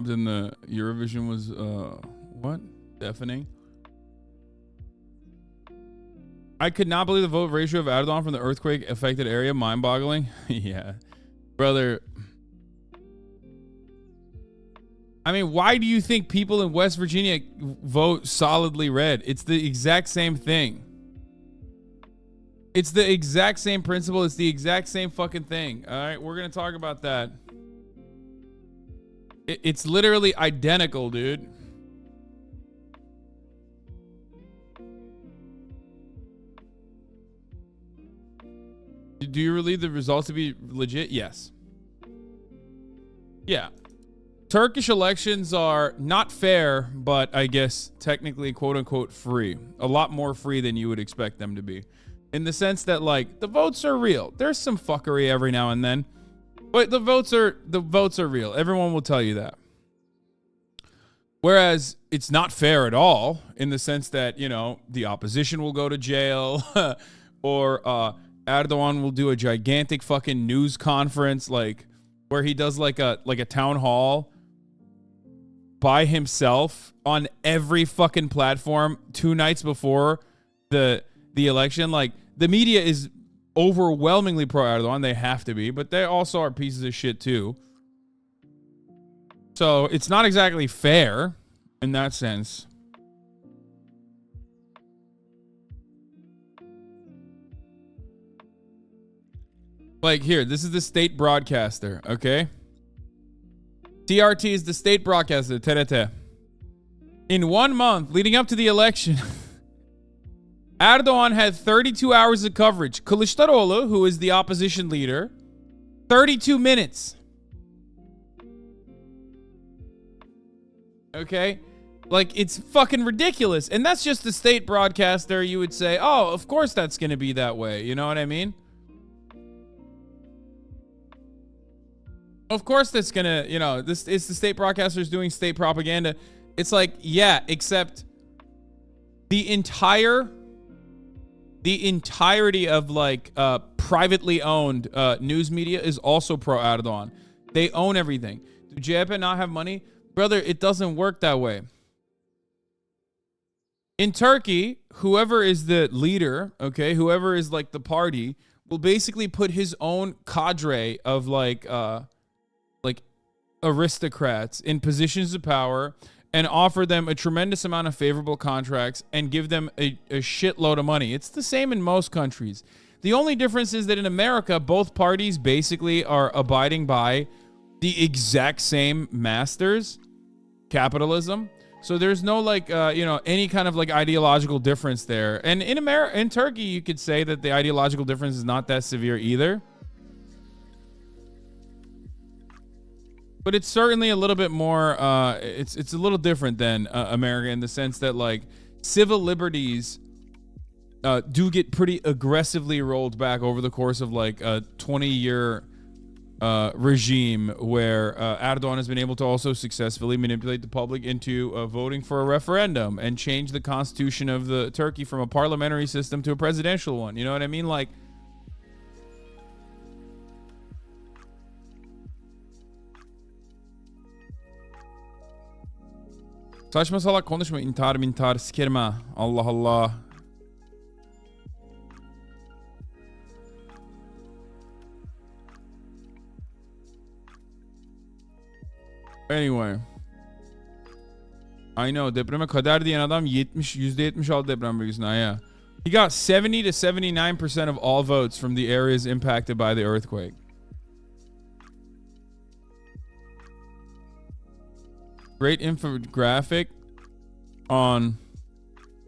Then the Eurovision was what? Deafening. I could not believe the vote ratio of Erdogan from the earthquake affected area. Mind-boggling. Yeah, brother. I mean, why do you think people in West Virginia vote solidly red? It's the exact same thing. It's the exact same principle. It's the exact same fucking thing. All right, we're going to talk about that. It's literally identical, dude. Do you believe the results to be legit? Yes. Yeah. Turkish elections are not fair, but I guess technically quote unquote free. A lot more free than you would expect them to be. In the sense that, like, the votes are real. There's some fuckery every now and then, but the votes are real. Everyone will tell you that. Whereas it's not fair at all in the sense that, you know, the opposition will go to jail or Erdogan will do a gigantic fucking news conference, like where he does like a town hall by himself on every fucking platform 2 nights before the election. Like, the media is overwhelmingly pro Erdogan. They have to be, but they also are pieces of shit too. So it's not exactly fair in that sense. Like, here, this is the state broadcaster, okay? TRT is the state broadcaster, TRT. In 1 month leading up to the election, Erdogan had 32 hours of coverage. Kılıçdaroğlu, who is the opposition leader, 32 minutes. Okay? Like, it's fucking ridiculous. And that's just the state broadcaster. You would say, oh, of course that's going to be that way. You know what I mean? Of course that's going to, you know, this it's the state broadcasters doing state propaganda. It's like, yeah, except the entirety of, like, privately owned news media is also pro Erdogan. They own everything. Do CHP not have money? Brother, it doesn't work that way. In Turkey, whoever is the leader, okay, whoever is like the party, will basically put his own cadre of like aristocrats in positions of power and offer them a tremendous amount of favorable contracts and give them a shitload of money. It's the same in most countries. The only difference is that in America, both parties basically are abiding by the exact same masters, capitalism. So there's no like, any kind of like ideological difference there. And in Turkey, you could say that the ideological difference is not that severe either. But it's certainly a little bit more, it's a little different than America in the sense that, like, civil liberties do get pretty aggressively rolled back over the course of like a 20-year regime where Erdogan has been able to also successfully manipulate the public into voting for a referendum and change the constitution of the Turkey from a parliamentary system to a presidential one. You know what I mean? Like, saçma salak konuşma, intihar sikerim ha. Allah Allah. Anyway. I know, depreme kader diyen adam %70 aldı deprem bölgesinden, yeah. He got 70 to 79% of all votes from the areas impacted by the earthquake. Great infographic on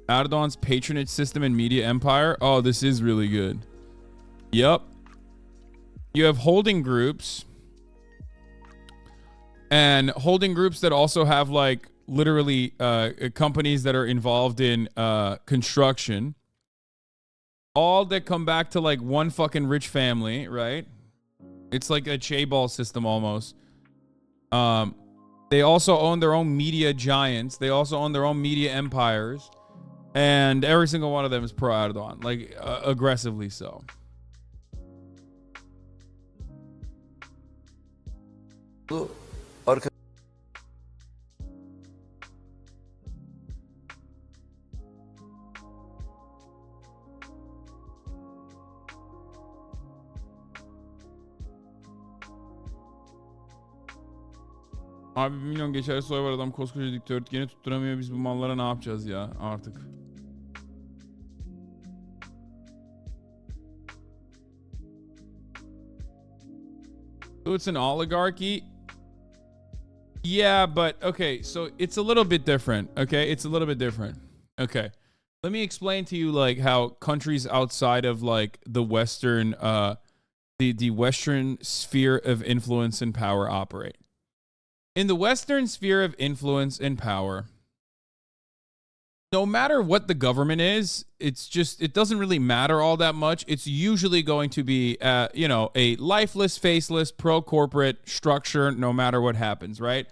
Erdogan's patronage system and media empire. Oh, this is really good. Yep. You have holding groups. And holding groups that also have, like, literally companies that are involved in construction. All that come back to, like, one fucking rich family, right? It's like a chaebol system almost. They also own their own media giants. They also own their own media empires. And every single one of them is pro Erdogan. Like, aggressively so. Abi 1 milyon geçerli soy var, adam koskoca dikdörtgeni tutturamıyor. Biz bu mallara ne yapacağız ya artık? So it's an oligarchy. Yeah, but okay, so it's a little bit different. Okay, it's a little bit different. Okay. Let me explain to you like how countries outside of like the Western the Western sphere of influence and power operate. In the Western sphere of influence and power, no matter what the government is, it doesn't really matter all that much. It's usually going to be a lifeless, faceless, pro corporate structure no matter what happens, right?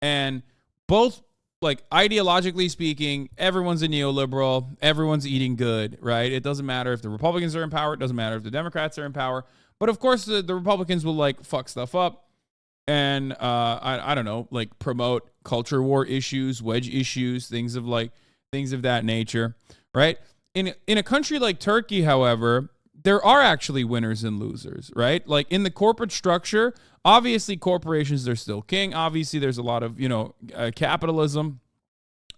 And both, like, ideologically speaking, everyone's a neoliberal, everyone's eating good, right? It doesn't matter if the Republicans are in power, it doesn't matter if the Democrats are in power. But of course the Republicans will like fuck stuff up and I don't know, like promote culture war issues, wedge issues, things of that nature, right? In a country like Turkey, however, there are actually winners and losers, right? Like in the corporate structure, obviously corporations are still king. Obviously, there's a lot of capitalism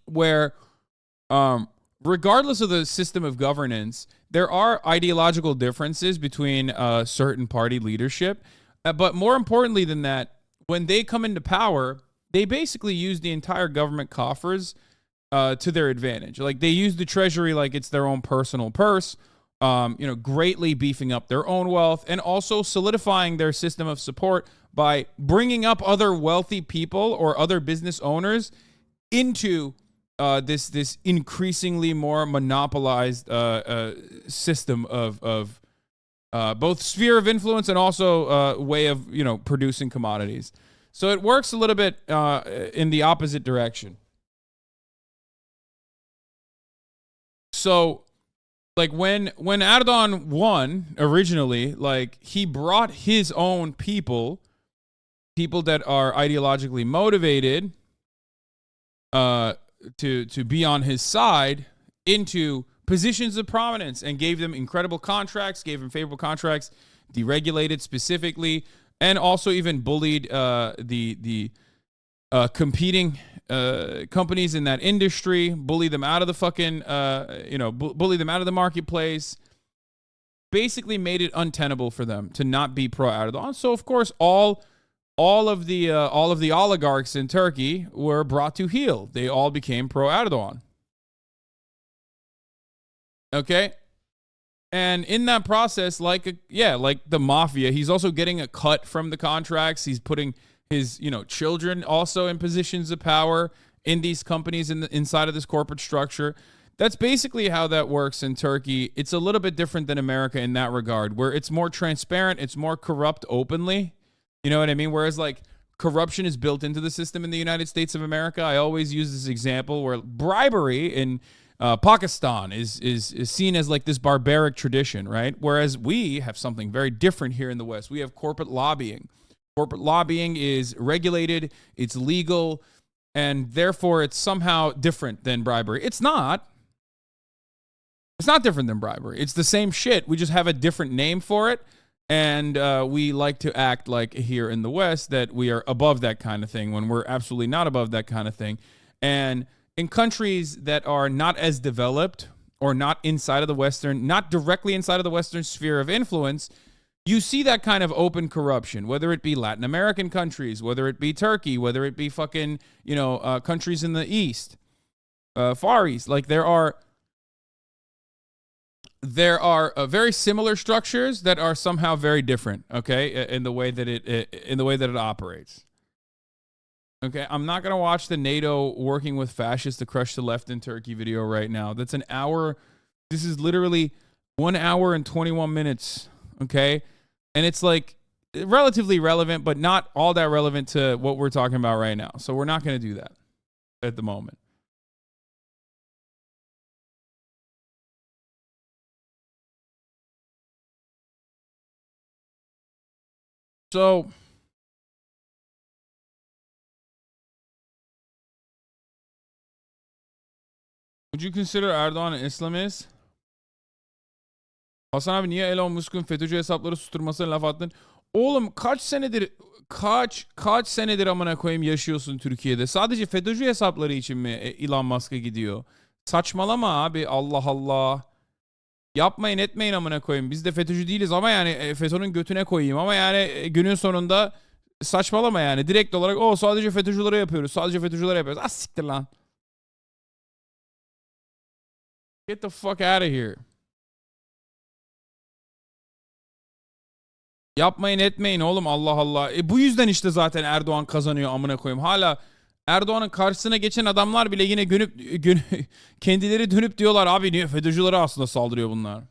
where, regardless of the system of governance, there are ideological differences between certain party leadership. But more importantly than that, when they come into power, they basically use the entire government coffers to their advantage. Like they use the treasury like it's their own personal purse, greatly beefing up their own wealth and also solidifying their system of support by bringing up other wealthy people or other business owners into this increasingly more monopolized system of both sphere of influence and also way of producing commodities. So it works a little bit in the opposite direction. So, like when Erdogan won originally, like he brought his own people that are ideologically motivated, to be on his side into positions of prominence and gave them incredible contracts, gave them favorable contracts, deregulated specifically, and also even bullied the competing companies in that industry, bully them out of the fucking, bully them out of the marketplace. Basically, made it untenable for them to not be pro Erdogan. So, of course, all of the oligarchs in Turkey were brought to heel. They all became pro Erdogan. Okay. And in that process, like the mafia, he's also getting a cut from the contracts. He's putting his children also in positions of power in these companies inside of this corporate structure. That's basically how that works in Turkey. It's a little bit different than America in that regard, where it's more transparent, it's more corrupt openly. You know what I mean? Whereas like corruption is built into the system in the United States of America. I always use this example where bribery in Pakistan is seen as like this barbaric tradition, right? Whereas we have something very different here in the West. We have corporate lobbying. Corporate lobbying is regulated, it's legal, and therefore it's somehow different than bribery. It's not. It's not different than bribery. It's the same shit. We just have a different name for it. And we like to act like here in the West that we are above that kind of thing when we're absolutely not above that kind of thing. And in countries that are not as developed or not inside of the Western, not directly inside of the Western sphere of influence, you see that kind of open corruption, whether it be Latin American countries, whether it be Turkey, whether it be fucking, countries in the East, Far East. Like there are very similar structures that are somehow very different, okay, in the way that it operates. Okay, I'm not going to watch the NATO working with fascists to crush the left in Turkey video right now. That's an hour. This is literally 1 hour and 21 minutes, okay? And it's like relatively relevant, but not all that relevant to what we're talking about right now. So we're not going to do that at the moment. So would you consider Erdoğan an Islamist? Hasan abi niye Elon Musk'un FETÖ'cü hesapları susturmasına laf attın? Oğlum kaç senedir kaç senedir amına koyayım yaşıyorsun Türkiye'de? Sadece FETÖ'cü hesapları için mi Elon Musk'a gidiyor? Saçmalama abi, Allah Allah. Yapmayın etmeyin amına koyayım. Biz de FETÖ'cü değiliz ama yani FETÖ'nün götüne koyayım ama yani günün sonunda saçmalama yani. Direkt olarak o sadece FETÖ'cülere yapıyoruz. Sadece FETÖ'cülere yapıyoruz. Ah siktir lan. Get the fuck out of here. Yapmayın etmeyin oğlum, Allah Allah. Bu yüzden işte zaten Erdoğan kazanıyor amına koyayım. Hala Erdoğan'ın karşısına geçen adamlar bile yine kendileri dönüp diyorlar abi niye FETÖ'cülere aslında saldırıyor bunlar.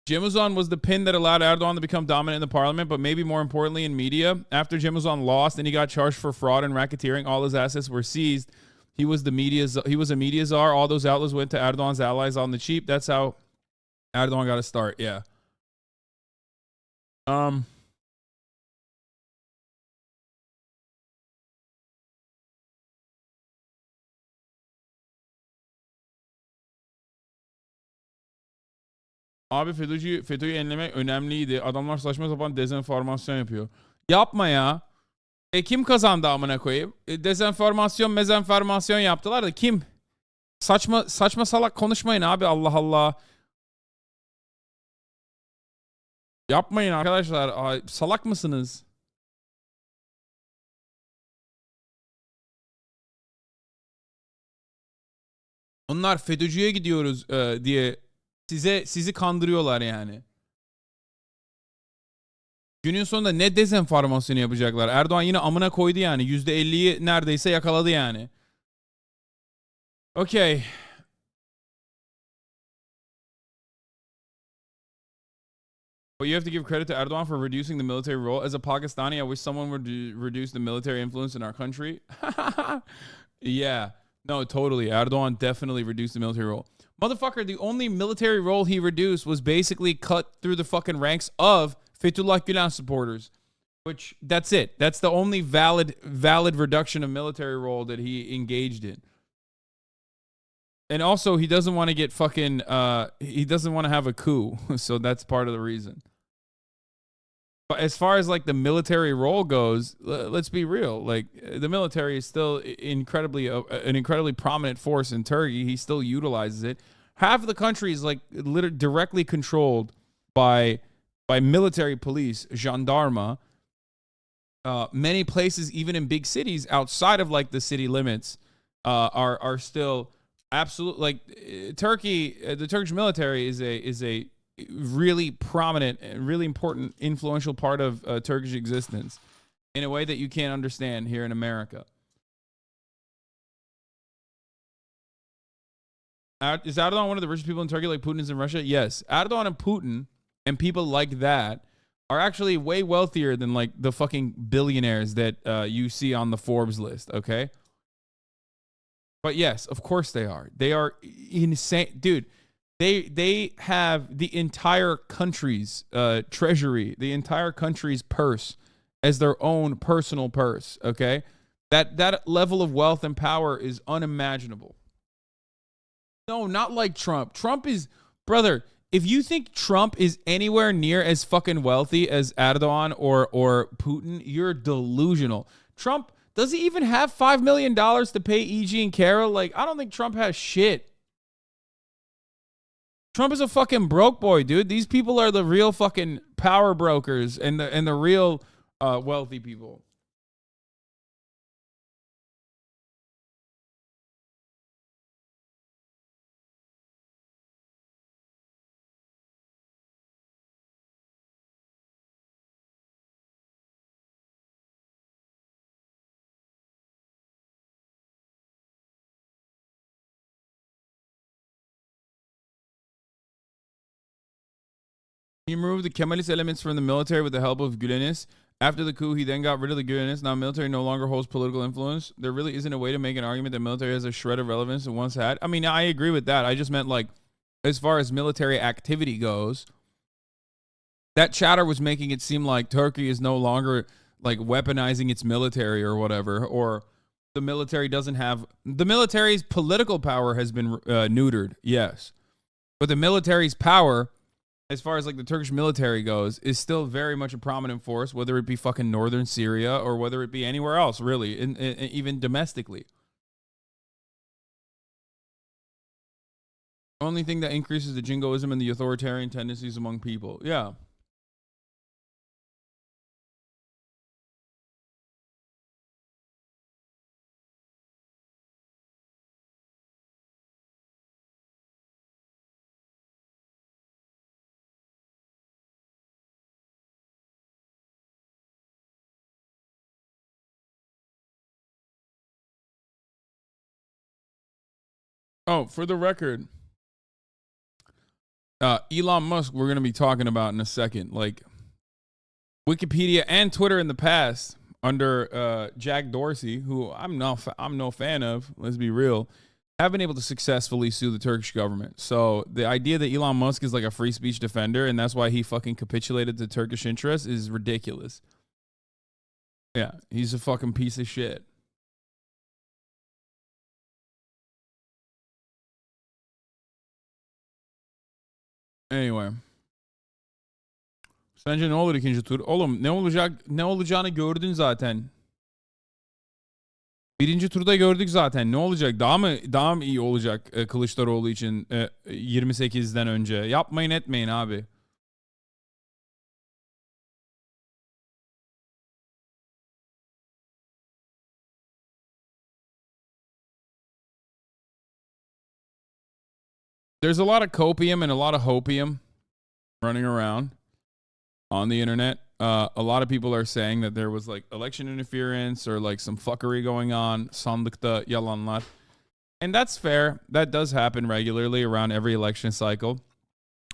Cemuzan was the pin that allowed Erdogan to become dominant in the parliament, but maybe more importantly in media. After Cemuzan lost and he got charged for fraud and racketeering, all his assets were seized. He was a media czar. All those outlets went to Erdogan's allies on the cheap. That's how Erdogan got to start. Yeah. Abi FETÖ'yü enlemek önemliydi. Adamlar saçma sapan dezenformasyon yapıyor. Yapma ya. Kim kazandı amına koyayım? Dezenformasyon, mezenformasyon yaptılar da kim? Saçma salak konuşmayın abi, Allah Allah. Yapmayın arkadaşlar. Ay, salak mısınız? Onlar FETÖ'cüye gidiyoruz diye sizi kandırıyorlar yani. Günün sonunda ne dezenformasyonu yapacaklar? Erdoğan yine amına koydu yani. %50'yi neredeyse yakaladı yani. Okay. But you have to give credit to Erdogan for reducing the military role. As a Pakistani, I wish someone would reduce the military influence in our country. Yeah. No, totally. Erdogan definitely reduced the military role. Motherfucker, the only military role he reduced was basically cut through the fucking ranks of Fethullah Gülen supporters. Which, that's it. That's the only valid reduction of military role that he engaged in. And also, he doesn't want to get fucking, he doesn't want to have a coup. So that's part of the reason. But as far as like the military role goes, let's be real. Like the military is still an incredibly prominent force in Turkey. He still utilizes it. Half of the country is like directly controlled by military police, gendarme. Many places, even in big cities outside of like the city limits, are still absolute. Like Turkey, the Turkish military is a really prominent and really important, influential part of Turkish existence in a way that you can't understand here in America. Is Erdogan one of the richest people in Turkey like Putin is in Russia? Yes. Erdogan and Putin and people like that are actually way wealthier than like the fucking billionaires that you see on the Forbes list, okay? But yes, of course they are. They are insane. Dude, they have the entire country's treasury, the entire country's purse as their own personal purse, okay? That level of wealth and power is unimaginable. No, not like Trump. Trump is, brother, if you think Trump is anywhere near as fucking wealthy as Erdogan or Putin, you're delusional. Trump, does he even have $5 million to pay E.G. and Carol? Like, I don't think Trump has shit. Trump is a fucking broke boy, dude. These people are the real fucking power brokers and the real wealthy people. He removed the Kemalist elements from the military with the help of Güleniz. After the coup, he then got rid of the Güleniz. Now, military no longer holds political influence. There really isn't a way to make an argument that military has a shred of relevance it once had. I mean, I agree with that. I just meant, like, as far as military activity goes, that chatter was making it seem like Turkey is no longer, like, weaponizing its military or whatever, or the military doesn't have the military's political power has been neutered, yes, but the military's power, as far as like the Turkish military goes, is still very much a prominent force, whether it be fucking northern Syria or whether it be anywhere else, really, even domestically. Only thing that increases the jingoism and the authoritarian tendencies among people. Yeah. Oh, for the record, Elon Musk, we're going to be talking about in a second. Like, Wikipedia and Twitter in the past, under Jack Dorsey, who I'm no fan of, let's be real, have been able to successfully sue the Turkish government. So the idea that Elon Musk is like a free speech defender and that's why he fucking capitulated to Turkish interests is ridiculous. Yeah, he's a fucking piece of shit. Anyway. Sence ne olur ikinci tur? Oğlum ne olacağını gördün zaten. Birinci turda gördük zaten. Ne olacak? Daha mı iyi olacak Kılıçdaroğlu için 28'den önce? Yapmayın etmeyin abi. There's a lot of copium and a lot of hopium running around on the internet. A lot of people are saying that there was like election interference or like some fuckery going on. Sandıkta yalanlar. And that's fair. That does happen regularly around every election cycle.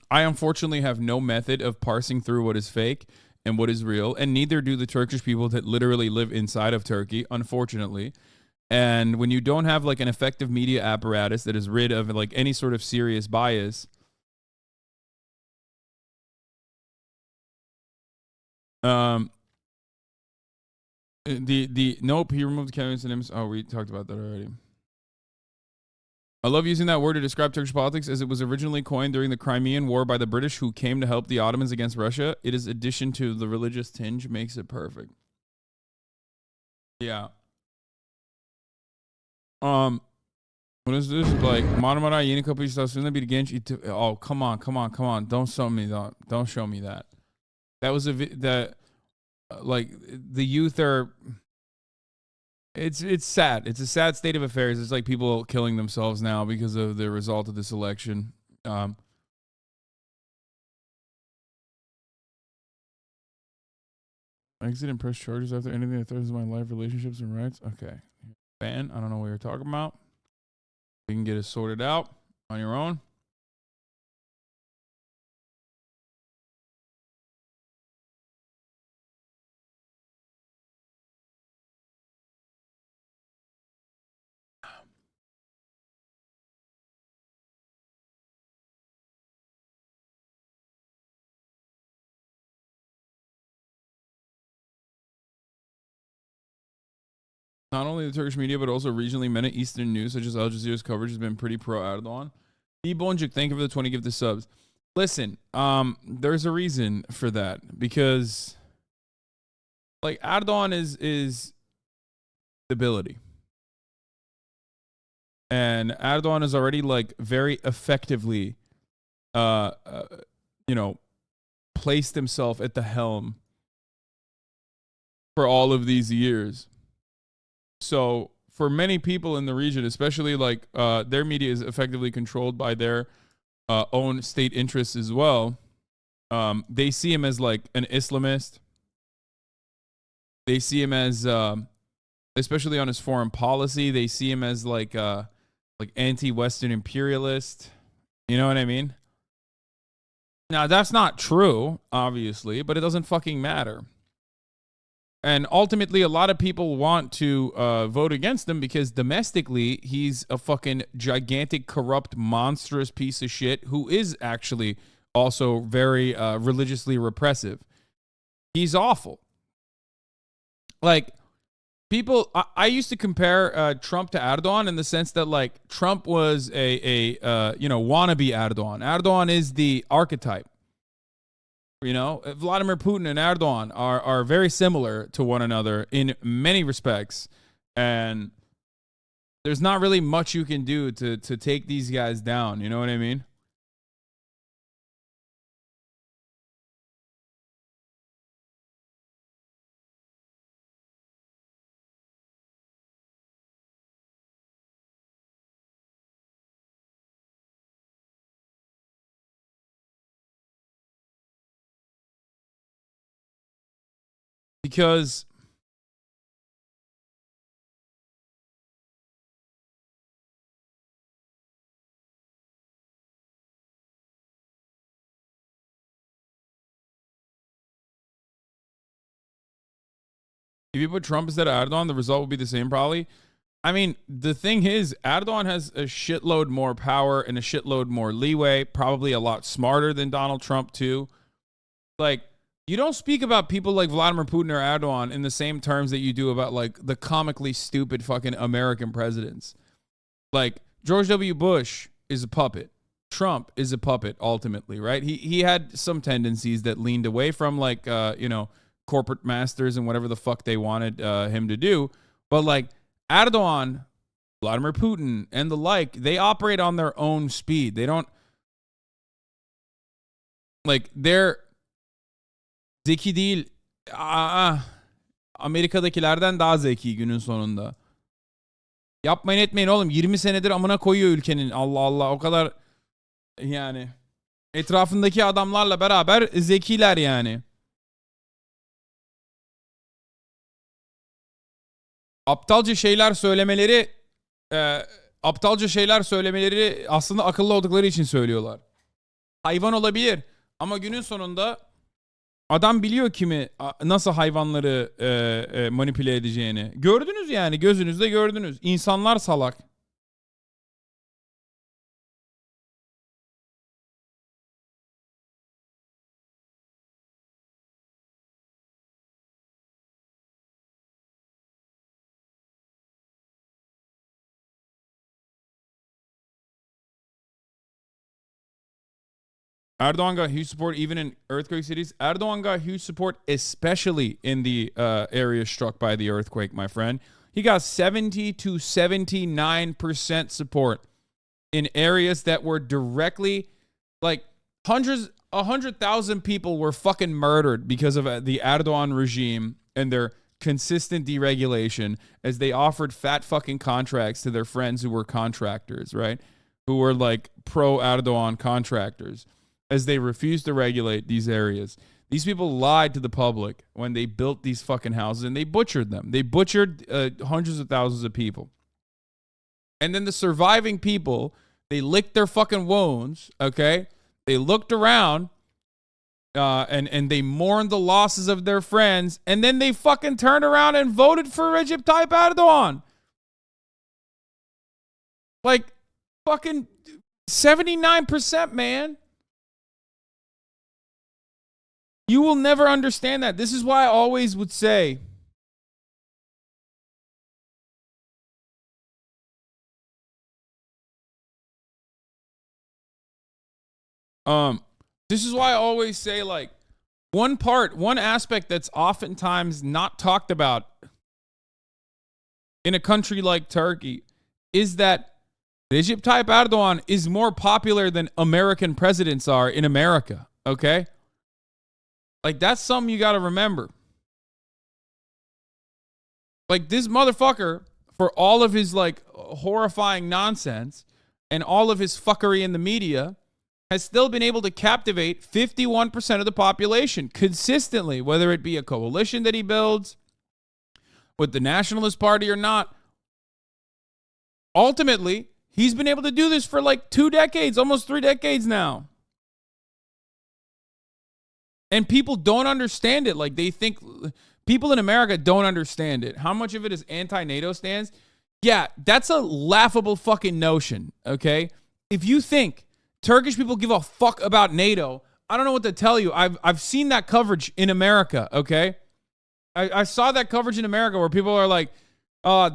I unfortunately have no method of parsing through what is fake and what is real, and neither do the Turkish people that literally live inside of Turkey, unfortunately. And when you don't have like an effective media apparatus that is rid of like any sort of serious bias, nope, he removed Kevin's names. Oh, we talked about that already. I love using that word to describe Turkish politics as it was originally coined during the Crimean War by the British who came to help the Ottomans against Russia. It is addition to the religious tinge makes it perfect. Yeah. What is this? Like Marmara Yeni Kapı istasyonunda bir genç oh, come on. Don't show me that. Don't show me that. That was that like the youth are it's sad. It's a sad state of affairs. It's like people killing themselves now because of the result of this election. Exit and press charges after anything that threatens my life, relationships, and rights. Okay. Ban. I don't know what you're talking about. You can get it sorted out on your own. Not only the Turkish media, but also regionally many Eastern news, such as Al Jazeera's coverage, has been pretty pro Erdogan. D Boncuk, thank you for the 20 gifted subs. Listen, there's a reason for that because, like, Erdogan is stability, and Erdogan is already like very effectively, you know, placed himself at the helm for all of these years. So for many people in the region, especially like their media is effectively controlled by their own state interests as well. They see him as like an Islamist. They see him as, especially on his foreign policy, they see him as like anti-Western imperialist. You know what I mean? Now that's not true, obviously, but it doesn't fucking matter. And ultimately, a lot of people want to vote against him because domestically, he's a fucking gigantic, corrupt, monstrous piece of shit who is actually also very religiously repressive. He's awful. Like, people, I used to compare Trump to Erdogan in the sense that like Trump was a wannabe Erdogan. Erdogan is the archetype. You know, Vladimir Putin and Erdogan are very similar to one another in many respects, and there's not really much you can do to take these guys down. You know what I mean? Because if you put Trump instead of Erdogan, the result will be the same probably. I mean, the thing is, Erdogan has a shitload more power and a shitload more leeway, probably a lot smarter than Donald Trump, too. Like, you don't speak about people like Vladimir Putin or Erdogan in the same terms that you do about, like, the comically stupid fucking American presidents. Like, George W. Bush is a puppet. Trump is a puppet, ultimately, right? He had some tendencies that leaned away from, like, corporate masters and whatever the fuck they wanted him to do. But, like, Erdogan, Vladimir Putin, and the like, they operate on their own speed. They don't, like, they're zeki değil. Amerika'dakilerden daha zeki günün sonunda. Yapmayın etmeyin oğlum. 20 senedir amına koyuyor ülkenin. Allah Allah, o kadar yani. Etrafındaki adamlarla beraber zekiler yani. Aptalca şeyler söylemeleri aslında akıllı oldukları için söylüyorlar. Hayvan olabilir ama günün sonunda adam biliyor nasıl hayvanları manipüle edeceğini. Gördünüz yani, gözünüzde gördünüz. İnsanlar salak. Erdogan got huge support even in earthquake cities. Erdogan got huge support, especially in the areas struck by the earthquake, my friend. He got 70 to 79% support in areas that were directly, like, 100,000 people were fucking murdered because of the Erdogan regime and their consistent deregulation as they offered fat fucking contracts to their friends who were contractors, right? Who were like pro Erdogan contractors, as they refused to regulate these areas. These people lied to the public when they built these fucking houses, and they butchered them. They butchered hundreds of thousands of people. And then the surviving people, they licked their fucking wounds, okay? They looked around and they mourned the losses of their friends, and then they fucking turned around and voted for Recep Tayyip Erdogan. Like, fucking 79%, man. You will never understand that. This is why I always would say, this is why I always say, like, one aspect that's oftentimes not talked about in a country like Turkey is that Recep Tayyip Erdogan is more popular than American presidents are in America, okay? Like, that's something you got to remember. Like, this motherfucker, for all of his, like, horrifying nonsense and all of his fuckery in the media, has still been able to captivate 51% of the population consistently, whether it be a coalition that he builds with the Nationalist Party or not. Ultimately, he's been able to do this for like 2 decades, almost 3 decades now. And people don't understand it. Like, they think, people in America don't understand it. How much of it is anti-NATO stance? Yeah, that's a laughable fucking notion, okay? If you think Turkish people give a fuck about NATO, I don't know what to tell you. I've seen that coverage in America, okay? I saw that coverage in America where people are like,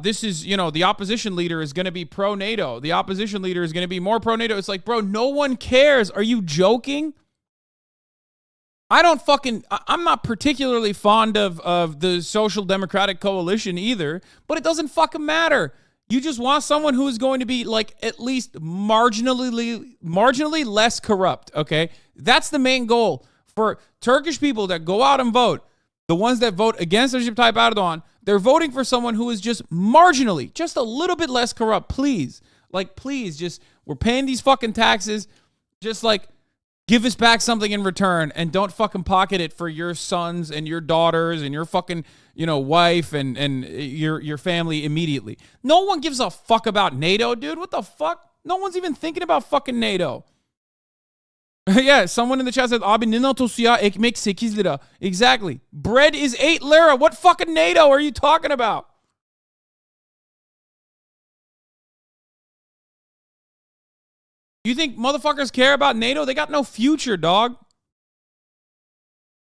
this is, the opposition leader is going to be pro-NATO. The opposition leader is going to be more pro-NATO. It's like, bro, no one cares. Are you joking? I'm not particularly fond of the Social Democratic Coalition either, but it doesn't fucking matter. You just want someone who is going to be like at least marginally less corrupt, okay? That's the main goal for Turkish people that go out and vote. The ones that vote against Recep Tayyip Erdogan, they're voting for someone who is just marginally, just a little bit less corrupt. Please, just, we're paying these fucking taxes. Just like, give us back something in return and don't fucking pocket it for your sons and your daughters and your fucking, wife and your family immediately. No one gives a fuck about NATO, dude. What the fuck? No one's even thinking about fucking NATO. Yeah, someone in the chat said, Abi ne NATO'su ya? Ekmek 8 lira. Exactly. Bread is 8 lira. What fucking NATO are you talking about? You think motherfuckers care about NATO? They got no future, dog.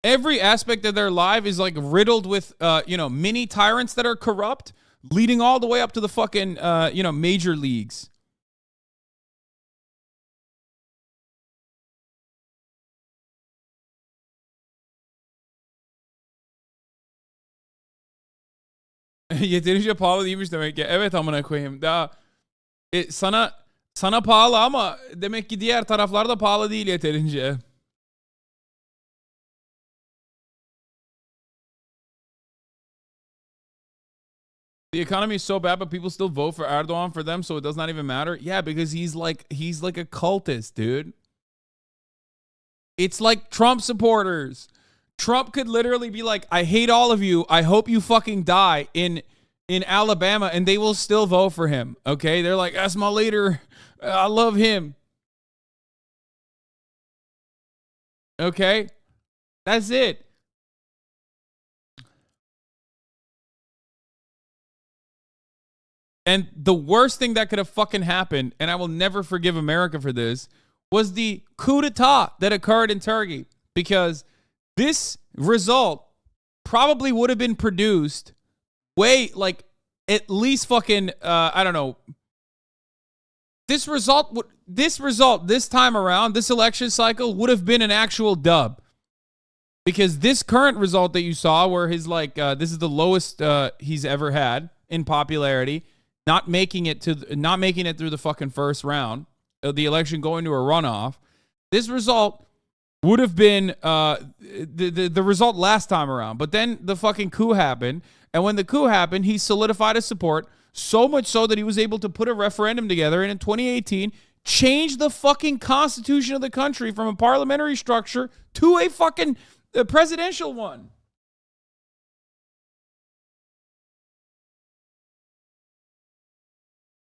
Every aspect of their life is like riddled with, mini tyrants that are corrupt, leading all the way up to the fucking, major leagues. Yeterince pahalı değilmiş demek ki. Evet amına koyayım. Daha sana pahalı ama demek ki diğer taraflarda pahalı değil yeterince. The economy is so bad, but people still vote for Erdogan for them, so it does not even matter. Yeah, because he's like a cultist, dude. It's like Trump supporters. Trump could literally be like, I hate all of you. I hope you fucking die in Alabama, and they will still vote for him. Okay? They're like, that's my leader. I love him. Okay? That's it. And the worst thing that could have fucking happened, and I will never forgive America for this, was the coup d'etat that occurred in Turkey. Because this result probably would have been produced at least fucking, I don't know. This result this time around, this election cycle would have been an actual dub. Because this current result that you saw where his this is the lowest he's ever had in popularity, not making it through the fucking first round of the election, going to a runoff. This result would have been the result last time around. But then the fucking coup happened. And when the coup happened, he solidified his support so much so that he was able to put a referendum together. And in 2018, change the fucking constitution of the country from a parliamentary structure to a fucking presidential one.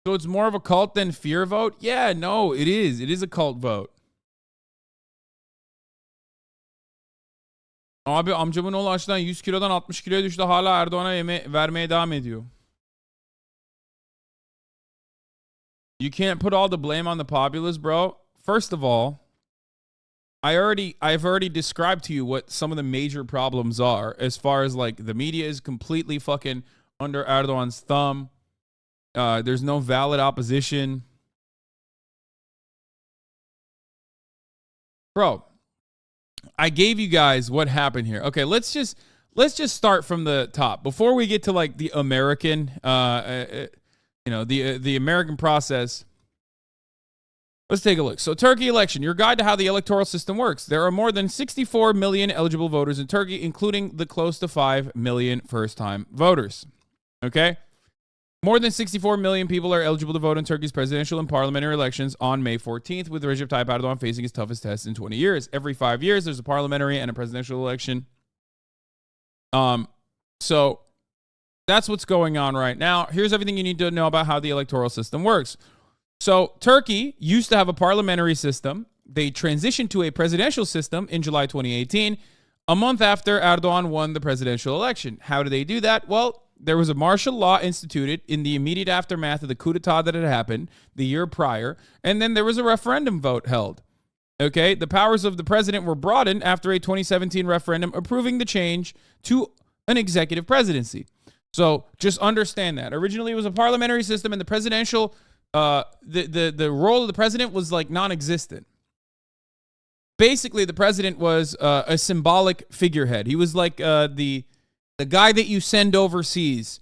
So it's more of a cult than fear vote? Yeah, no, it is. It is a cult vote. Abi amcamın oğlu aşıdan 100 kilodan 60 kiloya düştü. Hala Erdoğan'a vermeye devam ediyor. You can't put all the blame on the populace, bro. First of all, I've already described to you what some of the major problems are as far as like the media is completely fucking under Erdogan's thumb. There's no valid opposition. Bro, I gave you guys what happened here. Okay, let's just start from the top before we get to like the American, the American process. Let's take a look. So, Turkey election, your guide to how the electoral system works. There are more than 64 million eligible voters in Turkey, including the close to 5 million first-time voters. Okay? More than 64 million people are eligible to vote in Turkey's presidential and parliamentary elections on May 14th, with Recep Tayyip Erdogan facing his toughest test in 20 years. Every 5 years, there's a parliamentary and a presidential election. So that's what's going on right now. Here's everything you need to know about how the electoral system works. So Turkey used to have a parliamentary system. They transitioned to a presidential system in July 2018, a month after Erdogan won the presidential election. How did they do that? Well, there was a martial law instituted in the immediate aftermath of the coup d'etat that had happened the year prior, and then there was a referendum vote held. Okay, the powers of the president were broadened after a 2017 referendum approving the change to an executive presidency. So just understand that. Originally, it was a parliamentary system, and the presidential, the role of the president was like non-existent. Basically, the president was a symbolic figurehead. He was like the guy that you send overseas,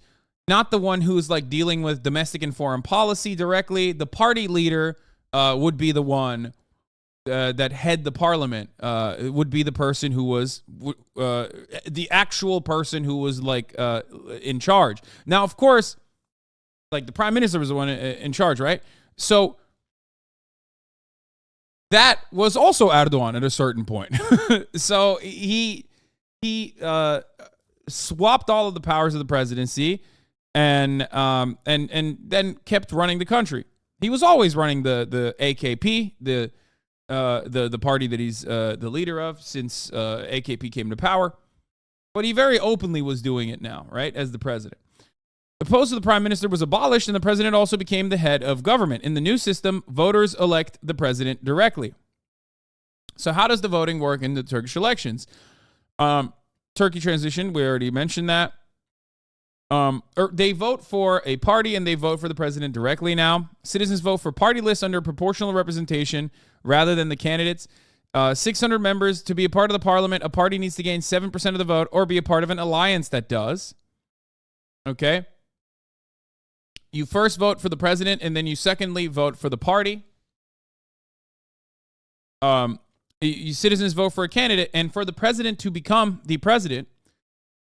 not the one who's like dealing with domestic and foreign policy directly. The party leader would be the one that head the parliament. It would be the person who was the actual person who was like in charge. Now, of course, like the prime minister was the one in charge, right? So that was also Erdogan at a certain point. So he swapped all of the powers of the presidency and then kept running the country. He was always running the AKP, the party that he's the leader of since AKP came to power. But he very openly was doing it now, right, as the president. The post of the prime minister was abolished, and the president also became the head of government. In the new system, voters elect the president directly. So how does the voting work in the Turkish elections? Turkey transition, we already mentioned that. They vote for a party and they vote for the president directly now. Citizens vote for party lists under proportional representation rather than the candidates. 600 members to be a part of the parliament. A party needs to gain 7% of the vote or be a part of an alliance that does. Okay. You first vote for the president and then you secondly vote for the party. You citizens vote for a candidate, and for the president to become the president,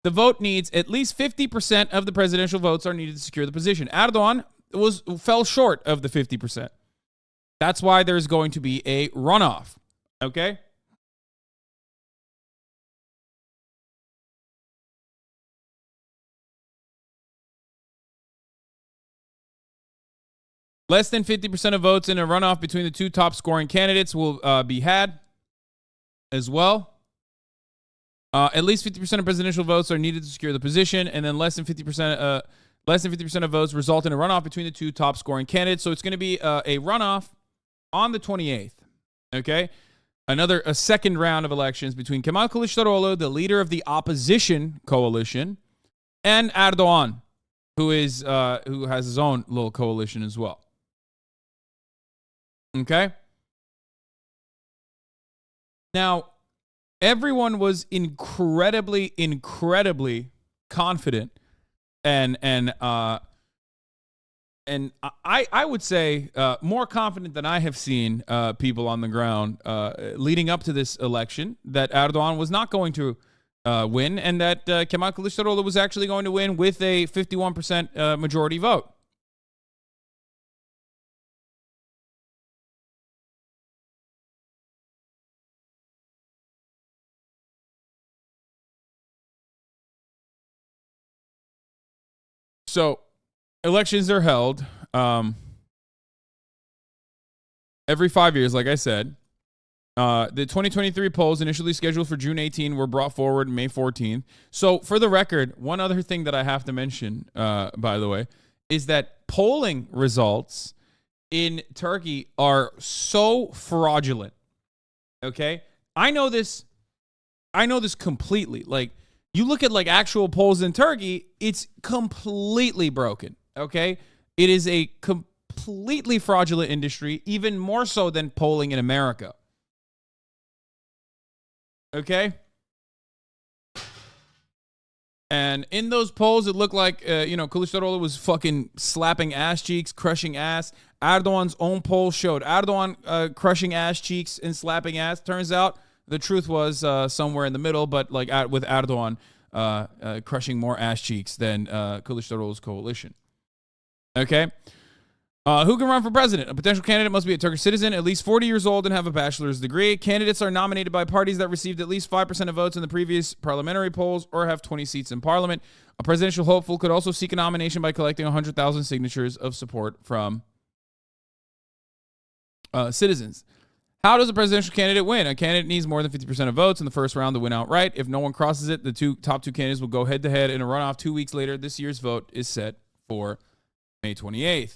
the vote needs at least 50% of the presidential votes are needed to secure the position. Erdogan fell short of the 50%. That's why there's going to be a runoff. Okay? Less than 50% of votes in a runoff between the two top scoring candidates will be had as well. At least 50% of presidential votes are needed to secure the position, and then less than 50% of votes result in a runoff between the two top scoring candidates. So it's going to be a runoff on the 28th. Okay, a second round of elections between Kemal Kılıçdaroğlu, the leader of the opposition coalition, and Erdogan, who has his own little coalition as well. Okay. Now, everyone was incredibly confident, and I would say more confident than I have seen people on the ground leading up to this election that Erdogan was not going to win, and that Kemal Kılıçdaroğlu was actually going to win with a 51% majority vote. So, elections are held every 5 years, like I said. The 2023 polls, initially scheduled for June 18, were brought forward May 14th. So, for the record, one other thing that I have to mention, by the way, is that polling results in Turkey are so fraudulent. Okay? I know this completely. Like, you look at like actual polls in Turkey, it's completely broken. Okay? It is a completely fraudulent industry, even more so than polling in America. Okay? And in those polls, it looked like, Kılıçdaroğlu was fucking slapping ass cheeks, crushing ass. Erdogan's own poll showed Erdogan crushing ass cheeks and slapping ass. Turns out the truth was somewhere in the middle, but like with Erdogan crushing more ass cheeks than Kılıçdaroğlu's coalition. Okay? Who can run for president? A potential candidate must be a Turkish citizen, at least 40 years old, and have a bachelor's degree. Candidates are nominated by parties that received at least 5% of votes in the previous parliamentary polls or have 20 seats in parliament. A presidential hopeful could also seek a nomination by collecting 100,000 signatures of support from citizens. How does a presidential candidate win? A candidate needs more than 50% of votes in the first round to win outright. If no one crosses it, the top two candidates will go head-to-head in a runoff 2 weeks later. This year's vote is set for May 28th.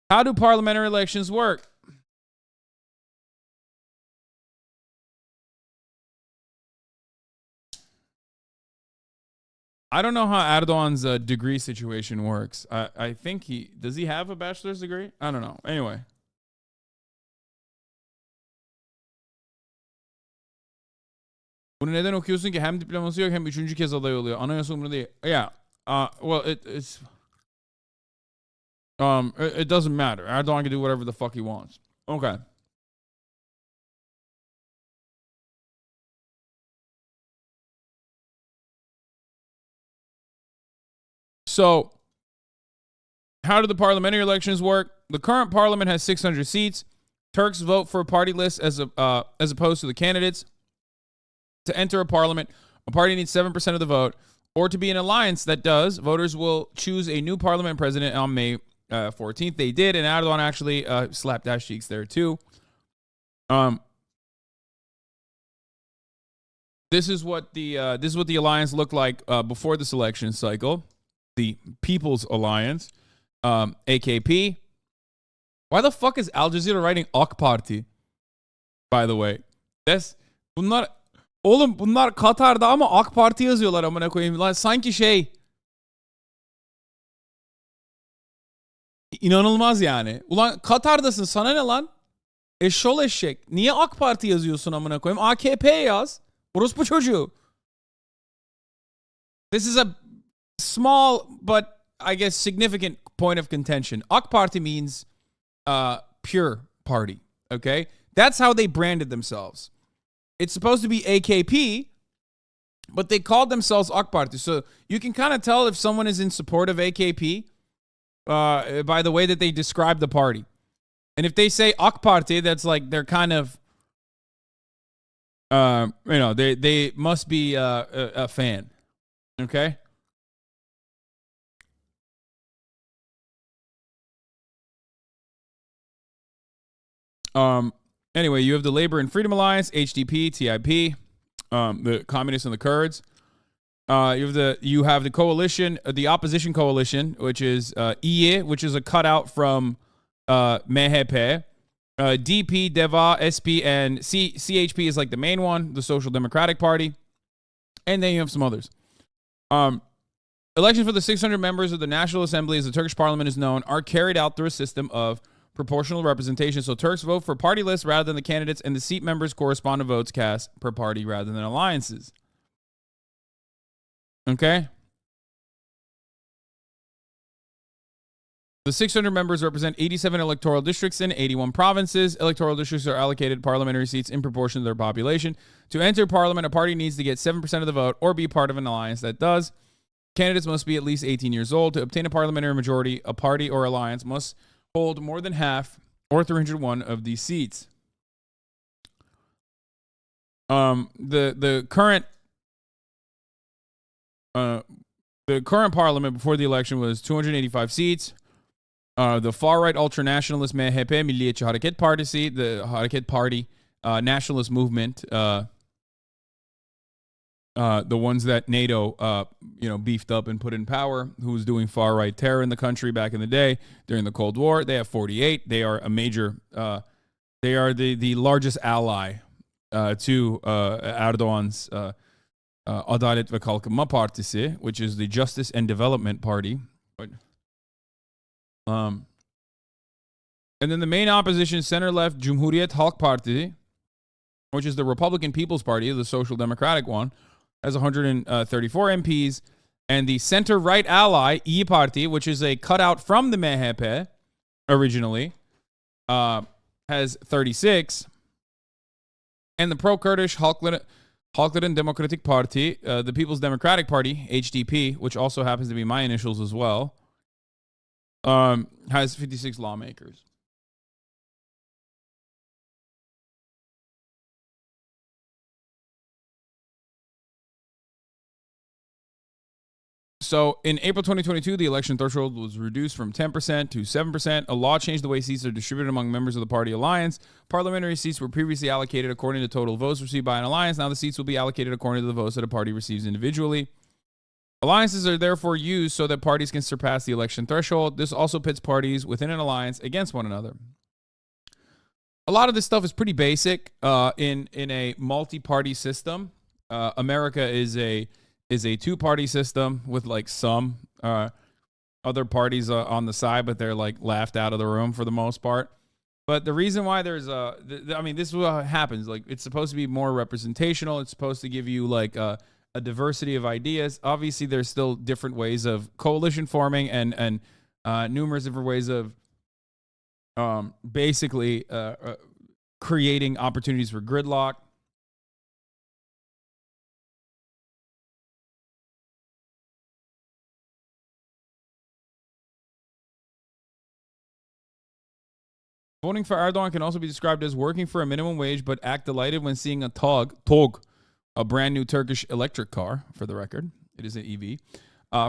How do parliamentary elections work? I don't know how Erdogan's degree situation works. I think does he have a bachelor's degree? I don't know. Anyway. Bunu neden okuyorsun ki? Hem diploması yok hem üçüncü kez aday oluyor. Anayasa umurunda değil. Yeah. Well, it doesn't matter. Erdogan can do whatever the fuck he wants. Okay. So, how do the parliamentary elections work? The current parliament has 600 seats. Turks vote for a party list as opposed to the candidates. To enter a parliament, a party needs 7% of the vote. Or to be an alliance that does, voters will choose a new parliament president on May 14th. They did, and Erdogan actually slapped ass cheeks there too. This is what the alliance looked like before this election cycle. The People's Alliance, AKP. Why the fuck is Al Jazeera writing AK Party? By the way, bunlar Katar'da ama AK Parti yazıyorlar amına koyayım. Lan sanki şey inanılmaz yani. Ulan Katar'dasın, sana ne lan? Eşşol eşek. Niye AK Parti yazıyorsun amına koyayım? AKP yaz. Orospu çocuğu. This is a small but I guess significant point of contention. AK Party means pure party. Okay? That's how they branded themselves. It's supposed to be AKP, but they called themselves AK Party. So you can kind of tell if someone is in support of AKP by the way that they describe the party. And if they say AK Party, that's like they're kind of, they must be a fan. Okay? Anyway, you have the Labor and Freedom Alliance, HDP, TIP, the communists and the Kurds. You have the coalition, the opposition coalition, which is İYİ, which is a cutout from MHP. DP, DEVA, SP, and CHP is like the main one, the Social Democratic Party. And then you have some others. Elections for the 600 members of the National Assembly, as the Turkish Parliament is known, are carried out through a system of proportional representation. So Turks vote for party lists rather than the candidates, and the seat members correspond to votes cast per party rather than alliances. Okay? The 600 members represent 87 electoral districts in 81 provinces. Electoral districts are allocated parliamentary seats in proportion to their population. To enter parliament, a party needs to get 7% of the vote or be part of an alliance that does. Candidates must be at least 18 years old. To obtain a parliamentary majority, a party or alliance must hold more than half or 301 of these seats. The current parliament before the election was 285 seats. The far-right ultra-nationalist MHP, Milliyetçi Hareket Partisi, the Hareket Party, nationalist movement, the ones that NATO, beefed up and put in power, who was doing far-right terror in the country back in the day during the Cold War. They have 48. They are a major, they are the largest ally to Erdogan's Adalet ve Kalkınma Partisi, which is the Justice and Development Party. And then the main opposition, center-left Cumhuriyet Halk Partisi, which is the Republican People's Party, the Social Democratic one, has 134 MPs. And the center-right ally, İYİ Parti, which is a cutout from the MHP originally, has 36. And the pro-Kurdish Halkların Demokratik Parti, the People's Democratic Party, HDP, which also happens to be my initials as well, has 56 lawmakers. So in April 2022, the election threshold was reduced from 10% to 7%. A law changed the way seats are distributed among members of the party alliance. Parliamentary seats were previously allocated according to total votes received by an alliance. Now the seats will be allocated according to the votes that a party receives individually. Alliances are therefore used so that parties can surpass the election threshold. This also pits parties within an alliance against one another. A lot of this stuff is pretty basic in a multi-party system. America is is a two-party system with like some other parties on the side, but they're like laughed out of the room for the most part. But the reason why there's this is what happens. Like, it's supposed to be more representational. It's supposed to give you like a diversity of ideas. Obviously, there's still different ways of coalition forming and numerous different ways of basically creating opportunities for gridlock. Voting for Erdogan can also be described as working for a minimum wage, but act delighted when seeing a TOG, a brand new Turkish electric car, for the record. It is an EV.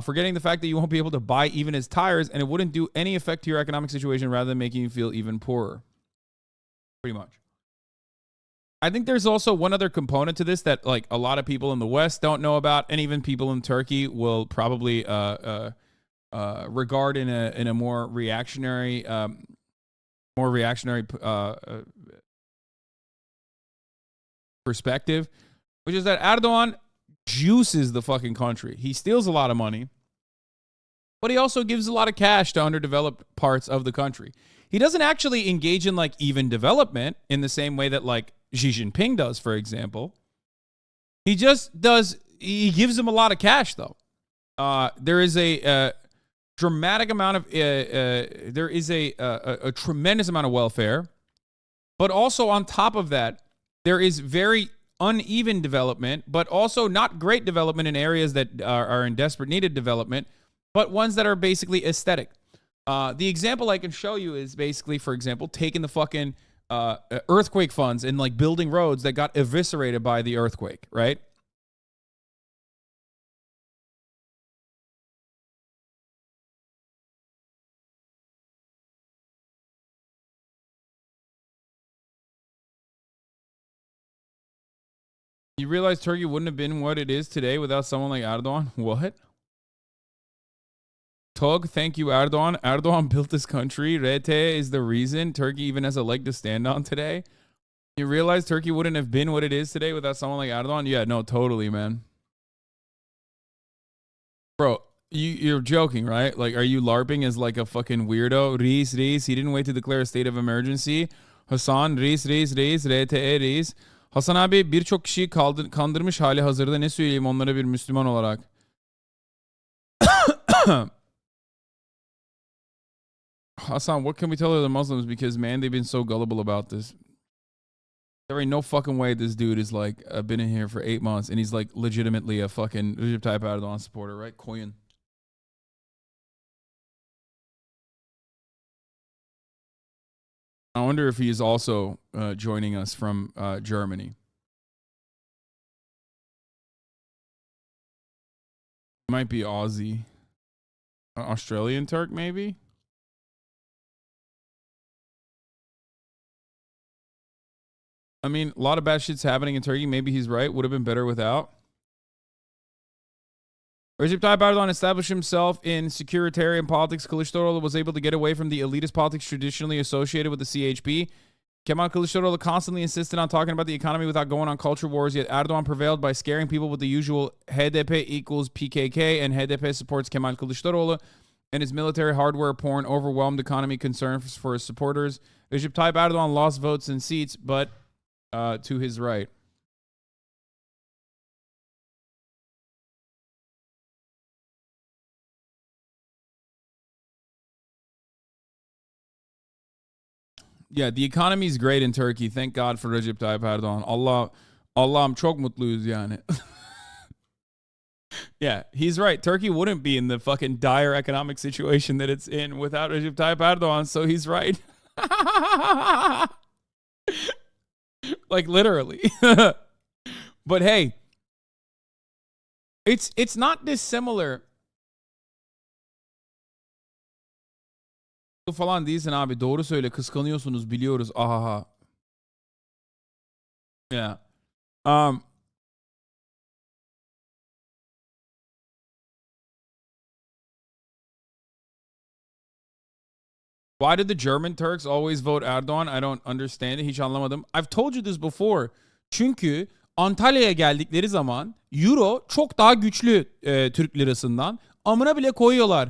Forgetting the fact that you won't be able to buy even his tires, and it wouldn't do any effect to your economic situation rather than making you feel even poorer. Pretty much. I think there's also one other component to this that like a lot of people in the West don't know about, and even people in Turkey will probably regard in a more reactionary perspective, which is that Erdogan juices the fucking country. He steals a lot of money, but he also gives a lot of cash to underdeveloped parts of the country. He doesn't actually engage in like even development in the same way that like Xi Jinping does, for example. He just does. He gives them a lot of cash, though. There is a dramatic amount of there is a tremendous amount of welfare, but also on top of that, there is very uneven development, but also not great development in areas that are in desperate need of development, but ones that are basically aesthetic. The example I can show you is basically, for example, taking the fucking earthquake funds and like building roads that got eviscerated by the earthquake, right? You realize Turkey wouldn't have been what it is today without someone like Erdogan? What? Tog, thank you, Erdogan. Erdogan built this country. RT is the reason Turkey even has a leg to stand on today. You realize Turkey wouldn't have been what it is today without someone like Erdogan? Yeah, no, totally, man. Bro, you're joking, right? Like, are you LARPing as like a fucking weirdo? Reis, he didn't wait to declare a state of emergency. Hasan, Reis, RTE, Reis. Hasanabi birçok kişiyi kandırmış hali hazırda, ne söyleyeyim onlara bir Müslüman olarak. Hasan, what can we tell other Muslims? Because, man, they've been so gullible about this. There ain't no fucking way this dude is like been in here for 8 months and he's like legitimately a fucking Recep Tayyip Erdogan supporter, right? Koyun. I wonder if he's also joining us from Germany. Might be Aussie. Australian Turk, maybe? I mean, a lot of bad shit's happening in Turkey. Maybe he's right. Would have been better without. Recep Tayyip Erdogan established himself in securitarian politics. Kılıçdaroğlu was able to get away from the elitist politics traditionally associated with the CHP. Kemal Kılıçdaroğlu constantly insisted on talking about the economy without going on culture wars, yet Erdogan prevailed by scaring people with the usual HDP equals PKK, and HDP supports Kemal Kılıçdaroğlu, and his military hardware porn overwhelmed economy concerns for his supporters. Recep Tayyip Erdogan lost votes and seats, but to his right. Yeah, the economy is great in Turkey. Thank God for Recep Tayyip Erdogan. Allah'ım çok mutluyuz yani. Yeah, he's right. Turkey wouldn't be in the fucking dire economic situation that it's in without Recep Tayyip Erdogan, so he's right. Like literally. But hey, it's not dissimilar. Falan değilsin abi. Doğru söyle. Kıskanıyorsunuz, biliyoruz. Ahaha. Yeah. Why did the German Turks always vote Erdogan? I don't understand it. Hiç anlamadım. I've told you this before. Çünkü Antalya'ya geldikleri zaman euro çok daha güçlü Türk lirasından. Amına bile koyuyorlar.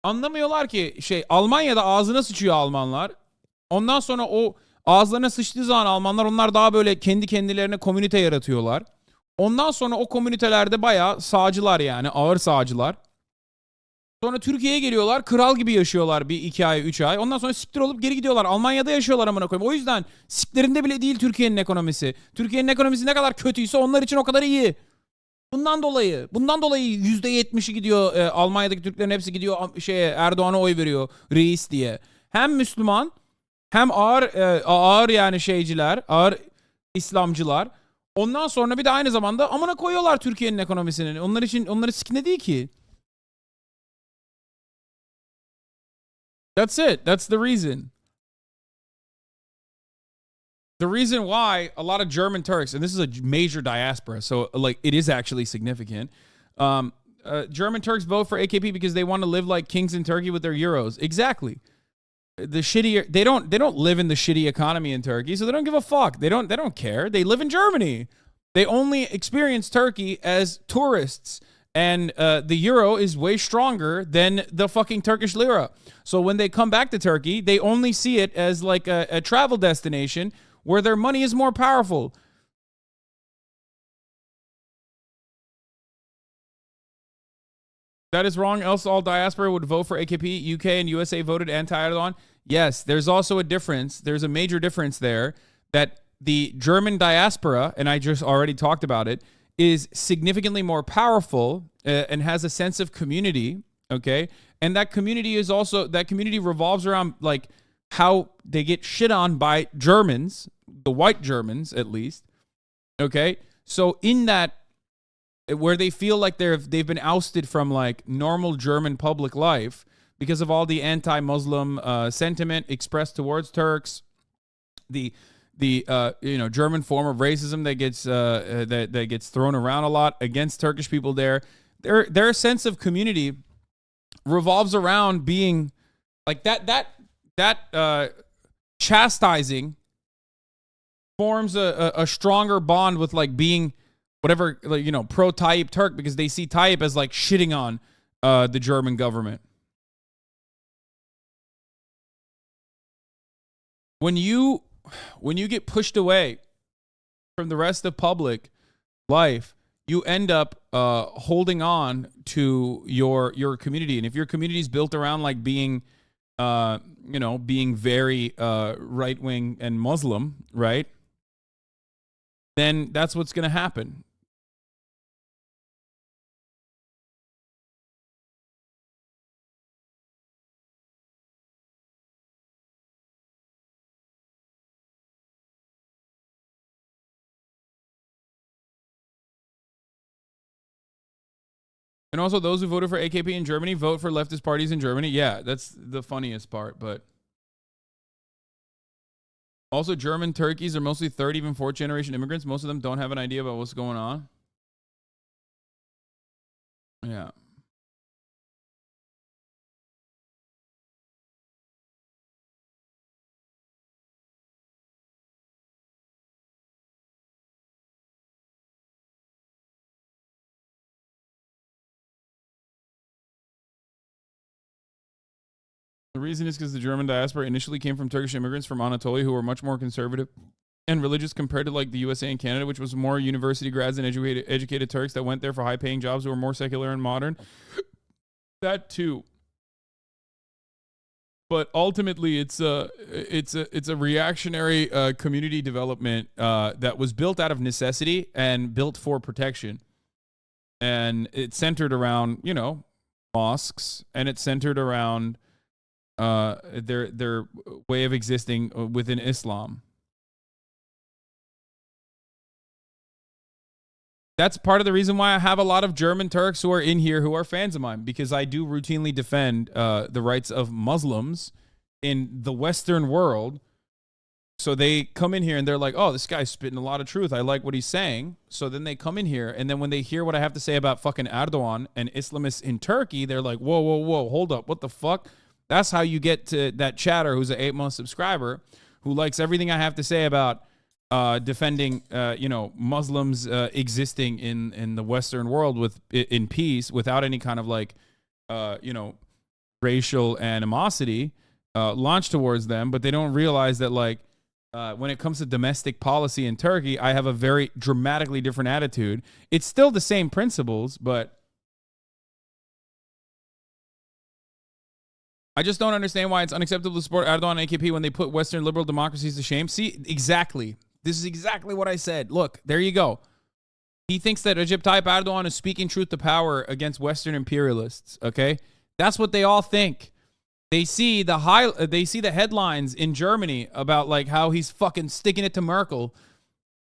Anlamıyorlar ki Almanya'da ağzına sıçıyor Almanlar. Ondan sonra o ağızlarına sıçtığı zaman Almanlar onlar daha böyle kendi kendilerine komünite yaratıyorlar. Ondan sonra o komünitelerde bayağı sağcılar yani ağır sağcılar. Sonra Türkiye'ye geliyorlar. Kral gibi yaşıyorlar bir 2 ay 3 ay. Ondan sonra siktir olup geri gidiyorlar. Almanya'da yaşıyorlar amına koyayım. O yüzden siklerinde bile değil Türkiye'nin ekonomisi. Türkiye'nin ekonomisi ne kadar kötüyse onlar için o kadar iyi. Bundan dolayı %70'i gidiyor Almanya'daki Türklerin hepsi gidiyor Erdoğan'a oy veriyor reis diye. Hem Müslüman hem ağır yani ağır İslamcılar. Ondan sonra bir de aynı zamanda amına koyuyorlar Türkiye'nin ekonomisini. Onlar için onları sikine değil ki. That's it. That's the reason. The reason why a lot of German Turks, and this is a major diaspora, so like it is actually significant. German Turks vote for AKP because they want to live like kings in Turkey with their euros. Exactly. They don't live in the shitty economy in Turkey, so they don't give a fuck. They don't care. They live in Germany. They only experience Turkey as tourists. And the euro is way stronger than the fucking Turkish lira. So when they come back to Turkey, they only see it as like a travel destination where their money is more powerful. That is wrong. Else all diaspora would vote for AKP. UK and USA voted anti-Erdogan. Yes, there's also a difference. There's a major difference there that the German diaspora, and I just already talked about it, is significantly more powerful and has a sense of community, okay? And that community revolves around like how they get shit on by Germans, the white Germans at least, okay? So in that, where they feel like they've been ousted from like normal German public life because of all the anti-Muslim sentiment expressed towards Turks, the German form of racism that gets thrown around a lot against Turkish people there. Their sense of community revolves around being like that chastising forms a stronger bond with like being whatever, like, pro Tayyip Turk, because they see Tayyip as like shitting on the German government. When you get pushed away from the rest of public life, you end up holding on to your community. And if your community is built around like being very right-wing and Muslim, right? Then that's what's going to happen. And also, those who voted for AKP in Germany vote for leftist parties in Germany. Yeah, that's the funniest part. But also, German Turkeys are mostly third, even fourth generation immigrants. Most of them don't have an idea about what's going on. Yeah. The reason is because the German diaspora initially came from Turkish immigrants from Anatolia who were much more conservative and religious compared to like the USA and Canada, which was more university grads and educated Turks that went there for high-paying jobs who were more secular and modern. That too. But ultimately, it's a reactionary community development that was built out of necessity and built for protection, and it's centered around mosques, and it's centered around their way of existing within Islam. That's part of the reason why I have a lot of German Turks who are in here who are fans of mine, because I do routinely defend the rights of Muslims in the Western world. So they come in here and they're like, oh, this guy's spitting a lot of truth. I like what he's saying. So then they come in here, and then when they hear what I have to say about fucking Erdogan and Islamists in Turkey, they're like, whoa, hold up. What the fuck? That's how you get to that chatter who's an 8-month subscriber who likes everything I have to say about defending Muslims existing in the Western world in peace without any kind of like you know racial animosity launched towards them, but they don't realize that like when it comes to domestic policy in Turkey, I have a very dramatically different attitude. It's still the same principles, but I just don't understand why it's unacceptable to support Erdogan and AKP when they put Western liberal democracies to shame. See, exactly. This is exactly what I said. Look, there you go. He thinks that Recep Tayyip Erdogan is speaking truth to power against Western imperialists. Okay, that's what they all think. They see the headlines in Germany about like how he's fucking sticking it to Merkel,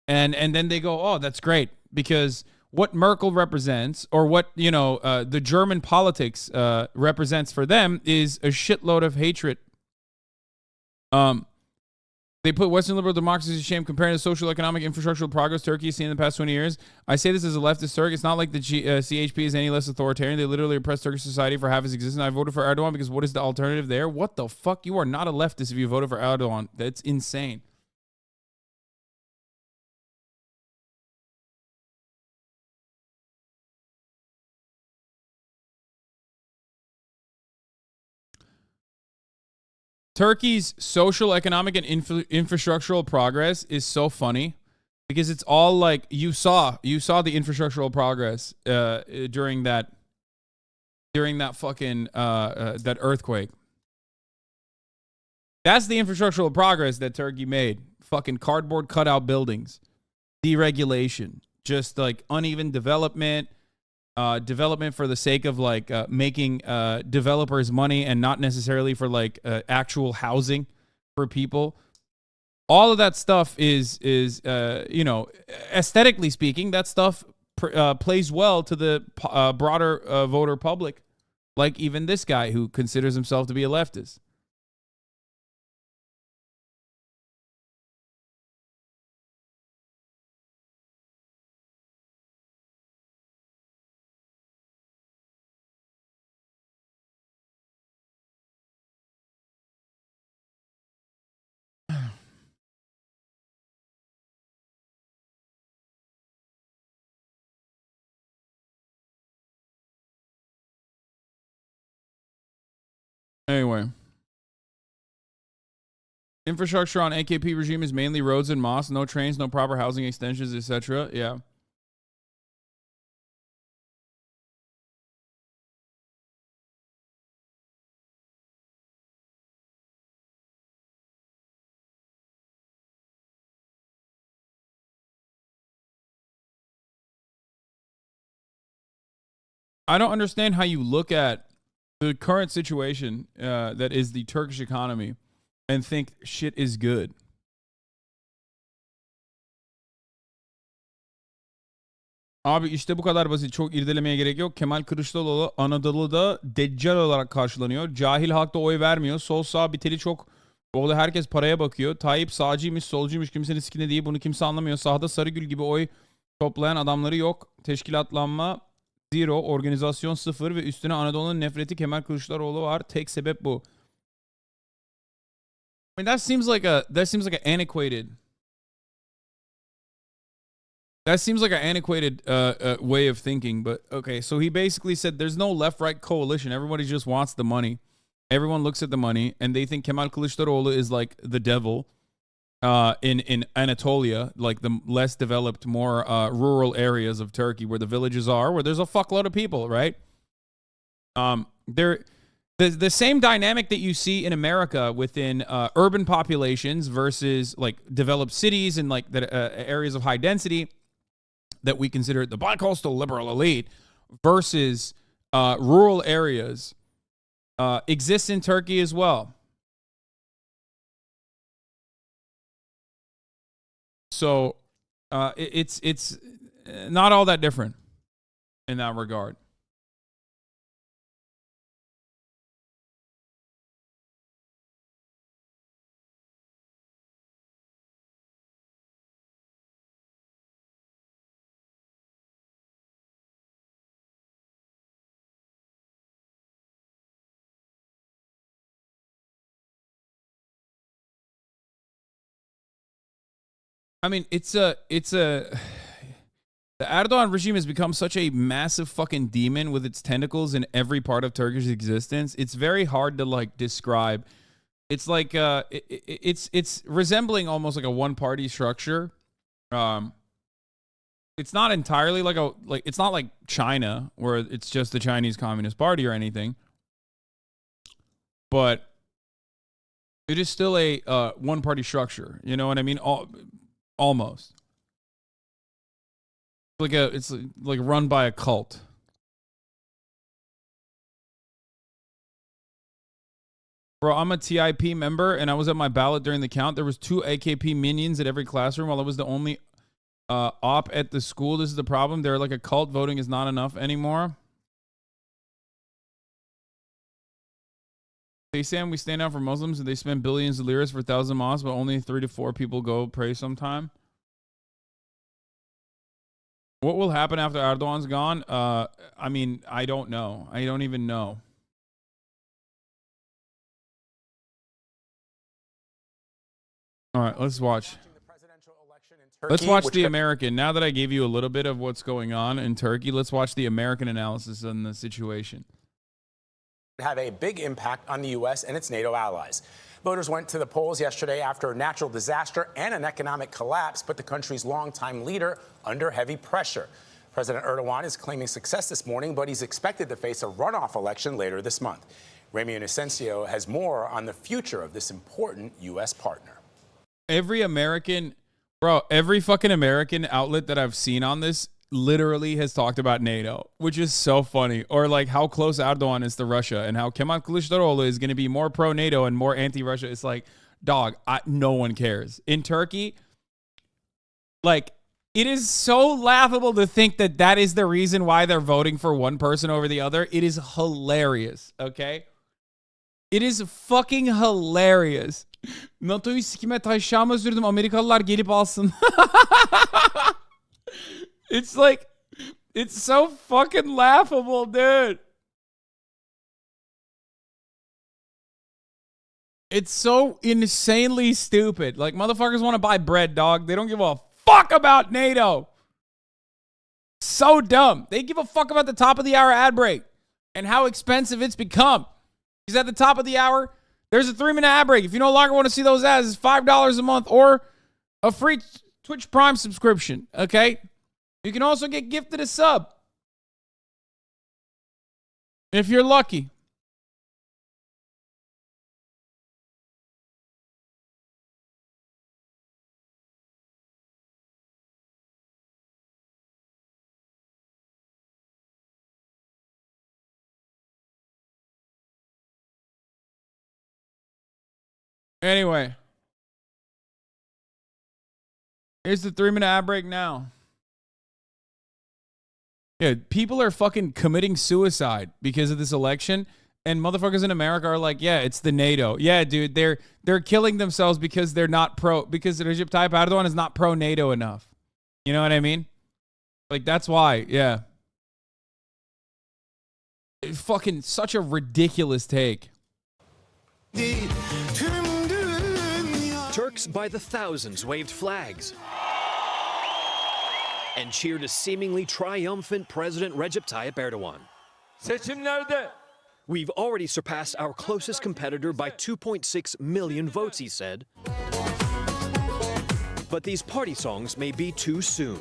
and then they go, oh, that's great because what Merkel represents, or what the German politics represents for them, is a shitload of hatred. They put Western liberal democracies to shame comparing the social, economic, infrastructural progress Turkey has seen in the past 20 years. I say this as a leftist Turk. It's not like the CHP is any less authoritarian. They literally oppressed Turkish society for half its existence. I voted for Erdogan because what is the alternative there? What the fuck? You are not a leftist if you voted for Erdogan. That's insane. Turkey's social, economic, and infrastructural progress is so funny because it's all like you saw the infrastructural progress during that fucking that earthquake. That's the infrastructural progress that Turkey made. Fucking cardboard cutout buildings, deregulation, just like uneven development, development for the sake of like making developers money and not necessarily for like actual housing for people. All of that stuff is aesthetically speaking, that stuff plays well to the broader voter public, like even this guy who considers himself to be a leftist. Anyway, infrastructure on AKP regime is mainly roads and mosques, no trains, no proper housing extensions, etc. Yeah. I don't understand how you look at the current situation that is the Turkish economy and think shit is good. Abi işte bu kadar basit. Çok irdelemeye gerek yok. Kemal Kılıçdaroğlu Anadolu'da deccal olarak karşılanıyor. Cahil halk da oy vermiyor. Sol sağ biteli çok. Orada herkes paraya bakıyor. Tayyip sağcıymış, solcuymuş, kimsenin sikine değil. Bunu kimse anlamıyor. Sahada Sarıgül gibi oy toplayan adamları yok. Teşkilatlanma zero, organizasyon sıfır ve üstüne Anadolu'nun nefreti Kemal Kılıçdaroğlu var. Tek sebep bu. I mean, that seems like an antiquated. That seems like an antiquated way of thinking, but okay. So he basically said there's no left-right coalition. Everybody just wants the money. Everyone looks at the money and they think Kemal Kılıçdaroğlu is like the devil in Anatolia, like the less developed, more rural areas of Turkey where the villages are, where there's a fuckload of people, right? There, the same dynamic that you see in America within urban populations versus like developed cities and like the areas of high density that we consider the bi-coastal liberal elite versus rural areas exists in Turkey as well. So it's not all that different in that regard. I mean, the Erdogan regime has become such a massive fucking demon with its tentacles in every part of Turkish existence. It's very hard to like describe. It's like it's resembling almost like a one-party structure. It's not entirely it's not like China where it's just the Chinese Communist Party or anything, but it is still a one-party structure. You know what I mean? Almost. It's like run by a cult. Bro, I'm a TIP member, and I was at my ballot during the count. There was 2 AKP minions at every classroom, while I was the only op at the school. This is the problem. They're like a cult. Voting is not enough anymore. They say we stand out for Muslims, and they spend billions of liras for 1,000 mosques, but only 3 to 4 people go pray sometime. What will happen after Erdogan's gone? I mean, I don't know. I don't even know. All right, let's watch. Let's watch the American. Now that I gave you a little bit of what's going on in Turkey, let's watch the American analysis on the situation. Have a big impact on the U.S. and its NATO allies. Voters went to the polls yesterday after a natural disaster and an economic collapse put the country's longtime leader under heavy pressure. President Erdogan is claiming success this morning, but he's expected to face a runoff election later this month. Remy Inocencio has more on the future of this important U.S. partner. Every fucking American outlet that I've seen on this literally has talked about NATO, which is so funny. Or like how close Erdogan is to Russia and how Kemal Kılıçdaroğlu is going to be more pro-NATO and more anti-Russia. It's like, dog, no one cares. In Turkey, like, it is so laughable to think that that is the reason why they're voting for one person over the other. It is hilarious, okay? It is fucking hilarious. NATO'yu sikime taşağıma sürdüm. Amerikalılar gelip alsın. It's like, it's so fucking laughable, dude. It's so insanely stupid. Like, motherfuckers want to buy bread, dog. They don't give a fuck about NATO. So dumb. They give a fuck about the top of the hour ad break and how expensive it's become. Because at the top of the hour, there's a 3-minute ad break. If you no longer want to see those ads, it's $5 a month or a free Twitch Prime subscription, okay? You can also get gifted a sub if you're lucky. Anyway, here's the 3-minute ad break now. Yeah, people are fucking committing suicide because of this election, and motherfuckers in America are like, yeah, it's the NATO. Yeah, dude, they're killing themselves because they're not because Recep Tayyip Erdogan is not pro-NATO enough. You know what I mean? Like, that's why, yeah. It's fucking such a ridiculous take. Turks by the thousands waved flags and cheered a seemingly triumphant President Recep Tayyip Erdogan. Seçimlerde We've already surpassed our closest competitor by 2.6 million votes, he said. But these party songs may be too soon.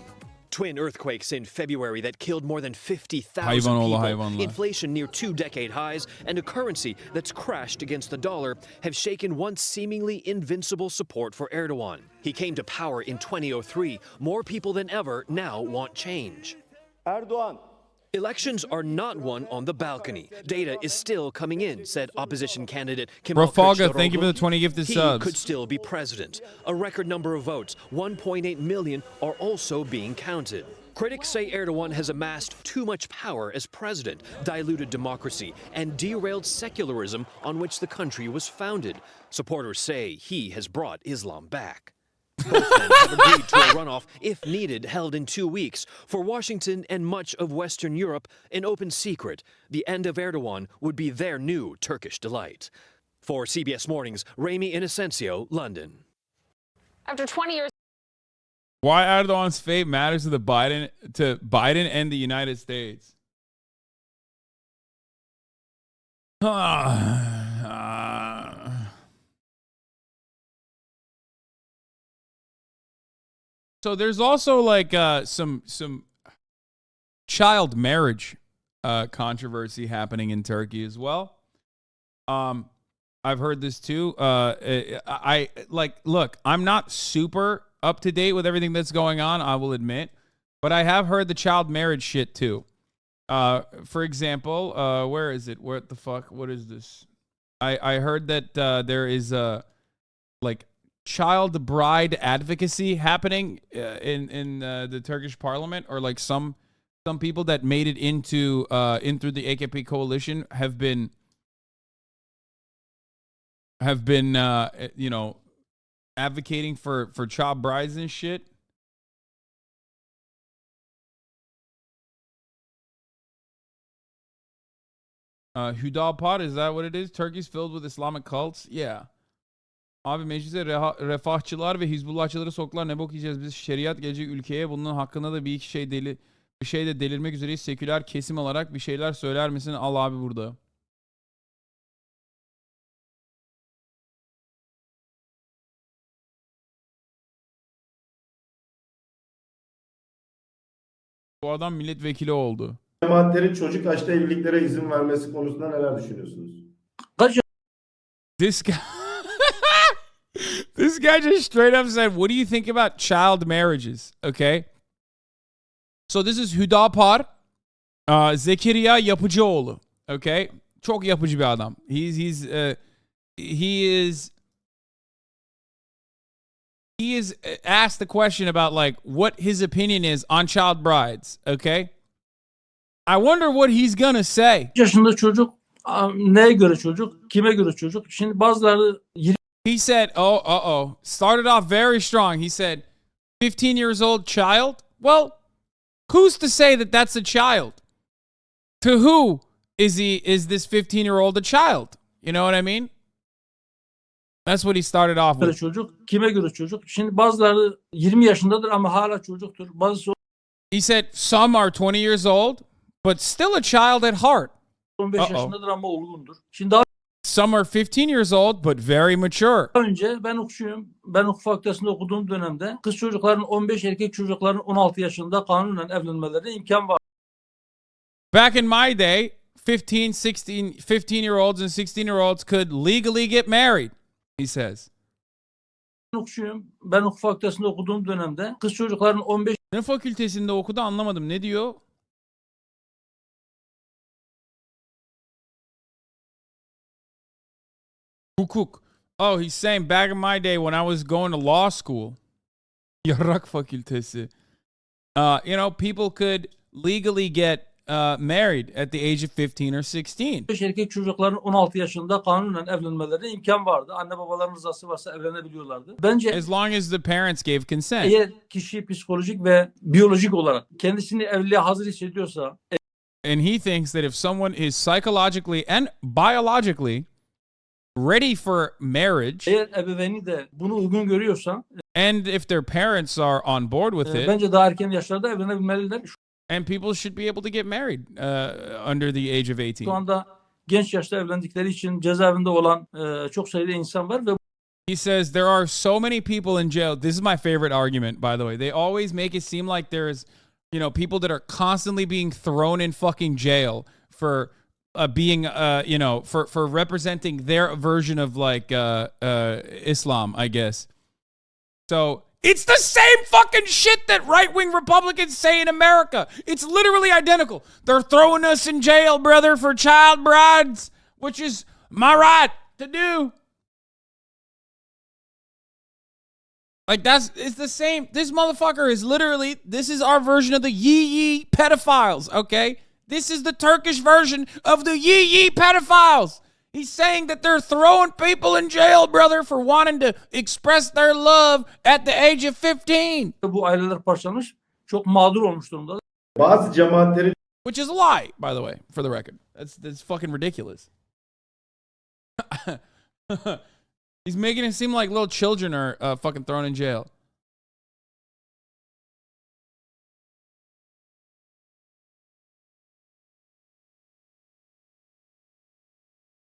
Twin earthquakes in February that killed more than 50,000 people, inflation near 2-decade highs, and a currency that's crashed against the dollar have shaken once seemingly invincible support for Erdogan. He came to power in 2003. More people than ever now want change. Erdogan. Elections are not won on the balcony. Data is still coming in, said opposition candidate Kemal Kılıçdaroğlu. Thank you for the 20 gifted subs. He could still be president. A record number of votes, 1.8 million, are also being counted. Critics say Erdogan has amassed too much power as president, diluted democracy, and derailed secularism on which the country was founded. Supporters say he has brought Islam back. Both men have agreed to a runoff, if needed, held in 2 weeks. For Washington and much of Western Europe, an open secret. The end of Erdogan would be their new Turkish delight. For CBS Mornings, Remy Inocencio, London. After 20 years Why Erdogan's fate matters to Biden and the United States. So there's also like some child marriage controversy happening in Turkey as well. I've heard this too. Look, I'm not super up to date with everything that's going on, I will admit, but I have heard the child marriage shit too. For example, where is it? What the fuck? What is this? I heard that there is like child bride advocacy happening in the Turkish Parliament, or like some people that made it into in through the AKP coalition have been advocating for child brides and shit. Hüdapar, is that what it is? Turkey's filled with Islamic cults. Yeah. Abi meclise refahçılar ve Hizbullahçıları soktular. Ne bok yiyeceğiz biz? Şeriat gelecek ülkeye. Bunun hakkında da bir şey de delirmek üzereyiz. Seküler kesim olarak bir şeyler söyler misin? Al abi burada. Bu adam milletvekili oldu. Cemaatlerin çocuk yaşta evliliklere izin vermesi konusunda neler düşünüyorsunuz? This guy This guy just straight up said, what do you think about child marriages? Okay. So this is Hüdapar Zekeriya Yapıcıoğlu. Okay. Çok yapıcı bir adam. He is asked the question about like what his opinion is on child brides. Okay. I wonder what he's gonna say. Yaşında çocuk, neye göre çocuk, kime göre çocuk? Şimdi bazıları He said, started off very strong. He said, 15 years old child? Well, who's to say that that's a child? To who is this 15-year-old a child? You know what I mean? That's what he started off with. Çocuk, kime göre çocuk? Şimdi bazıları 20 yaşındadır ama hala çocuktur. Bazısı He said some are 20 years old, but still a child at heart. 15 yaşındadır ama olgundur. Şimdi daha Some are 15 years old, but very mature. önce ben hukukçuyum. Ben hukuk fakültesinde okuduğum dönemde kız çocukların 15, erkek çocukların 16 yaşında kanunen evlenmelerine imkan var. Back in my day, 15-year-olds and 16-year-olds could legally get married, he says. Ben hukukçuyum. Ben hukuk fakültesinde okuduğum dönemde kız çocukların 15 Ne fakültesinde okudu anlamadım. Ne diyor? Hukuk. Oh, he's saying back in my day when I was going to law school, Yarrak fakültesi, people could legally get married at the age of 15 or 16. erkek çocukların 16 yaşında kanunen evlenmelerine imkan vardı. Anne babaların rızası varsa evlenebiliyorlardı. Bence As long as the parents gave consent. eğer kişi psikolojik ve biyolojik olarak kendisini evliliğe hazır hissediyorsa And he thinks that if someone is psychologically and biologically ready for marriage, eğer ebeveyni de bunu uygun görüyorsa and if their parents are on board with it, bence daha erken yaşlarda evlenebilmeliler. and people should be able to get married under the age of 18. Şu anda genç yaşta evlendikleri için cezaevinde olan çok sayıda insan var ve He says there are so many people in jail. This is my favorite argument, by the way. They always make it seem like there's, people that are constantly being thrown in fucking jail for being, for representing their version of like Islam, I guess. So it's the same fucking shit that right-wing Republicans say in America. It's literally identical. They're throwing us in jail, brother, for child brides, which is my right to do. Like it's the same. This motherfucker is literally, this is our version of the yee pedophiles, okay? This is the Turkish version of the yee pedophiles. He's saying that they're throwing people in jail, brother, for wanting to express their love at the age of 15. bu aileler parçalanmış, çok mağdur olmuş durumda. Bazı cemaatlerin Which is a lie, by the way, for the record. That's fucking ridiculous. He's making it seem like little children are fucking thrown in jail.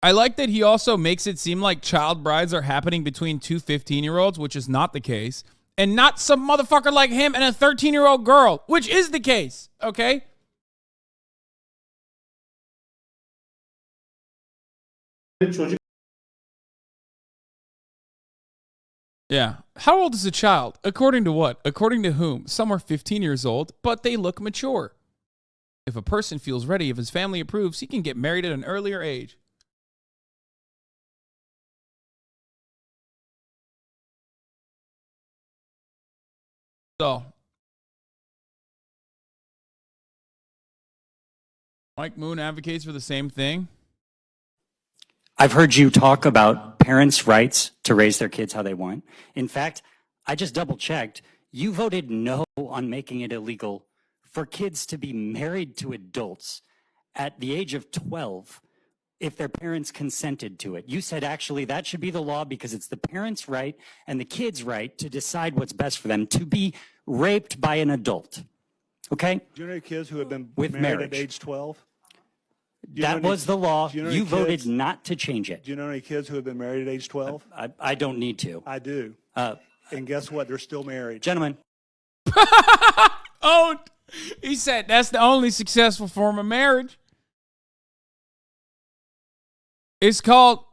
I like that he also makes it seem like child brides are happening between two 15-year-olds, which is not the case, and not some motherfucker like him and a 13-year-old girl, which is the case, okay? Çocuk Yeah. How old is a child? According to what? According to whom? Some are 15 years old, but they look mature. If a person feels ready, if his family approves, he can get married at an earlier age. So, Mike Moon advocates for the same thing. I've heard you talk about parents' rights to raise their kids how they want. In fact, I just double checked. You voted no on making it illegal for kids to be married to adults at the age of 12 if their parents consented to it. You said actually that should be the law because it's the parents' right and the kids' right to decide what's best for them to be raped by an adult. Okay? Do you know any kids who have been With married marriage. at age 12? That was the law. do you know any You voted kids- not to change it. Do you know any kids who have been married at age 12? I don't need to. I do. And guess what? They're still married. Gentlemen, Oh, he said that's the only successful form of marriage. It's called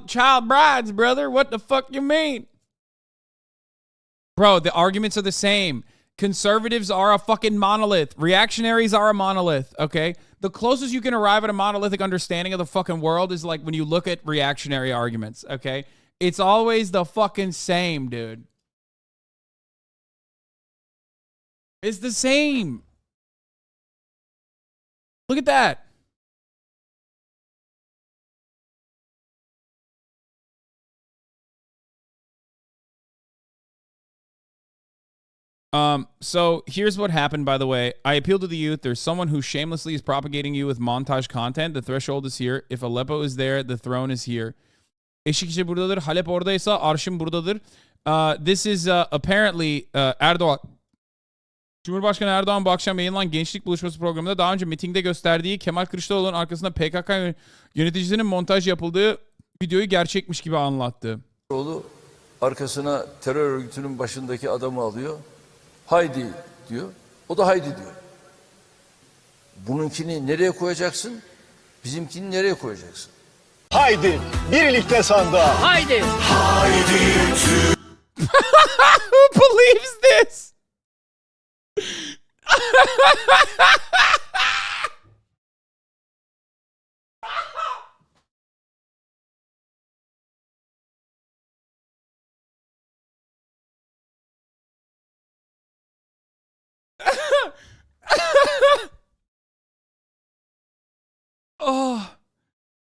child brides, brother. What the fuck you mean? Bro, the arguments are the same. Conservatives are a fucking monolith. Reactionaries are a monolith, okay? The closest you can arrive at a monolithic understanding of the fucking world is like when you look at reactionary arguments, okay? It's always the fucking same, dude. It's the same. Look at that. So here's what happened, by the way. I appeal to the youth. There's someone who shamelessly is propagating you with montage content. The threshold is here. If Aleppo is there, the throne is here. Eşikçi buradadır. Halep oradaysa arşın buradadır. This is apparently Erdogan. Cumhurbaşkanı Erdoğan bu akşam yayınlanan gençlik buluşması programında daha önce mitingde gösterdiği Kemal Kılıçdaroğlu'nun arkasında PKK yöneticisinin montaj yapıldığı videoyu gerçekmiş gibi anlattı. Oğlu arkasına terör örgütünün başındaki adamı alıyor. Haydi diyor. O da haydi diyor. Bununkini nereye koyacaksın? Bizimkini nereye koyacaksın? Haydi birlikte sandığa. Haydi. Who believes this?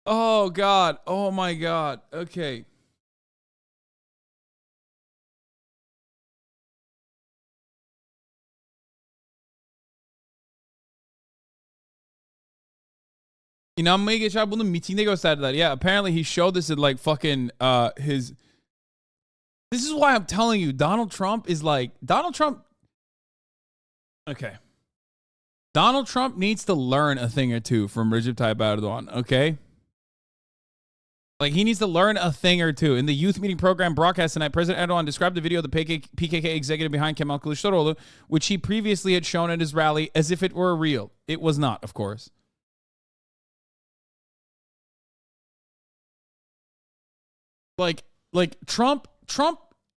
Oh God. Oh my God. Okay. İnanmaya geçer bunu mitingde gösterdiler. Yeah, apparently he showed this at like fucking his. This is why I'm telling you, Donald Trump is like Donald Trump. Okay. Donald Trump needs to learn a thing or two from Recep Tayyip Erdogan, okay? Like, he needs to learn a thing or two. In the youth meeting program broadcast tonight, President Erdogan described the video of the PKK executive behind Kemal Kılıçdaroğlu, which he previously had shown at his rally, as if it were real. It was not, of course. Like Trump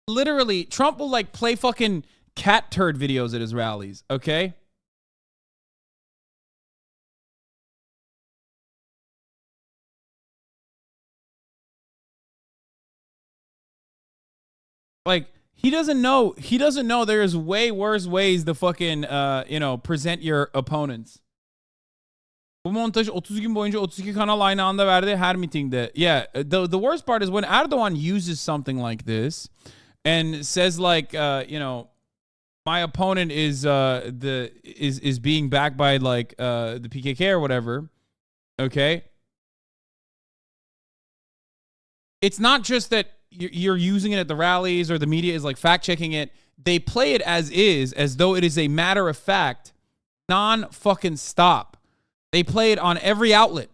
literally, Trump will like play fucking cat turd videos at his rallies, okay? Like, he doesn't know there's way worse ways to fucking, present your opponents. Bu montaj 30 gün boyunca 32 kanal aynı anda verdi her mitingde. Yeah, the worst part is when Erdogan uses something like this and says like, my opponent is being backed by like the PKK or whatever. Okay? It's not just that you're using it at the rallies or the media is like fact checking it. They play it as though it is a matter of fact, non-fucking stop. They play it on every outlet.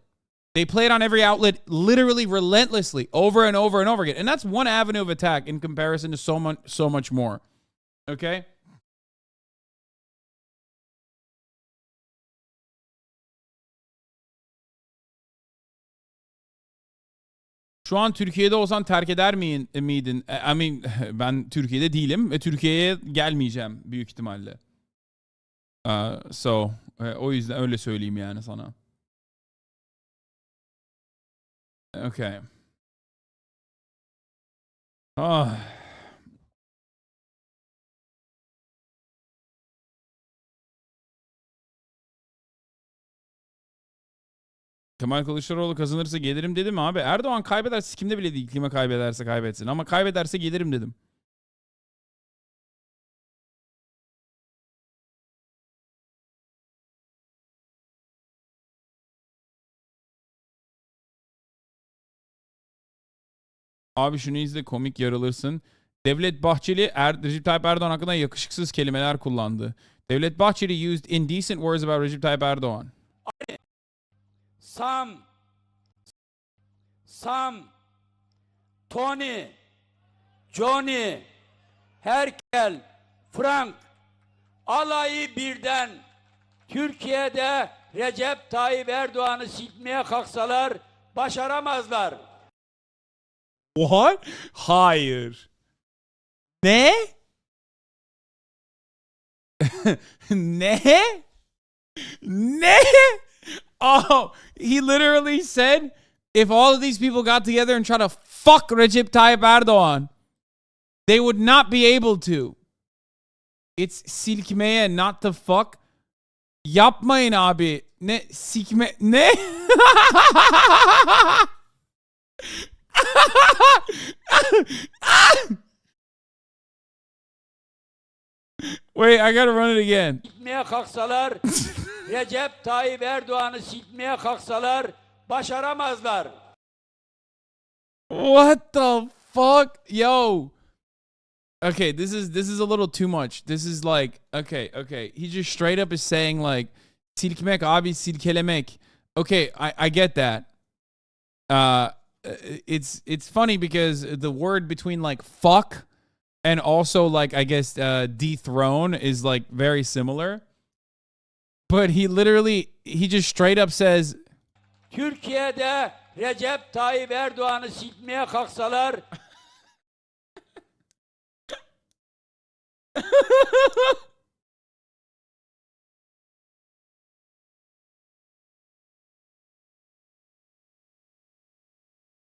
They play it on every outlet, literally relentlessly, over and over and over again. And that's one avenue of attack in comparison to so much more. Okay? Şu an Türkiye'de olsan terk eder miydin? I mean, ben Türkiye'de değilim ve Türkiye'ye gelmeyeceğim büyük ihtimalle. O yüzden öyle söyleyeyim yani sana. Okay. Ah. Kemal Kılıçdaroğlu kazanırsa gelirim dedim abi. Erdoğan kaybederse kimde bile değil. Kime kaybederse kaybetsin. Ama kaybederse gelirim dedim. Abi şunu izle, komik yarılırsın. Devlet Bahçeli Recep Tayyip Erdoğan hakkında yakışıksız kelimeler kullandı. Devlet Bahçeli used indecent words about Recep Tayyip Erdoğan. Sam, Tony, Johnny, Herkel, Frank, alayı birden Türkiye'de Recep Tayyip Erdoğan'ı silmeye kalksalar başaramazlar. What? Hayır. Ne? Ne? Ne? Oh, he literally said if all of these people got together and tried to fuck Recep Tayyip Erdoğan, they would not be able to. It's silkmeye, not to fuck. Yapmayın abi. Ne? Sikme... Ne? Wait, I gotta run it again. Silmeye kalksalar, Recep Tayyip Erdoğan'ı silmeye kalksalar başaramazlar. What the fuck? Yo. Okay, this is a little too much. This is like, okay. He just straight up is saying like, silkmek abi, silkelemek. Okay, I get that. It's funny because the word between like fuck and also like I guess dethrone is like very similar. But he just straight up says Türkiye'de Recep Tayyip Erdoğan'ı silmeye kalksalar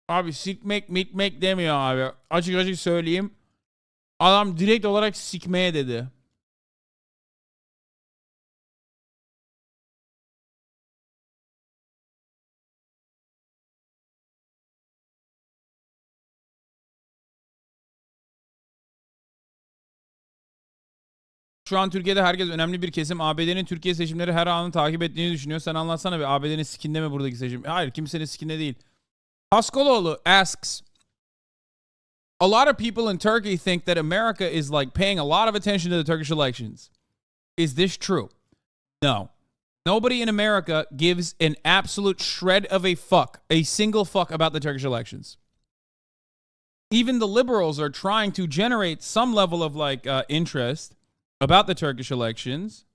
abi sikmek mitmek demiyor abi. Açık açık söyleyeyim. Adam direkt olarak sikmeye dedi. Şu an Türkiye'de herkes, önemli bir kesim ABD'nin Türkiye seçimleri her anı takip ettiğini düşünüyor. Sen anlatsana bir, ABD'nin sikinde mi buradaki seçim? Hayır, kimsenin sikinde değil. Haskoloğlu asks, a lot of people in Turkey think that America is like paying a lot of attention to the Turkish elections. Is this true? No. Nobody in America gives an absolute shred of a fuck, a single fuck about the Turkish elections. Even the liberals are trying to generate some level of like interest about the Turkish elections.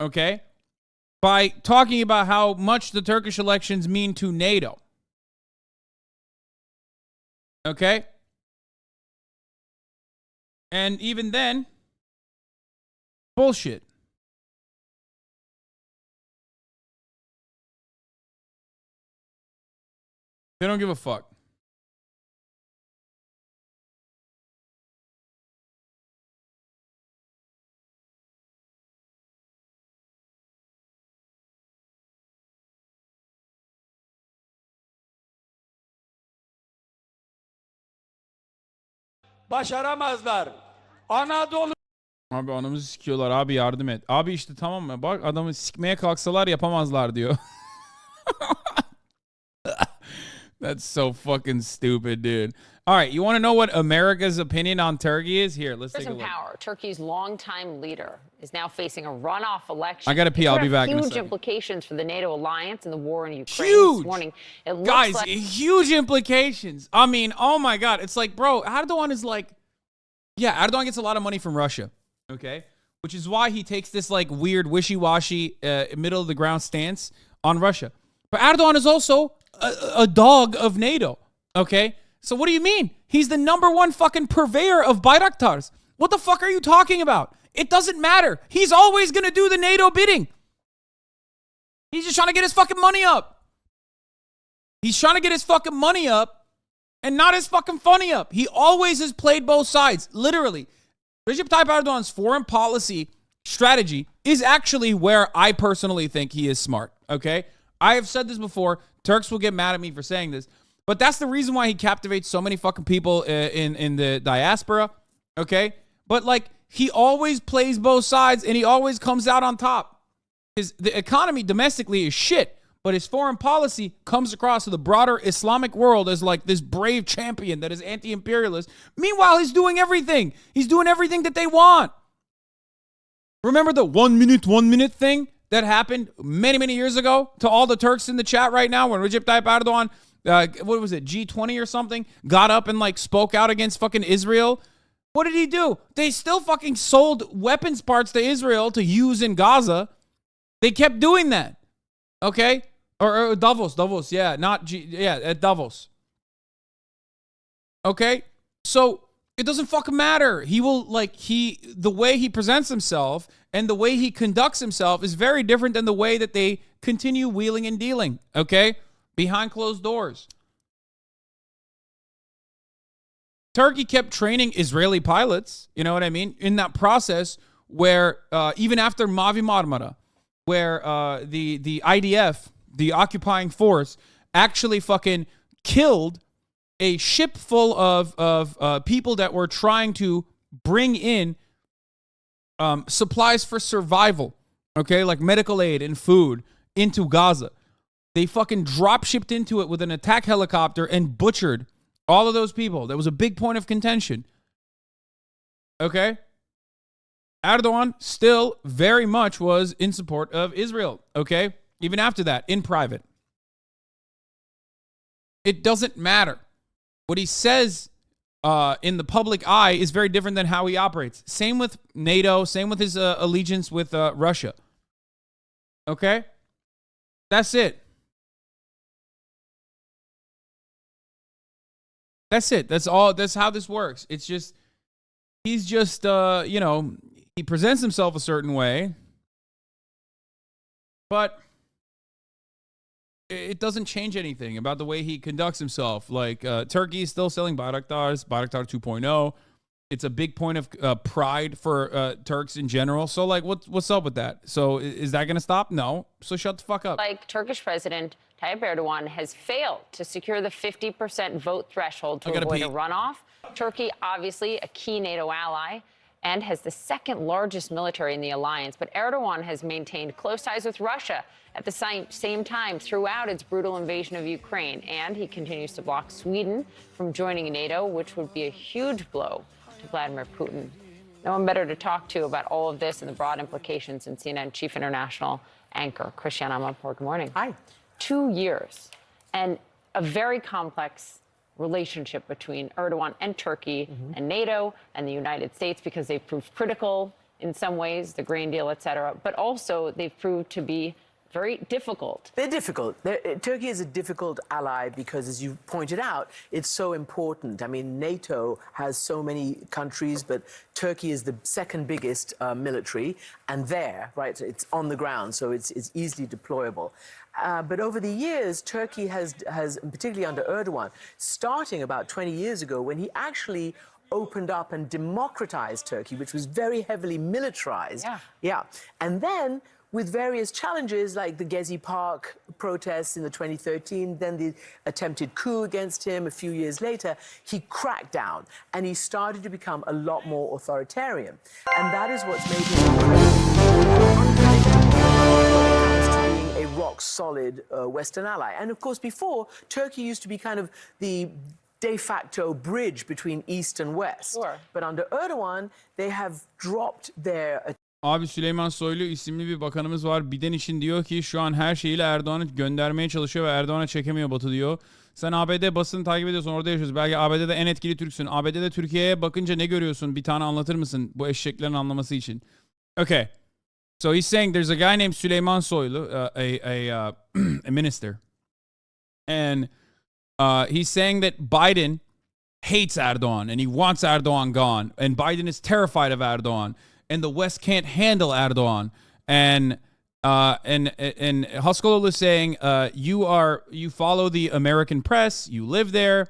Okay? By talking about how much the Turkish elections mean to NATO. Okay? And even then, bullshit. They don't give a fuck. başaramazlar. Anadolu Abi anamızı sikiyorlar abi, yardım et. Abi işte tamam mı? Bak adamı sikmeye kalksalar yapamazlar diyor. That's so fucking stupid, dude. All right, you want to know what America's opinion on Turkey is? Here, let's take a look. Power. Turkey's longtime leader is now facing a runoff election. I gotta pee. I'll be back in a second. Huge implications for the NATO alliance and the war in Ukraine. Huge. Warning. It looks Guys, like huge implications. I mean, oh my God. It's like, bro, Erdogan is like, yeah, Erdogan gets a lot of money from Russia, okay? Which is why he takes this like weird wishy-washy middle of the ground stance on Russia. But Erdogan is also a dog of NATO, okay? So what do you mean? He's the #1 fucking purveyor of Bayraktars. What the fuck are you talking about? It doesn't matter. He's always going to do the NATO bidding. He's just trying to get his fucking money up. He's trying to get his fucking money up and not his fucking funny up. He always has played both sides, literally. Recep Tayyip Erdogan's foreign policy strategy is actually where I personally think he is smart, okay? I have said this before. Turks will get mad at me for saying this. But that's the reason why he captivates so many fucking people in the diaspora, okay? But, like, he always plays both sides, and he always comes out on top. The economy domestically is shit, but his foreign policy comes across to the broader Islamic world as, like, this brave champion that is anti-imperialist. Meanwhile, he's doing everything. He's doing everything that they want. Remember the 1 minute thing that happened many, many years ago to all the Turks in the chat right now when Recep Tayyip Erdogan, what was it, G20 or something, got up and like spoke out against fucking Israel? What did he do? They still fucking sold weapons parts to Israel to use in Gaza. They kept doing that. Okay? Or Davos, yeah, at Davos. Okay? So it doesn't fucking matter. He will, like, the way he presents himself and the way he conducts himself is very different than the way that they continue wheeling and dealing, okay? Behind closed doors. Turkey kept training Israeli pilots, you know what I mean? In that process where, even after Mavi Marmara, where the IDF, the occupying force, actually fucking killed a ship full of people that were trying to bring in supplies for survival, okay, like medical aid and food into Gaza. They fucking drop shipped into it with an attack helicopter and butchered all of those people. That was a big point of contention. Okay? Erdogan still very much was in support of Israel, okay? Even after that, in private. It doesn't matter. What he says in the public eye is very different than how he operates. Same with NATO, same with his allegiance with Russia. Okay? That's it. That's it. That's all. That's how this works. It's just, he's just, you know, he presents himself a certain way, but it doesn't change anything about the way he conducts himself. Like, Turkey is still selling Bayraktars, Bayraktar 2.0. It's a big point of pride for Turks in general. So, like, what's up with that? So, is that going to stop? No. So, shut the fuck up. Like Turkish President Tayyip Erdogan has failed to secure the 50% vote threshold to avoid a runoff. Turkey, obviously a key NATO ally, and has the second largest military in the alliance. But Erdogan has maintained close ties with Russia at the same time throughout its brutal invasion of Ukraine. And he continues to block Sweden from joining NATO, which would be a huge blow to Vladimir Putin. No one better to talk to about all of this and the broad implications than CNN Chief International Anchor Christiana Amanpour. Good morning. Hi. 2 years and a very complex relationship between Erdogan and Turkey and NATO and the United States, because they've proved critical in some ways, the grain deal, et cetera, but also they've proved to be very difficult. They're difficult. Turkey is a difficult ally because, as you pointed out, it's so important. I mean, NATO has so many countries, but Turkey is the second biggest military, and right, so it's on the ground, so it's easily deployable. But over the years, Turkey has, particularly under Erdogan, starting about 20 years ago, when he actually opened up and democratized Turkey, which was very heavily militarized. Yeah. And then, with various challenges like the Gezi Park protests in the 2013, then the attempted coup against him a few years later, he cracked down and he started to become a lot more authoritarian. And that is what's made him unpredictable when it comes to being a rock rock solid Western ally. And of course, before, Turkey used to be kind of the de facto bridge between East and West. Sure. But under Erdogan, they have dropped their Abi Süleyman Soylu isimli bir bakanımız var. Biden için diyor ki şu an her şeyiyle Erdoğan'ı göndermeye çalışıyor ve Erdoğan'a çekemiyor Batı diyor. Sen ABD basını takip ediyorsun, orada yaşıyorsun. Belki ABD'de en etkili Türksün. ABD'de Türkiye'ye bakınca ne görüyorsun? Bir tane anlatır mısın bu eşeklerin anlaması için? Okay. So he's saying there's a guy named Süleyman Soylu, a minister. And he's saying that Biden hates Erdogan and he wants Erdogan gone. And Biden is terrified of Erdogan. And the West can't handle Erdogan. And Haskoloğlu is saying, you follow the American press, you live there,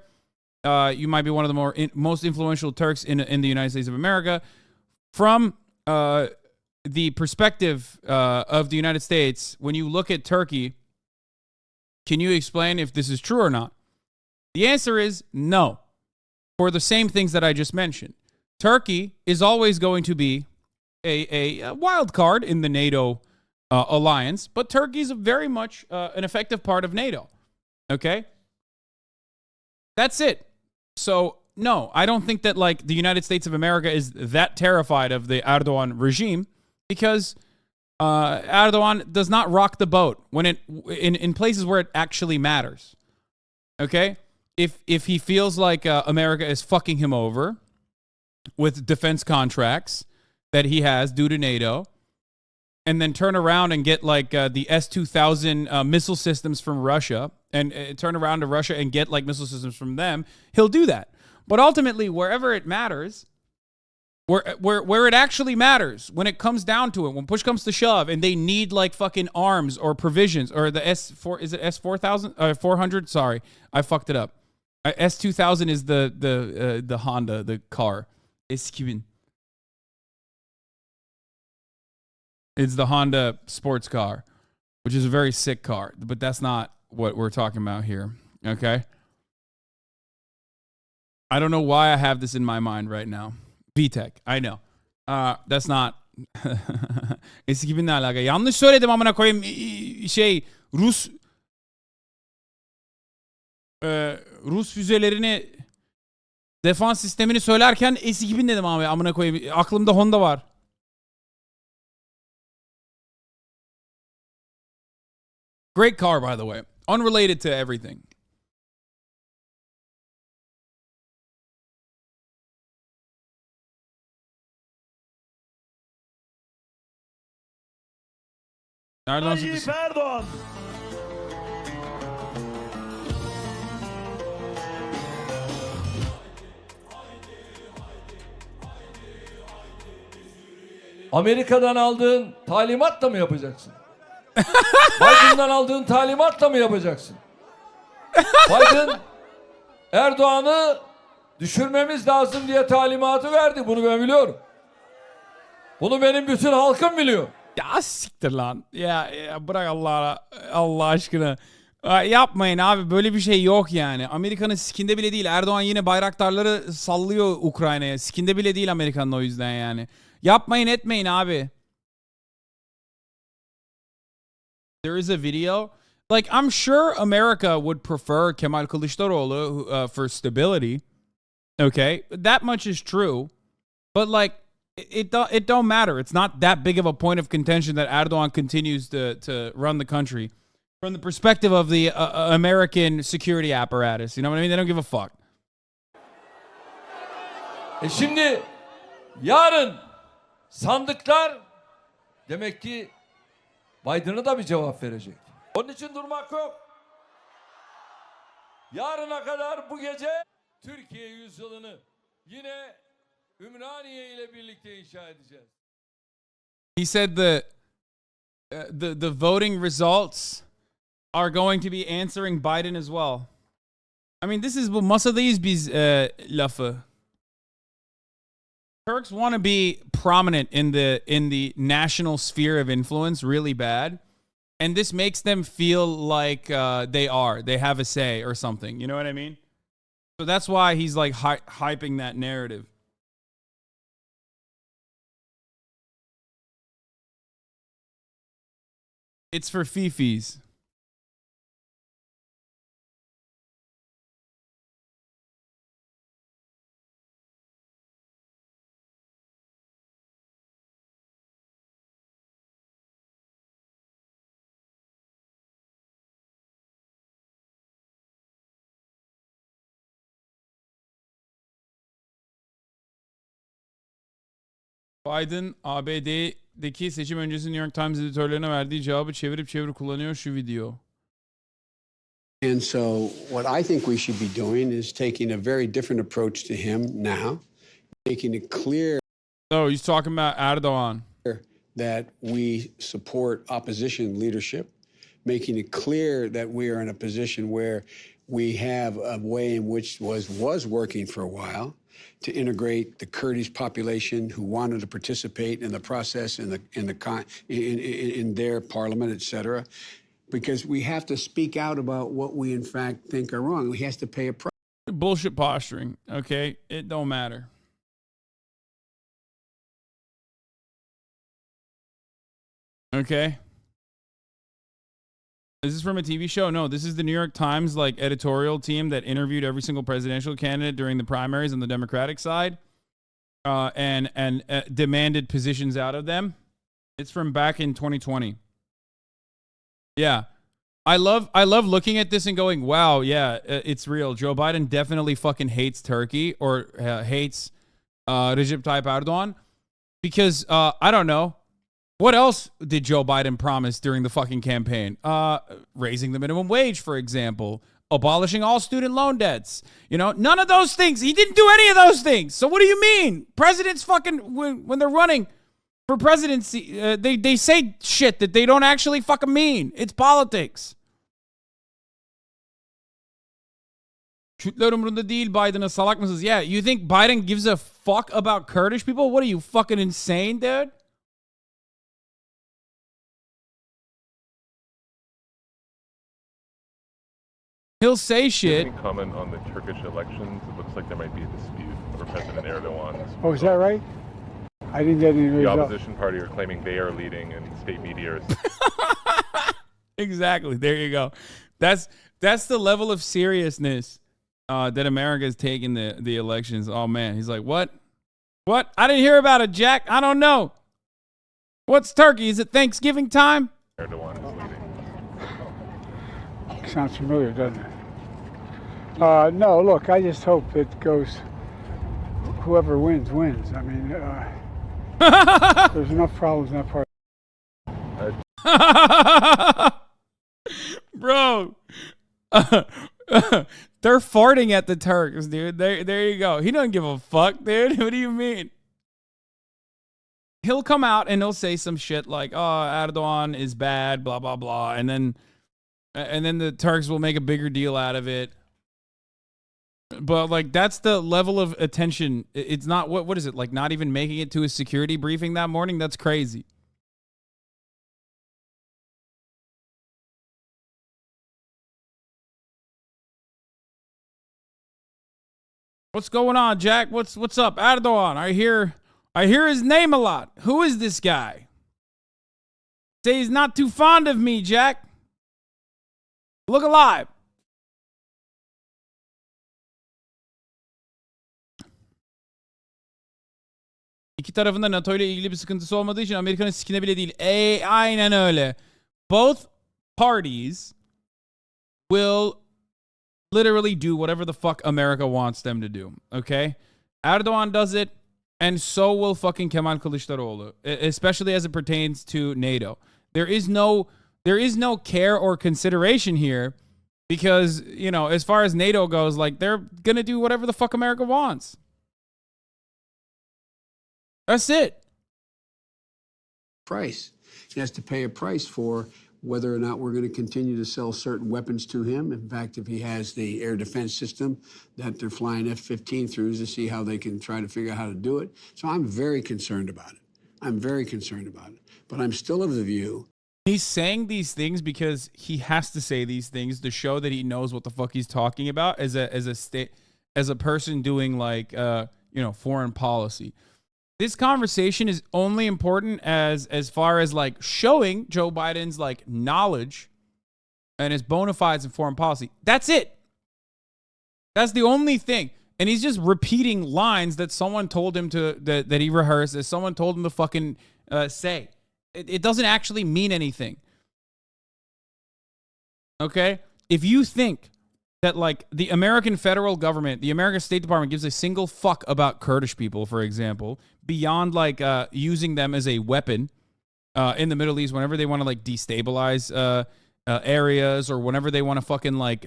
you might be one of the most influential Turks in the United States of America. From the perspective of the United States, when you look at Turkey, can you explain if this is true or not? The answer is no, for the same things that I just mentioned. Turkey is always going to be a wild card in the NATO alliance, but Turkey is very much an effective part of NATO. Okay? That's it. So, no, I don't think that like the United States of America is that terrified of the Erdogan regime because Erdogan does not rock the boat when in places where it actually matters. Okay? If he feels like America is fucking him over with defense contracts that he has due to NATO, and then turn around and get like the S-2000 missile systems from Russia, and turn around to Russia and get like missile systems from them, he'll do that. But ultimately, wherever it matters, where it actually matters, when it comes down to it, when push comes to shove, and they need like fucking arms or provisions, or the S4, is it S4000 400? Sorry, I fucked it up. S2000 is the Honda, the car. S2000. It's the Honda sports car, which is a very sick car, but that's not what we're talking about here. Okay. I don't know why I have this in my mind right now. VTech, I know. That's not. Eski 2000'le alaka. Yanlış söyledim amına koyayım. Rus füzelerini, defans sistemini söylerken S2000 dedim abi, amına koyayım. Aklımda Honda var. Great car, by the way. Unrelated to everything. Tayyip Erdoğan. Amerika'dan aldığın talimatla mı yapacaksın? Biden'dan aldığın talimatla mı yapacaksın? Biden Erdoğan'ı düşürmemiz lazım diye talimatı verdi. Bunu ben biliyorum. Bunu benim bütün halkım biliyor. Ya siktir lan. Ya bırak Allah aşkına. Yapmayın abi, böyle bir şey yok yani. Amerika'nın sikinde bile değil. Erdoğan yine bayraktarları sallıyor Ukrayna'ya. Sikinde bile değil Amerika'nın, o yüzden yani. Yapmayın etmeyin abi. There is a video. Like, I'm sure America would prefer Kemal Kılıçdaroğlu for stability. Okay? That much is true. But like, it don't matter. It's not that big of a point of contention that Erdogan continues to run the country from the perspective of the American security apparatus. You know what I mean? They don't give a fuck. Şimdi yarın sandıklar demek ki Biden'a da bir cevap verecek. Onun için durmak yok. Yarına kadar bu gece Türkiye yüzyılını yine Ümraniye ile birlikte inşa edeceğiz. He said the voting results are going to be answering Biden as well. I mean, this is bu masadayız biz lafı. Turks want to be prominent in the national sphere of influence really bad, and this makes them feel like they have a say or something. You know what I mean? So that's why he's like hyping that narrative. It's for fifis. Biden ABD'deki seçim öncesi New York Times editörlerine verdiği cevabı çevirip kullanıyor şu video. And so what I think we should be doing is taking a very different approach to him now, making it clear. Oh, he's talking about Erdogan. That we support opposition leadership, making it clear that we are in a position where we have a way in which was working for a while to integrate the Kurdish population who wanted to participate in the process in their parliament, etc. Because we have to speak out about what we in fact think are wrong. He has to pay a price. Bullshit posturing. Okay, it don't matter. Okay. Is this from a TV show? No, this is the New York Times like editorial team that interviewed every single presidential candidate during the primaries on the Democratic side, and demanded positions out of them. It's from back in 2020. Yeah, I love looking at this and going, wow, yeah, it's real. Joe Biden definitely fucking hates Turkey or hates Recep Tayyip Erdogan because I don't know. What else did Joe Biden promise during the fucking campaign? Raising the minimum wage, for example. Abolishing all student loan debts. You know, none of those things. He didn't do any of those things. So what do you mean? Presidents fucking, when they're running for presidency, they say shit that they don't actually fucking mean. It's politics. Kürtler umurunda değil Biden'a, salak mısınız? Yeah, you think Biden gives a fuck about Kurdish people? What are you, fucking insane, dude? He'll say shit. Any comment on the Turkish elections? It looks like there might be a dispute over President Erdogan's. Oh, is that right? I didn't get any results. The opposition party are claiming they are leading, and state media is. Exactly. There you go. That's the level of seriousness that America is taking the elections. Oh man, he's like, what? What? I didn't hear about it, Jack. I don't know. What's Turkey? Is it Thanksgiving time? Erdogan is leading. Sounds familiar, doesn't it? No, look, I just hope it goes, whoever wins. I mean, there's enough problems in that part. Bro, they're farting at the Turks, dude. There you go. He doesn't give a fuck, dude. What do you mean? He'll come out and he'll say some shit like, oh, Erdogan is bad, blah, blah, blah. And then the Turks will make a bigger deal out of it. But like, that's the level of attention. It's not, what is it? Like not even making it to a security briefing that morning? That's crazy. What's going on, Jack? What's up? Erdogan. I hear his name a lot. Who is this guy? Say he's not too fond of me, Jack. Look alive. İki tarafında NATO ile ilgili bir sıkıntısı olmadığı için Amerika'nın sikine bile değil. Aynen öyle. Both parties will literally do whatever the fuck America wants them to do. Okay? Erdogan does it, and so will fucking Kemal Kılıçdaroğlu, especially as it pertains to NATO. There is no care or consideration here because, you know, as far as NATO goes, like, they're going to do whatever the fuck America wants. That's it. Price. He has to pay a price for whether or not we're going to continue to sell certain weapons to him. In fact, if he has the air defense system that they're flying F-15 through to see how they can try to figure out how to do it. So I'm very concerned about it. But I'm still of the view. He's saying these things because he has to say these things to show that he knows what the fuck he's talking about as a person doing like, foreign policy. This conversation is only important as far as like showing Joe Biden's like knowledge and his bona fides in foreign policy. That's it. That's the only thing. And he's just repeating lines that someone told him that he rehearsed, that someone told him to fucking say. It doesn't actually mean anything. Okay? If you think that like the American federal government, the American State Department gives a single fuck about Kurdish people, for example, beyond like using them as a weapon in the Middle East whenever they want to like destabilize areas or whenever they want to fucking like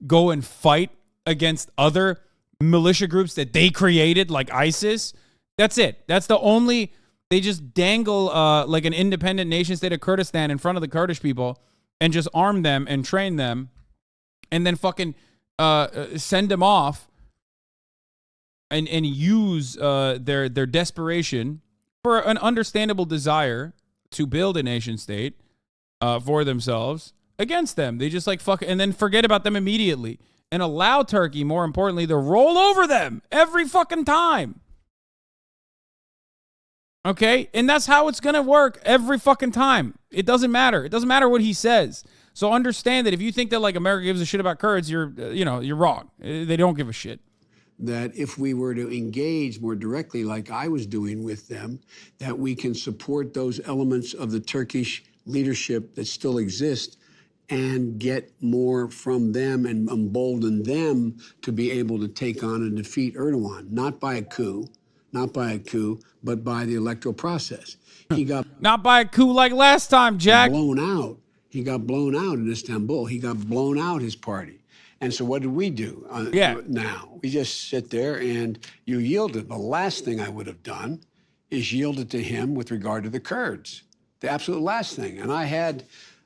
go and fight against other militia groups that they created, like ISIS. That's it. That's the only. They just dangle like an independent nation state of Kurdistan in front of the Kurdish people and just arm them and train them and then fucking send them off and use their desperation for an understandable desire to build a nation state for themselves against them. They just like fuck and then forget about them immediately and allow Turkey, more importantly, to roll over them every fucking time. Okay? And that's how it's going to work every fucking time. It doesn't matter. It doesn't matter what he says. So understand that if you think that like America gives a shit about Kurds, you're wrong. They don't give a shit. That if we were to engage more directly like I was doing with them, that we can support those elements of the Turkish leadership that still exist and get more from them and embolden them to be able to take on and defeat Erdogan, not by a coup, but by the electoral process. He got not by a coup like last time, Jack. Blown out. He got blown out in Istanbul. He got blown out, his party. And so what did we do now? We just sit there and you yielded. The last thing I would have done is yielded to him with regard to the Kurds. The absolute last thing. And I had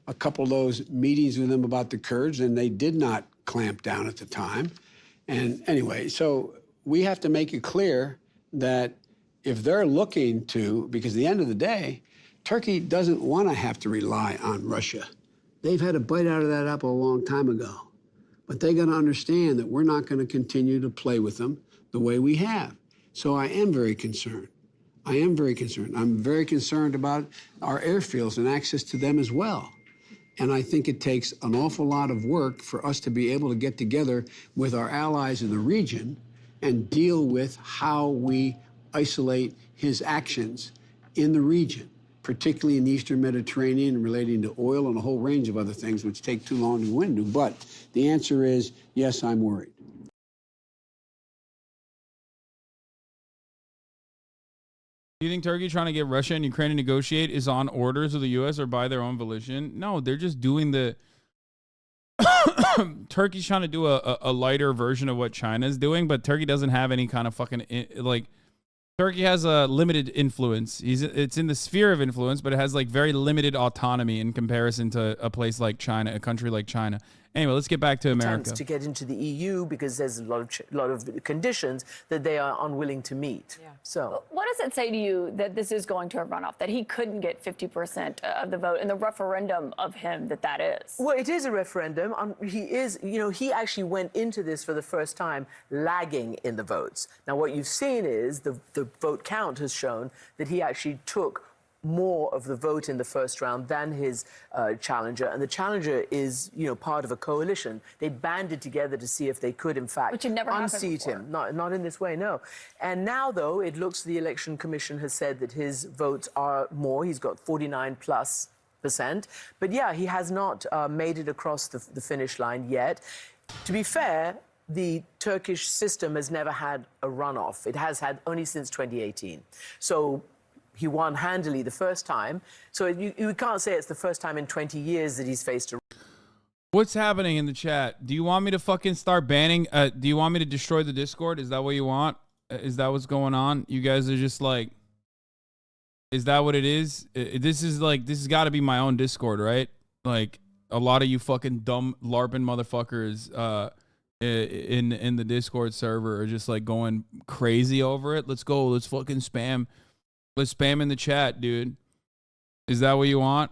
a couple of those meetings with him about the Kurds, and they did not clamp down at the time. And anyway, so we have to make it clear that if they're looking to, because at the end of the day, Turkey doesn't want to have to rely on Russia. They've had a bite out of that apple a long time ago. But they got to understand that we're not going to continue to play with them the way we have. So I am very concerned. I'm very concerned about our airfields and access to them as well. And I think it takes an awful lot of work for us to be able to get together with our allies in the region and deal with how we isolate his actions in the region, particularly in the Eastern Mediterranean relating to oil and a whole range of other things which take too long to go into. But the answer is, yes, I'm worried. Do you think Turkey trying to get Russia and Ukraine to negotiate is on orders of the U.S. or by their own volition? No, they're just doing the... Turkey's trying to do a lighter version of what China's doing, but Turkey doesn't have any kind of fucking... Turkey has a limited influence. It's in the sphere of influence, but it has like very limited autonomy in comparison to a place like China, a country like China. Anyway, let's get back to America. To get into the EU because there's a lot of conditions that they are unwilling to meet. Yeah. So, what does it say to you that this is going to a runoff, that he couldn't get 50% of the vote, and the referendum of him that is? Well, it is a referendum. He actually went into this for the first time lagging in the votes. Now, what you've seen is the vote count has shown that he actually took more of the vote in the first round than his challenger, and the challenger is, part of a coalition. They banded together to see if they could, in fact, unseat him. Not in this way, no. And now, though, it looks the Election Commission has said that his votes are more. He's got 49+%. But yeah, he has not made it across the finish line yet. To be fair, the Turkish system has never had a runoff. It has had only since 2018. So he won handily the first time. So you can't say it's the first time in 20 years that he's faced a... What's happening in the chat? Do you want me to fucking start banning? Do you want me to destroy the Discord? Is that what you want? Is that what's going on? You guys are just like... Is that what it is? This has got to be my own Discord, right? Like, a lot of you fucking dumb LARPing motherfuckers in the Discord server are just like going crazy over it. Let's go. Let's fucking spam. Let's spam in the chat, dude. Is that what you want?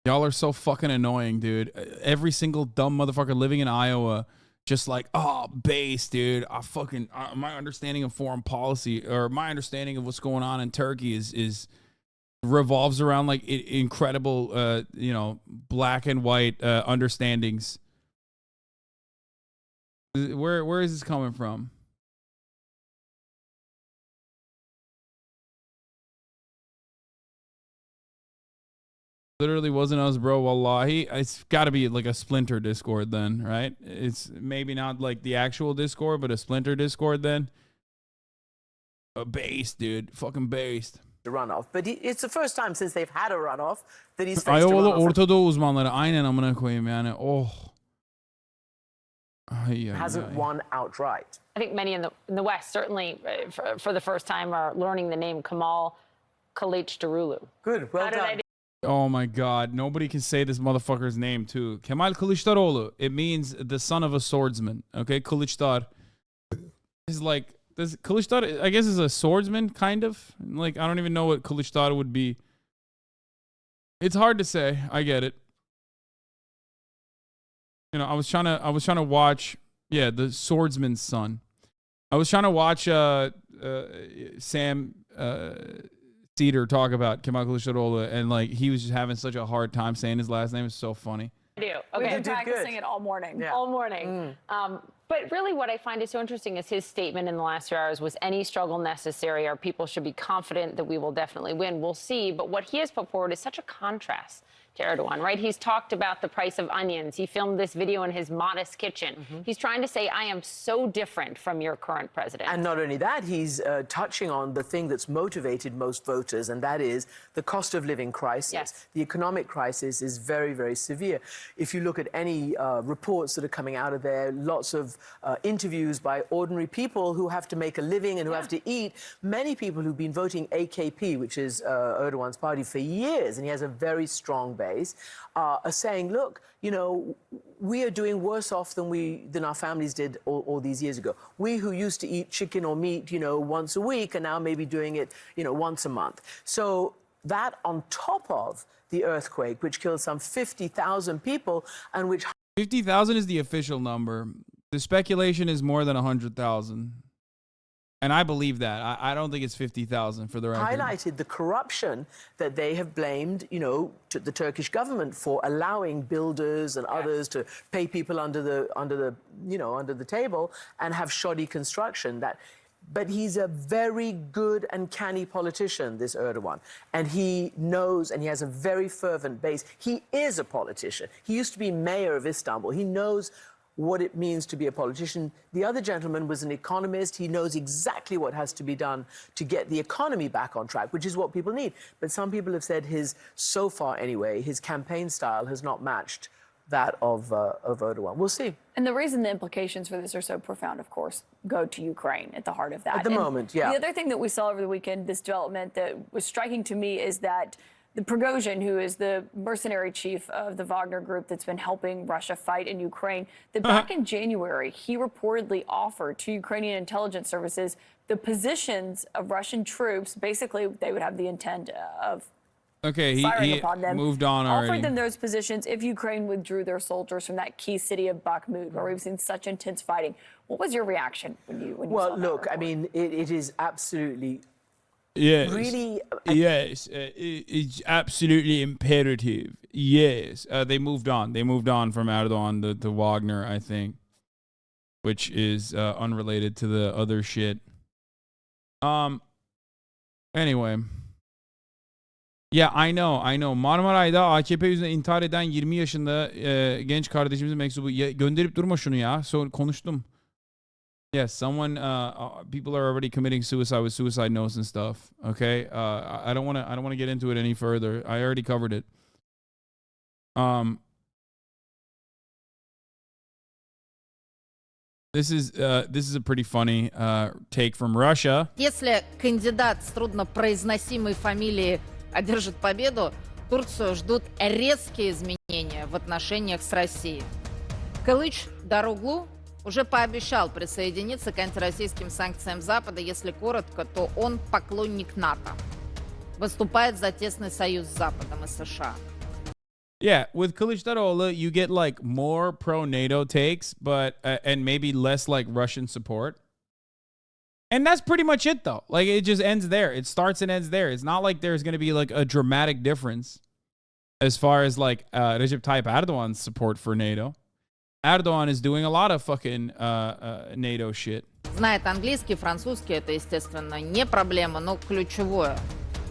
Y'all are so fucking annoying, dude. Every single dumb motherfucker living in Iowa just like, oh, base, dude. My understanding of foreign policy or my understanding of what's going on in Turkey is revolves around like incredible, black and white understandings. Where is this coming from? Literally wasn't us, bro. Wallahi. It's got to be like a splinter Discord then, right? It's maybe not like the actual Discord, but a splinter Discord then. A based, dude. Fucking based. The runoff. But it's the first time since they've had a runoff that he's faced a Iowalı runoff. Orta Doğu uzmanları. Aynen amına koyayım yani. Oh. Hasn't won outright. I think many in the West, certainly for the first time, are learning the name Kemal Kılıçdaroğlu. Good, well done. Oh my God. Nobody can say this motherfucker's name too. Kemal Kılıçdaroğlu. It means the son of a swordsman. Okay? Kılıçdar is like, Kılıçdar, I guess, is a swordsman, kind of. Like, I don't even know what Kılıçdar would be. It's hard to say. I get it. You know, I was trying to watch, the swordsman's son. I was trying to watch Sam Cedar talk about Kemal Kılıçdaroğlu, and like he was just having such a hard time saying his last name. It's so funny. I do. Okay. We've been practicing it all morning. Yeah. All morning. But really what I find is so interesting is his statement in the last few hours was any struggle necessary. Our people should be confident that we will definitely win. We'll see. But what he has put forward is such a contrast to Erdogan, right? He's talked about the price of onions. He filmed this video in his modest kitchen. He's trying to say, I am so different from your current president. And not only that, he's touching on the thing that's motivated most voters, and that is the cost of living crisis. Yes. The economic crisis is very, very severe. If you look at any reports that are coming out of there, lots of interviews by ordinary people who have to make a living and who have to eat. Many people who've been voting AKP, which is Erdogan's party, for years, and he has a very strong base, are saying, look, you know, we are doing worse off than our families did all these years ago. We who used to eat chicken or meat, you know, once a week are now maybe doing it, you know, once a month. So that on top of the earthquake, which killed some 50,000 people, and which 50,000 is the official number. The speculation is more than 100,000. And I believe that. I don't think it's 50,000 for the record. highlighted the corruption that they have blamed, you know, to the Turkish government for allowing builders and others to pay people under the table and have shoddy construction. But he's a very good and canny politician, this Erdogan. And he knows, and he has a very fervent base. He is a politician. He used to be mayor of Istanbul. He knows what it means to be a politician. The other gentleman was an economist. He knows exactly what has to be done to get the economy back on track, which is what people need. But some people have said so far anyway, his campaign style has not matched that of Erdogan. We'll see. And the reason the implications for this are so profound, of course, go to Ukraine at the heart of that. At the moment, yeah. The other thing that we saw over the weekend, this development that was striking to me, is that the Prigozhin, who is the mercenary chief of the Wagner group that's been helping Russia fight in Ukraine, that back in January, he reportedly offered to Ukrainian intelligence services the positions of Russian troops. Basically, they would have the intent of firing upon them. Moved on already. Offered them those positions if Ukraine withdrew their soldiers from that key city of Bakhmut, where we've seen such intense fighting. What was your reaction when you saw that? Well, look, I mean, it is absolutely... Yes. Really? Yes. It's absolutely imperative. Yes. They moved on. They moved on from Erdogan to Wagner, I think, which is unrelated to the other shit. Anyway. Yeah, I know. Marmaray'da AKP yüzünden intihar eden 20 yaşında genç kardeşimizin mektubu. Gönderip durma şunu ya. Konuştum. Yes, people are already committing suicide with suicide notes and stuff. Okay, I don't want to get into it any further. I already covered it. This is a pretty funny take from Russia. Если кандидат с труднопроизносимой фамилией одержит победу, Турцию ждут резкие изменения в отношениях с Россией. Кылычдароğlu уже пообещал присоединиться к антироссийским санкциям Запада. Если коротко, то он поклонник НАТО. Выступает за тесный союз с Западом и США. Yeah, with Kılıçdaroğlu, you get like more pro-NATO takes, but and maybe less like Russian support. And that's pretty much it, though. Like, it just ends there. It starts and ends there. It's not like there's going to be like a dramatic difference as far as like Recep Tayyip Erdogan's support for NATO. Erdogan is doing a lot of fucking NATO shit. Знает английский, французский, это, естественно, не проблема, но ключевое.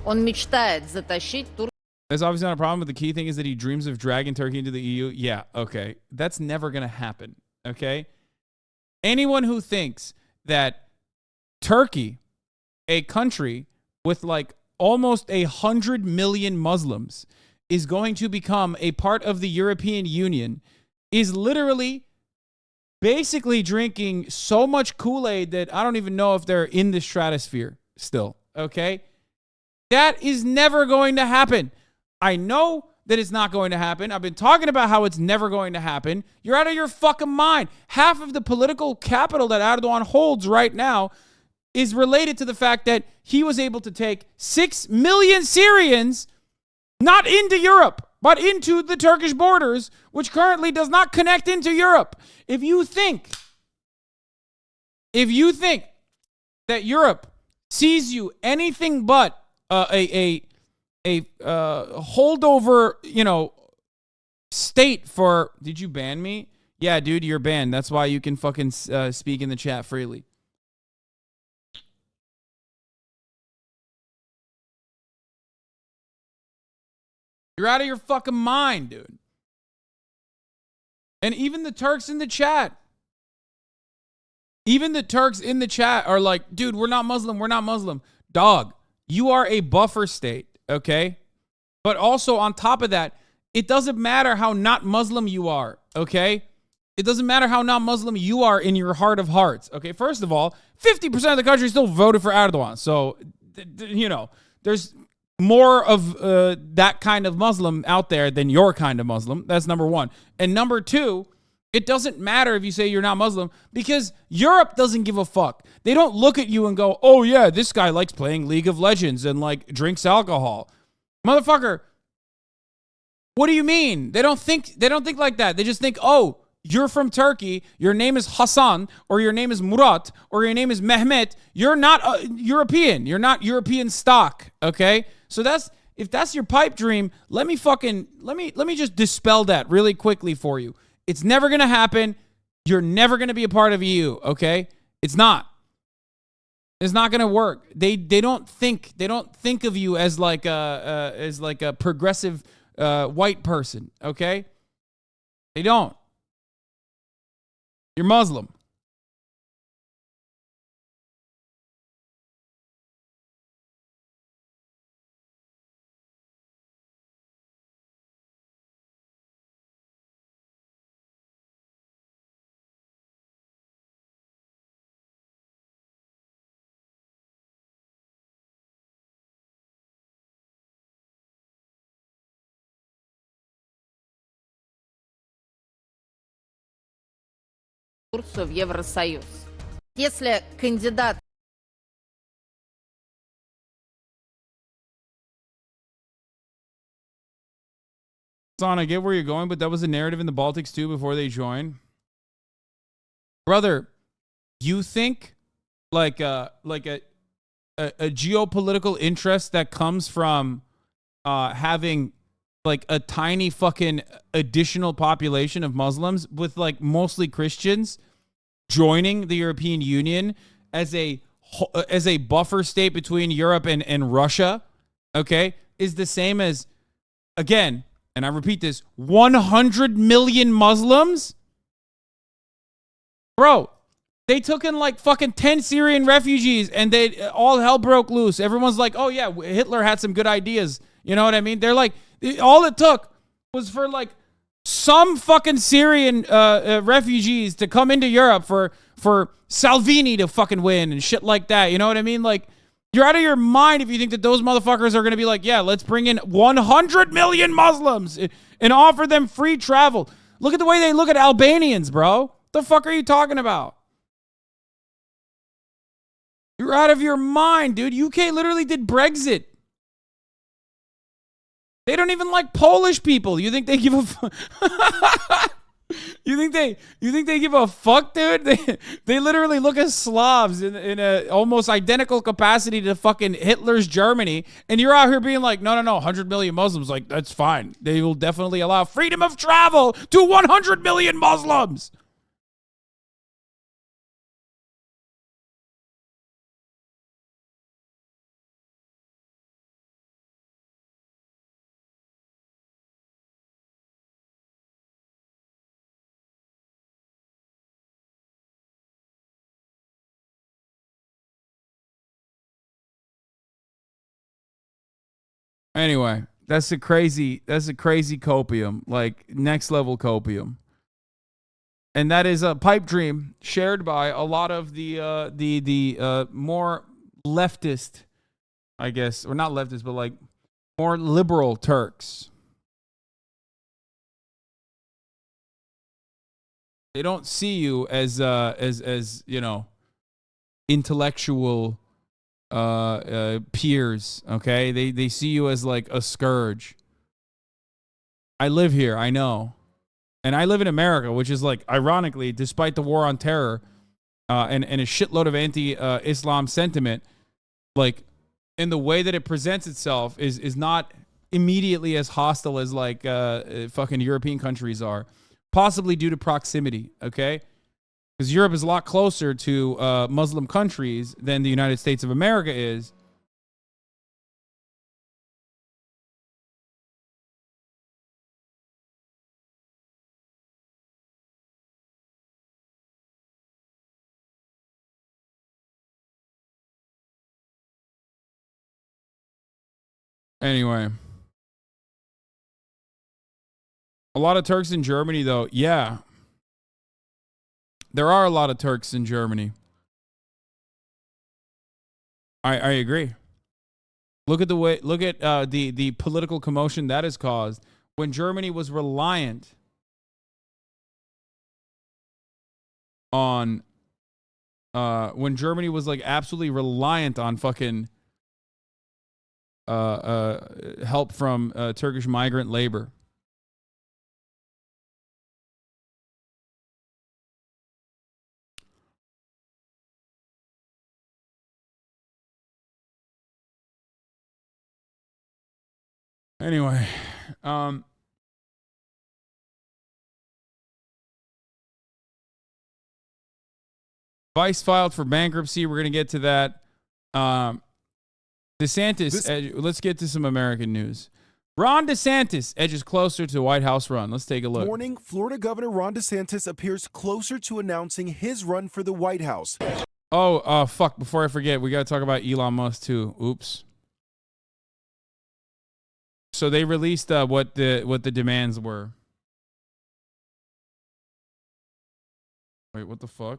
Он мечтает затащить Турцию. That's obviously not a problem, but the key thing is that he dreams of dragging Turkey into the EU. Yeah, okay. That's never going to happen, okay? Anyone who thinks that Turkey, a country with like almost 100 million Muslims, is going to become a part of the European Union is literally basically drinking so much Kool-Aid that I don't even know if they're in the stratosphere still, okay? That is never going to happen. I know that it's not going to happen. I've been talking about how it's never going to happen. You're out of your fucking mind. Half of the political capital that Erdogan holds right now is related to the fact that he was able to take 6 million Syrians not into Europe, but into the Turkish borders, which currently does not connect into Europe. If you think that Europe sees you anything but a holdover, state for, did you ban me? Yeah, dude, you're banned. That's why you can fucking speak in the chat freely. You're out of your fucking mind, dude. And even the Turks in the chat. Even the Turks in the chat are like, dude, we're not Muslim. We're not Muslim. Dog, you are a buffer state, okay? But also on top of that, it doesn't matter how not Muslim you are, okay? It doesn't matter how not Muslim you are in your heart of hearts, okay? First of all, 50% of the country still voted for Erdogan. So, there's more of that kind of Muslim out there than your kind of Muslim. That's number one. And number two, it doesn't matter if you say you're not Muslim because Europe doesn't give a fuck. They don't look at you and go, oh yeah, this guy likes playing League of Legends and like drinks alcohol. Motherfucker, what do you mean? They don't think like that. They just think, oh, you're from Turkey, your name is Hassan, or your name is Murat, or your name is Mehmet. You're not European. You're not European stock, okay? So if that's your pipe dream, let me just dispel that really quickly for you. It's never going to happen. You're never going to be a part of EU, okay? It's not. It's not going to work. They don't think of you as like a progressive white person, okay? They don't. You're Muslim. Турцию в Евросоюз. Если кандидат Son, I get where you're going, but that was a narrative in the Baltics too before they joined. Brother, you think like a geopolitical interest that comes from having like a tiny fucking additional population of Muslims with like mostly Christians joining the European Union as a buffer state between Europe and Russia, okay, is the same as, again, and I repeat this, 100 million Muslims? Bro, they took in like fucking 10 Syrian refugees and all hell broke loose. Everyone's like, oh yeah, Hitler had some good ideas. You know what I mean? They're like, all it took was for like some fucking Syrian refugees to come into Europe for Salvini to fucking win and shit like that. You know what I mean? Like, you're out of your mind if you think that those motherfuckers are going to be like, yeah, let's bring in 100 million Muslims and offer them free travel. Look at the way they look at Albanians, bro. The fuck are you talking about? You're out of your mind, dude. UK literally did Brexit. They don't even like Polish people. You think they give a You think they give a fuck, dude? They literally look at Slavs in a almost identical capacity to fucking Hitler's Germany, and you're out here being like, no, 100 million Muslims, like, that's fine. They will definitely allow freedom of travel to 100 million Muslims. Anyway, that's a crazy copium, like next level copium. And that is a pipe dream shared by a lot of the more leftist, I guess, or not leftist, but like more liberal Turks. They don't see you as you know, intellectual peers. Okay, they see you as like a scourge. I live here, I know, and I live in America, which is like, ironically, despite the war on terror and a shitload of anti-Islam sentiment, like in the way that it presents itself is not immediately as hostile as like fucking European countries are. Possibly due to proximity, okay? Because Europe is a lot closer to Muslim countries than the United States of America is. Anyway. A lot of Turks in Germany, though. Yeah. There are a lot of Turks in Germany. I agree. Look at the political commotion that has caused when Germany was reliant on when Germany was like absolutely reliant on fucking help from Turkish migrant labor. Anyway, Vice filed for bankruptcy. We're going to get to that. DeSantis, let's get to some American news. Ron DeSantis edges closer to White House run. Let's take a look. This morning, Florida Governor Ron DeSantis appears closer to announcing his run for the White House. Oh, fuck. Before I forget, we got to talk about Elon Musk, too. Oops. So they released what the demands were. Wait, what the fuck?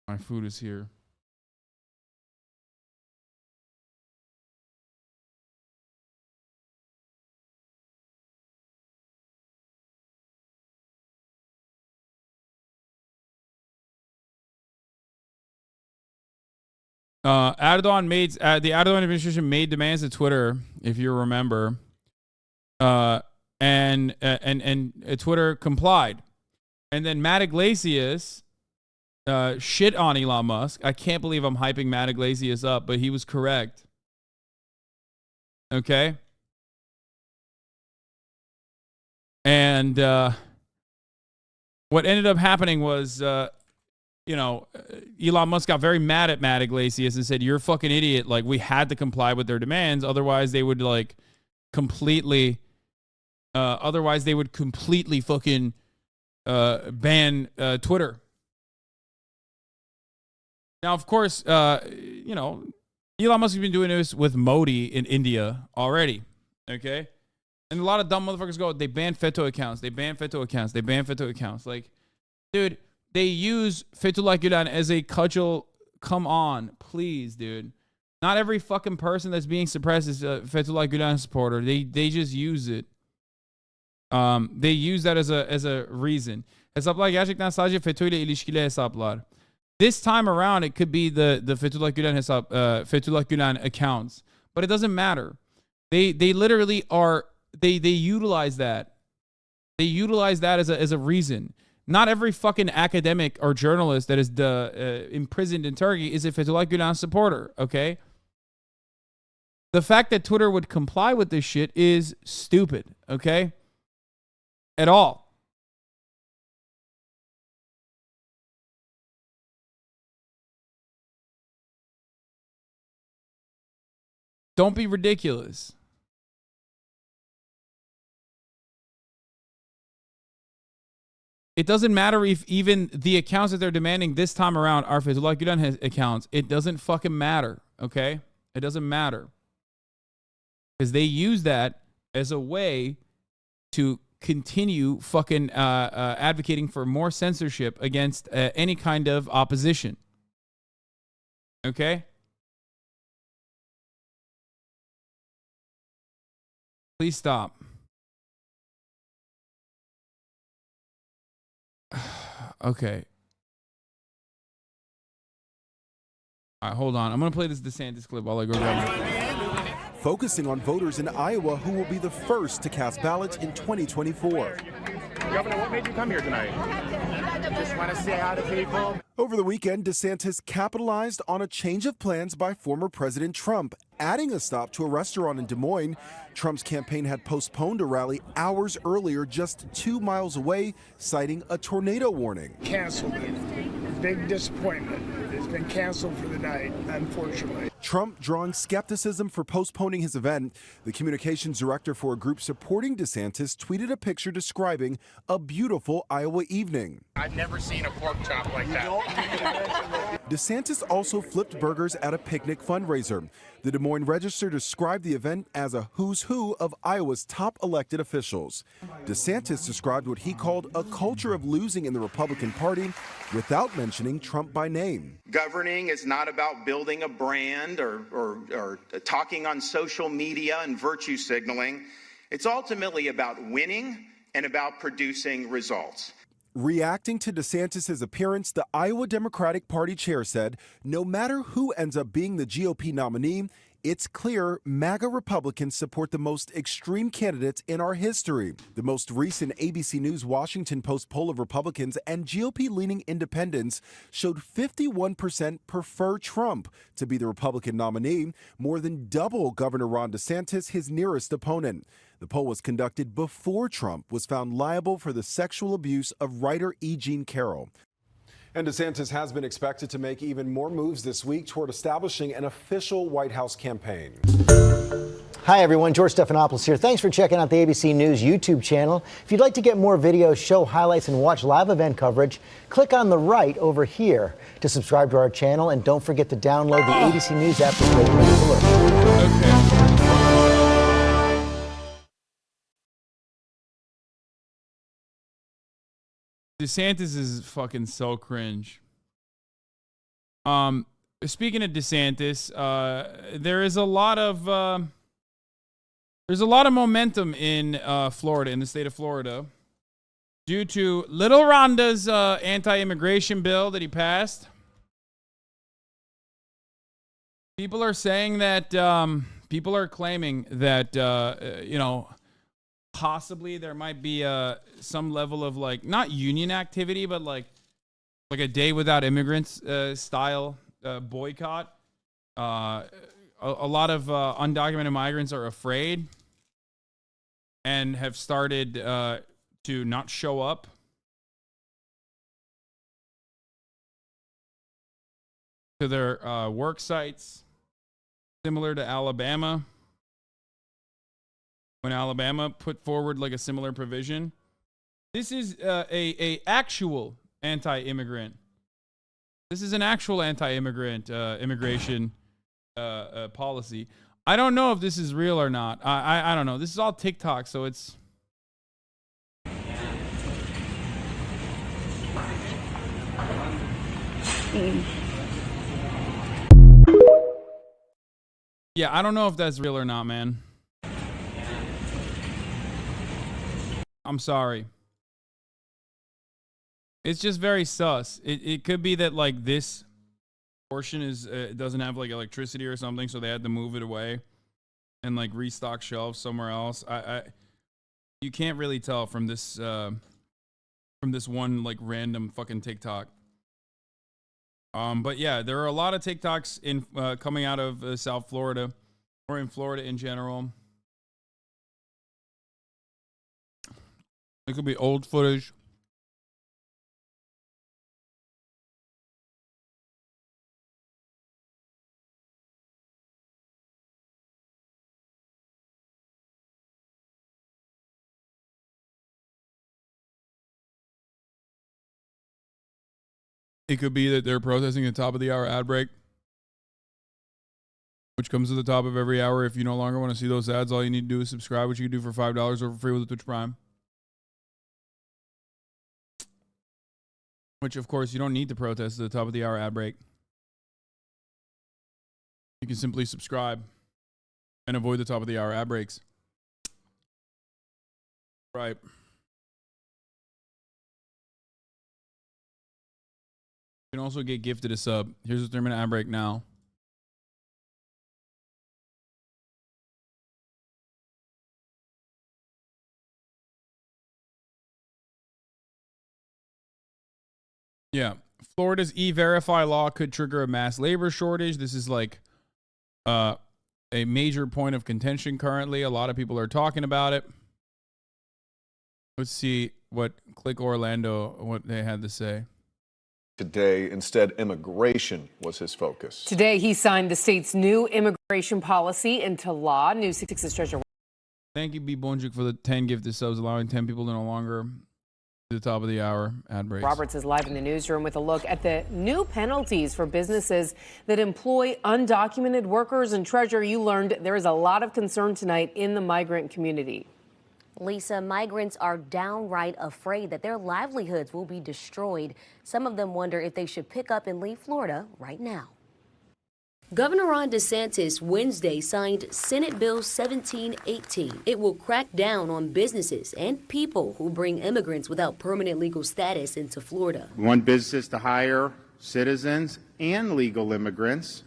My food is here. Erdogan made the Erdogan administration made demands to Twitter, if you remember, and Twitter complied, and then Matt Iglesias shit on Elon Musk. I can't believe I'm hyping Matt Iglesias up, but he was correct. Okay, and what ended up happening was. Elon Musk got very mad at Matt Iglesias and said, "You're a fucking idiot. Like, we had to comply with their demands. Otherwise, they would completely fucking ban Twitter." Now, of course, Elon Musk has been doing this with Modi in India already. Okay. And a lot of dumb motherfuckers go, they ban FETÖ accounts. They ban FETÖ accounts. They ban FETÖ accounts. Like, dude, they use Fethullah Gulen as a cudgel. Come on, please, dude. Not every fucking person that's being suppressed is a Fethullah Gulen supporter. They just use it. They use that as a reason. Hesaplar gerçekten sadece FETÖ ile ilişkili hesaplar. This time around, it could be the Fethullah Gulen Fethullah Gulen accounts, but it doesn't matter. They literally are. They utilize that. They utilize that as a reason. Not every fucking academic or journalist that is imprisoned in Turkey is a Fethullah Gulen supporter, okay? The fact that Twitter would comply with this shit is stupid, okay? At all. Don't be ridiculous. It doesn't matter if even the accounts that they're demanding this time around are Fethullah Gulen accounts. It doesn't fucking matter, okay? It doesn't matter. Because they use that as a way to continue fucking advocating for more censorship against any kind of opposition. Okay? Please stop. Okay. All right, hold on. I'm going to play this DeSantis clip while I go grab it. Focusing on voters in Iowa who will be the first to cast ballots in 2024. Governor, what made you come here tonight? Just want to say hi to people. Over the weekend, DeSantis capitalized on a change of plans by former President Trump, adding a stop to a restaurant in Des Moines. Trump's campaign had postponed a rally hours earlier, just 2 miles away, citing a tornado warning. Canceled it. Big disappointment. It's been canceled for the night, unfortunately. Trump drawing skepticism for postponing his event. The communications director for a group supporting DeSantis tweeted a picture describing a beautiful Iowa evening. I've never seen a pork chop like that. DeSantis also flipped burgers at a picnic fundraiser. The Des Moines Register described the event as a who's who of Iowa's top elected officials. DeSantis described what he called a culture of losing in the Republican Party without mentioning Trump by name. Governing is not about building a brand or talking on social media and virtue signaling. It's ultimately about winning and about producing results. Reacting to DeSantis' appearance, the Iowa Democratic Party chair said, no matter who ends up being the GOP nominee, it's clear MAGA Republicans support the most extreme candidates in our history. The most recent ABC News Washington Post poll of Republicans and GOP-leaning independents showed 51% prefer Trump to be the Republican nominee, more than double Governor Ron DeSantis, his nearest opponent. The poll was conducted before Trump was found liable for the sexual abuse of writer E. Jean Carroll. And DeSantis has been expected to make even more moves this week toward establishing an official White House campaign. Hi, everyone. George Stephanopoulos here. Thanks for checking out the ABC News YouTube channel. If you'd like to get more videos, show highlights, and watch live event coverage, click on the right over here to subscribe to our channel. And don't forget to download the ABC News app for great news alerts. DeSantis is fucking so cringe. Speaking of DeSantis, there's a lot of momentum in Florida, in the state of Florida, due to Little Rhonda's anti-immigration bill that he passed. People are saying that people are claiming that possibly there might be some level of not union activity, but like a day without immigrants style boycott. A lot of undocumented migrants are afraid and have started to not show up. To their work sites, similar to Alabama. When Alabama put forward a similar provision. This is a actual anti-immigrant. This is an actual anti-immigrant immigration policy. I don't know if this is real or not. I don't know. This is all TikTok, so it's... Yeah, I don't know if that's real or not, man. I'm sorry. It's just very sus. It could be that this portion is doesn't have electricity or something, so they had to move it away and restock shelves somewhere else. You can't really tell from this one random fucking TikTok. But yeah, there are a lot of TikToks in coming out of South Florida or in Florida in general. It could be old footage. It could be that they're protesting at the top of the hour ad break, which comes to the top of every hour. If you no longer want to see those ads, all you need to do is subscribe, which you can do for $5 or for free with the Twitch Prime. Which, of course, you don't need to protest at the top of the hour ad break. You can simply subscribe and avoid the top of the hour ad breaks. Right. You can also get gifted a sub. Here's a 3-minute ad break now. Yeah. Florida's E-Verify law could trigger a mass labor shortage. This is like a major point of contention currently. A lot of people are talking about it. Let's see what Click Orlando, what they had to say. Today, instead, immigration was his focus. Today, he signed the state's new immigration policy into law. News 66's Treasure. Thank you, B. Bonjuk, for the 10 gifted subs, allowing 10 people to no longer the top of the hour ad breaks. Roberts is live in the newsroom with a look at the new penalties for businesses that employ undocumented workers. And Treasure, you learned there is a lot of concern tonight in the migrant community. Lisa, migrants are downright afraid that their livelihoods will be destroyed. Some of them wonder if they should pick up and leave Florida right now. Governor Ron DeSantis Wednesday signed Senate Bill 1718. It will crack down on businesses and people who bring immigrants without permanent legal status into Florida. We want businesses to hire citizens and legal immigrants,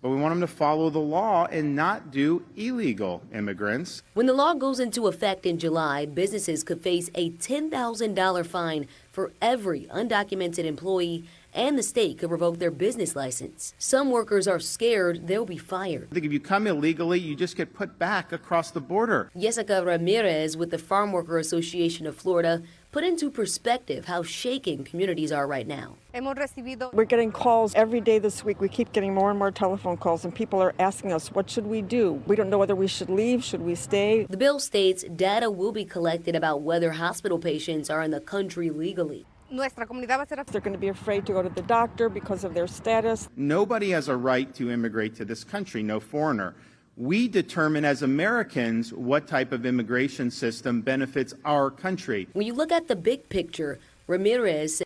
but we want them to follow the law and not do illegal immigrants. When the law goes into effect in July, businesses could face a $10,000 fine for every undocumented employee, and the state could revoke their business license. Some workers are scared they'll be fired. I think if you come illegally, you just get put back across the border. Jessica Ramirez with the Farm Worker Association of Florida put into perspective how shaken communities are right now. We're getting calls every day this week. We keep getting more and more telephone calls, and people are asking us, what should we do? We don't know whether we should leave, should we stay? The bill states data will be collected about whether hospital patients are in the country legally. They're going to be afraid to go to the doctor because of their status. Nobody has a right to immigrate to this country, no foreigner. We determine as Americans what type of immigration system benefits our country. When you look at the big picture, Ramirez.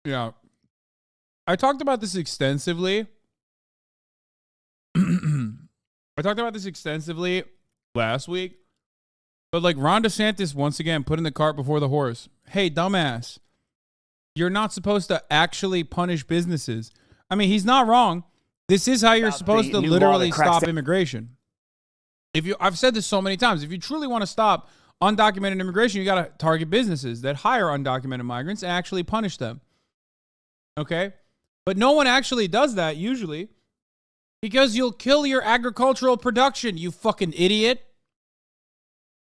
Yeah. I talked about this extensively. Last week. But like Ron DeSantis once again putting the cart before the horse. Hey, dumbass. You're not supposed to actually punish businesses. I mean, he's not wrong. This is how you're supposed to literally stop immigration. I've said this so many times. If you truly want to stop undocumented immigration, you got to target businesses that hire undocumented migrants and actually punish them. Okay? But no one actually does that usually because you'll kill your agricultural production, you fucking idiot.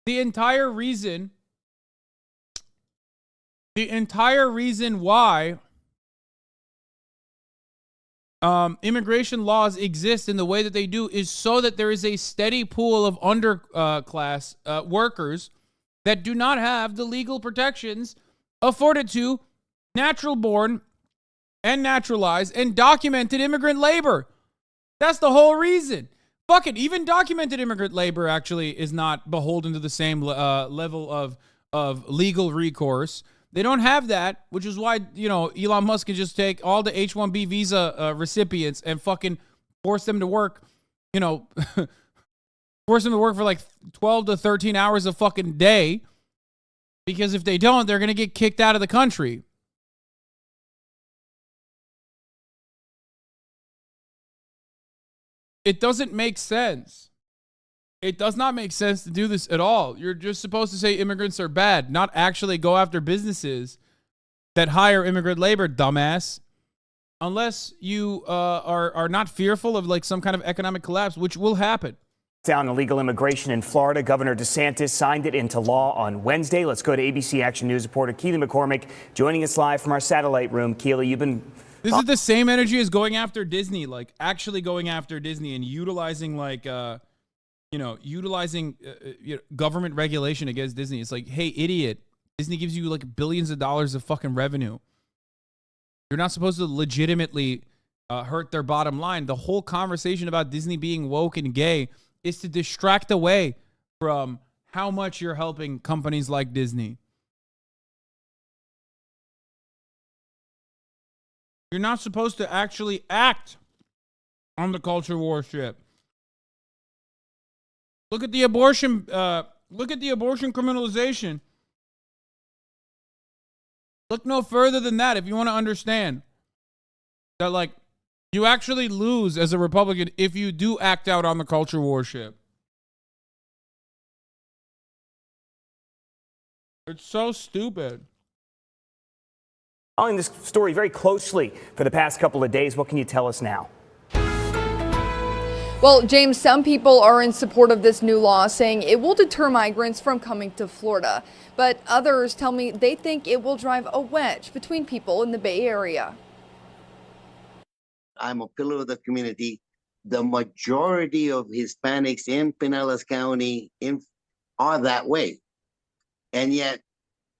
The entire reason why immigration laws exist in the way that they do is so that there is a steady pool of underclass workers that do not have the legal protections afforded to natural-born and naturalized and documented immigrant labor. That's the whole reason. Fuck it, even documented immigrant labor actually is not beholden to the same level of legal recourse. They don't have that, which is why, Elon Musk can just take all the H-1B visa recipients and fucking force them to work, force them to work for like 12 to 13 hours a fucking day. Because if they don't, they're going to get kicked out of the country. It doesn't make sense. It does not make sense to do this at all. You're just supposed to say immigrants are bad, not actually go after businesses that hire immigrant labor, dumbass. Unless you are not fearful of like some kind of economic collapse, which will happen. Down illegal immigration in Florida. Governor DeSantis signed it into law on Wednesday. Let's go to ABC Action News reporter Keely McCormick joining us live from our satellite room. Keely, you've been... This is the same energy as going after Disney, like actually going after Disney and utilizing like, government regulation against Disney. It's like, hey, idiot, Disney gives you like billions of dollars of fucking revenue. You're not supposed to legitimately hurt their bottom line. The whole conversation about Disney being woke and gay is to distract away from how much you're helping companies like Disney. You're not supposed to actually act on the culture war shit. Look at the abortion criminalization. Look no further than that if you want to understand that, like, you actually lose as a Republican if you do act out on the culture war shit. It's so stupid. Following this story very closely for the past couple of days, what can you tell us now? Well, James, some people are in support of this new law, saying it will deter migrants from coming to Florida. But others tell me they think it will drive a wedge between people in the Bay Area. I'm a pillar of the community. The majority of Hispanics in Pinellas County are that way. And yet,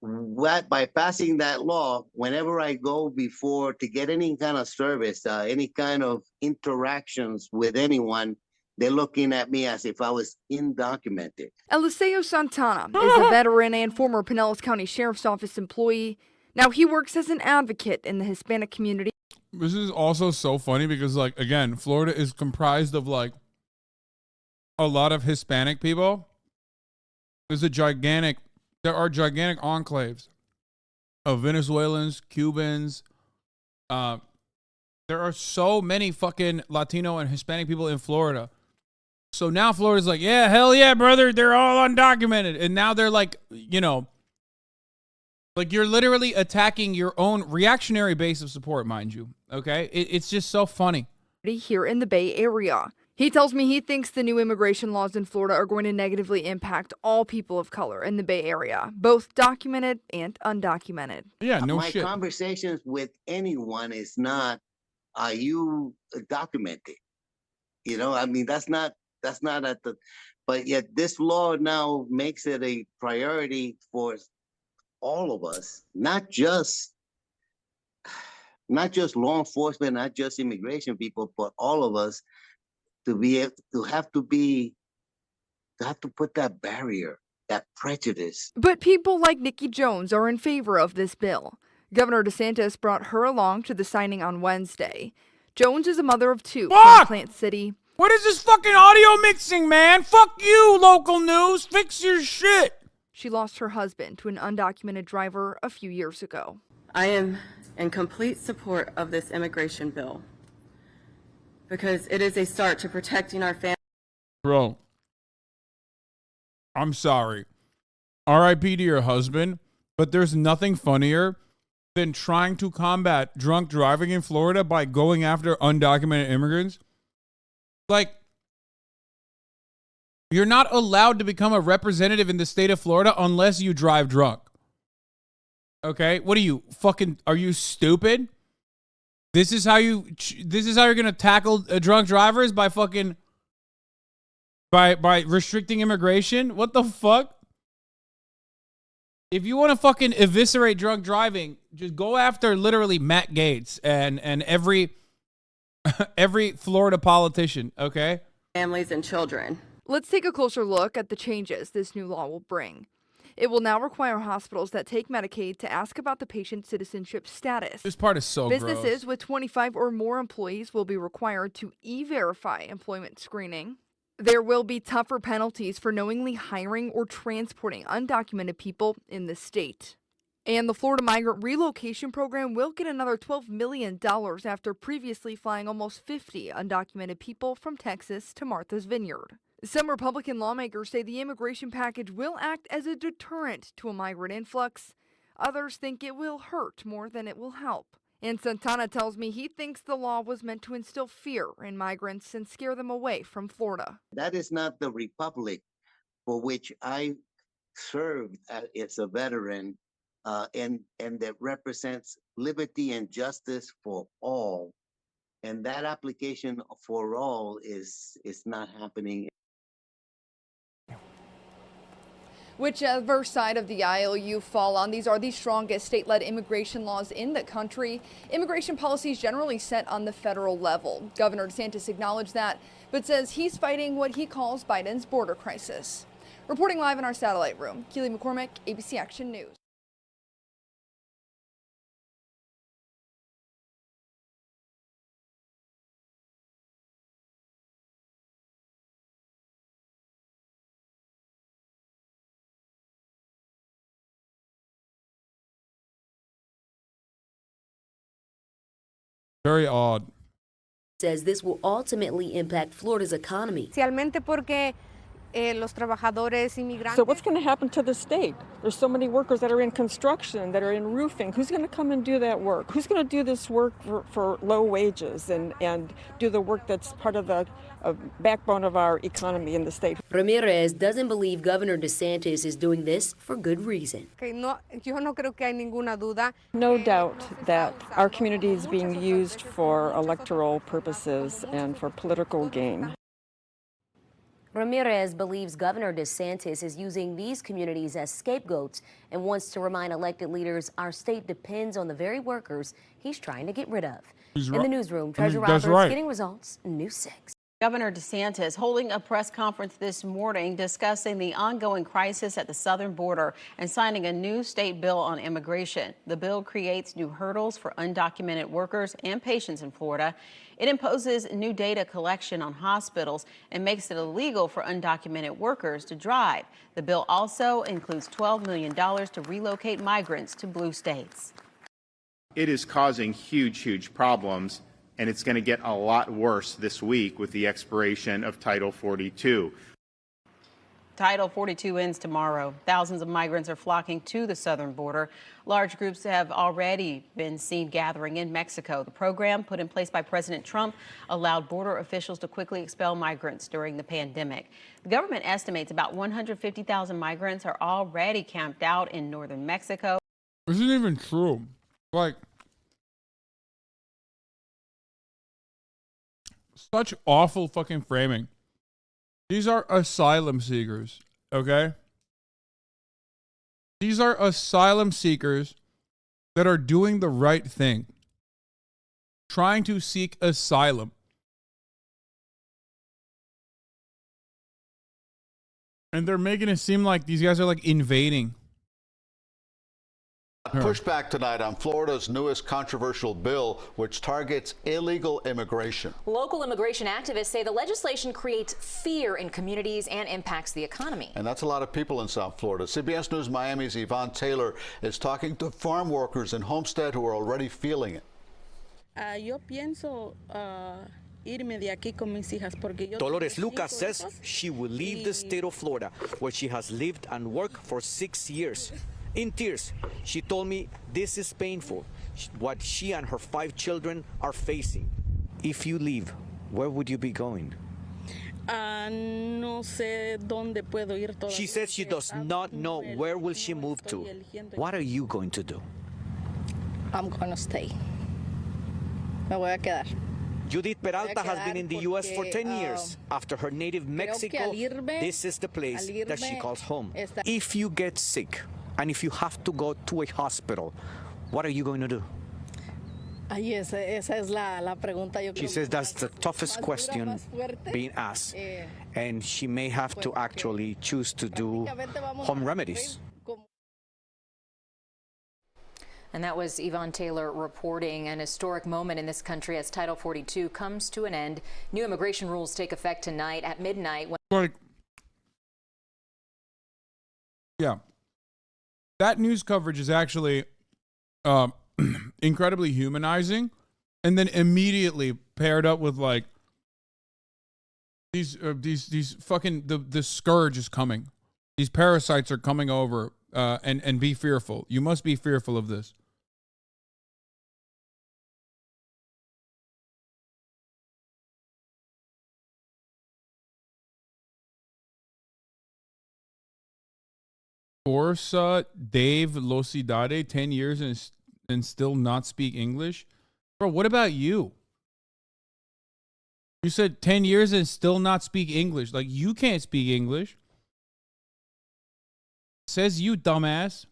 by passing that law, whenever I go before to get any kind of service, any kind of interactions with anyone, they're looking at me as if I was undocumented. Eliseo Santana is a veteran and former Pinellas County Sheriff's Office employee. Now he works as an advocate in the Hispanic community. This is also so funny because, like, again, Florida is comprised of, like, a lot of Hispanic people. There are gigantic enclaves of Venezuelans, Cubans. There are so many fucking Latino and Hispanic people in Florida. So now Florida's like, yeah, hell yeah, brother. They're all undocumented. And now they're like, you know, like, you're literally attacking your own reactionary base of support, mind you. Okay? It's just so funny. Here in the Bay Area. He tells me he thinks the new immigration laws in Florida are going to negatively impact all people of color in the Bay Area, both documented and undocumented. Yeah, no My shit. conversations with anyone is not, are you documented? You know, I mean, that's not at the, but yet this law now makes it a priority for all of us, not just law enforcement, not just immigration people, but all of us, to be able to have to put that barrier, that prejudice. But people like Nikki Jones are in favor of this bill. Governor DeSantis brought her along to the signing on Wednesday. Jones is a mother of two from Plant City. What is this fucking audio mixing, man? Fuck you, local news. Fix your shit. She lost her husband to an undocumented driver a few years ago. I am in complete support of this immigration bill because it is a start to protecting our family. Bro, I'm sorry. R.I.P. to your husband, but there's nothing funnier than trying to combat drunk driving in Florida by going after undocumented immigrants. Like, you're not allowed to become a representative in the state of Florida unless you drive drunk. Okay? What are you, fucking, are you stupid? This is how you're going to tackle drunk drivers by fucking, by restricting immigration? What the fuck? If you want to fucking eviscerate drunk driving, just go after literally Matt Gaetz and every Florida politician, okay? Families and children. Let's take a closer look at the changes this new law will bring. It will now require hospitals that take Medicaid to ask about the patient's citizenship status. This part is so Businesses gross. with 25 or more employees will be required to e-verify employment screening. There will be tougher penalties for knowingly hiring or transporting undocumented people in the state. And the Florida Migrant Relocation Program will get another $12 million after previously flying almost 50 undocumented people from Texas to Martha's Vineyard. Some Republican lawmakers say the immigration package will act as a deterrent to a migrant influx. Others think it will hurt more than it will help. And Santana tells me he thinks the law was meant to instill fear in migrants and scare them away from Florida. That is not the republic for which I served as a veteran, and that represents liberty and justice for all. And that application for all is not happening. Whichever side of the aisle you fall on, these are the strongest state-led immigration laws in the country. Immigration policies generally set on the federal level. Governor DeSantis acknowledged that, but says he's fighting what he calls Biden's border crisis. Reporting live in our satellite room, Keely McCormick, ABC Action News. Very odd. Says this will ultimately impact Florida's economy. So what's going to happen to the state? There's so many workers that are in construction, that are in roofing. Who's going to come and do that work? Who's going to do this work for low wages and do the work that's part of the backbone of our economy in the state? Ramirez doesn't believe Governor DeSantis is doing this for good reason. No doubt that our community is being used for electoral purposes and for political gain. Ramirez believes Governor DeSantis is using these communities as scapegoats and wants to remind elected leaders our state depends on the very workers he's trying to get rid of. In the newsroom, Treasurer Roberts getting results, News 6. Governor DeSantis holding a press conference this morning discussing the ongoing crisis at the southern border and signing a new state bill on immigration. The bill creates new hurdles for undocumented workers and patients in Florida. It imposes new data collection on hospitals and makes it illegal for undocumented workers to drive. The bill also includes $12 million to relocate migrants to blue states. It is causing huge problems, and it's going to get a lot worse this week with the expiration of Title 42. Title 42 ends tomorrow. Thousands of migrants are flocking to the southern border. Large groups have already been seen gathering in Mexico. The program, put in place by President Trump, allowed border officials to quickly expel migrants during the pandemic. The government estimates about 150,000 migrants are already camped out in northern Mexico. This isn't even true. Like, such awful fucking framing. These are asylum seekers, okay? These are asylum seekers that are doing the right thing, trying to seek asylum. And they're making it seem like these guys are like invading. Pushback tonight on Florida's newest controversial bill, which targets illegal immigration. Local immigration activists say the legislation creates fear in communities and impacts the economy. And that's a lot of people in South Florida. CBS News Miami's Yvonne Taylor is talking to farm workers in Homestead who are already feeling it. Dolores Lucas says she will leave the state of Florida, where she has lived and worked for 6 years. In tears, she told me this is painful, what she and her 5 children are facing. If you leave, where would you be going? She says she does not know where will she move to. What are you going to do? I'm going to stay. Me voy a quedar. Judith Peralta has been in the U.S. for 10 years. After her native Mexico, this is the place that she calls home. If you get sick, and if you have to go to a hospital, what are you going to do? She says that's the toughest question being asked. And she may have to actually choose to do home remedies. And that was Yvonne Taylor reporting an historic moment in this country as Title 42 comes to an end. New immigration rules take effect tonight at midnight. Yeah. That news coverage is actually incredibly humanizing, and then immediately paired up with like these fucking the scourge is coming. These parasites are coming over, and be fearful. You must be fearful of this. Forza Dave Losidade, 10 years and still not speak English? Bro, what about you? You said 10 years and still not speak English. Like, you can't speak English. Says you, dumbass.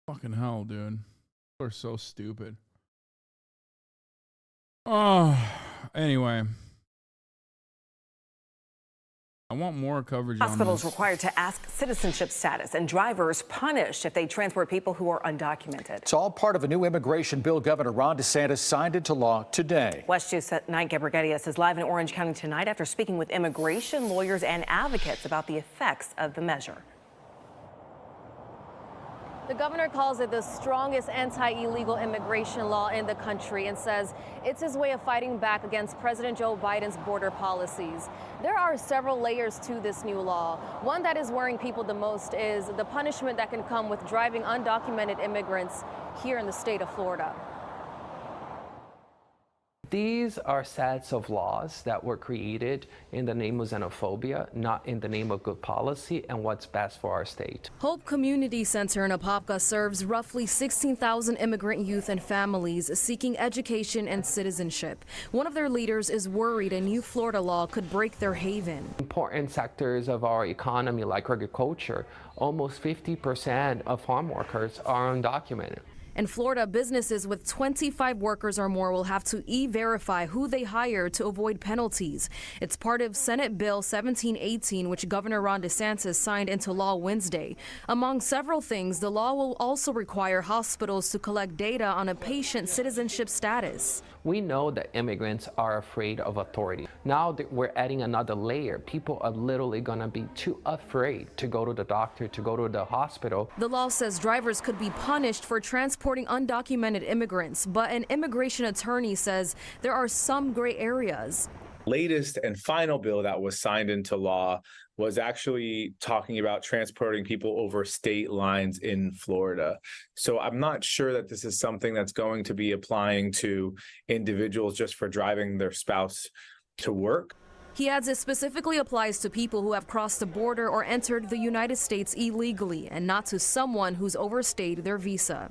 Fucking hell, dude. People are so stupid. Oh, anyway. I want more coverage on Hospitals this. required to ask citizenship status and drivers punished if they transport people who are undocumented. It's all part of a new immigration bill Governor Ron DeSantis signed into law today. West News at night, Gabrielius is live in Orange County tonight after speaking with immigration lawyers and advocates about the effects of the measure. The governor calls it the strongest anti-illegal immigration law in the country and says it's his way of fighting back against President Joe Biden's border policies. There are several layers to this new law. One that is worrying people the most is the punishment that can come with driving undocumented immigrants here in the state of Florida. These are sets of laws that were created in the name of xenophobia, not in the name of good policy and what's best for our state. Hope Community Center in Apopka serves roughly 16,000 immigrant youth and families seeking education and citizenship. One of their leaders is worried a new Florida law could break their haven. Important sectors of our economy, like agriculture, almost 50% of farm workers are undocumented. In Florida, businesses with 25 workers or more will have to e-verify who they hire to avoid penalties. It's part of Senate Bill 1718, which Governor Ron DeSantis signed into law Wednesday. Among several things, the law will also require hospitals to collect data on a patient's citizenship status. We know that immigrants are afraid of authority. Now that we're adding another layer, people are literally going to be too afraid to go to the doctor, to go to the hospital. The law says drivers could be punished for transporting undocumented immigrants, but an immigration attorney says there are some gray areas. Latest and final bill that was signed into law was actually talking about transporting people over state lines in Florida. So I'm not sure that this is something that's going to be applying to individuals just for driving their spouse to work. He adds it specifically applies to people who have crossed the border or entered the United States illegally and not to someone who's overstayed their visa.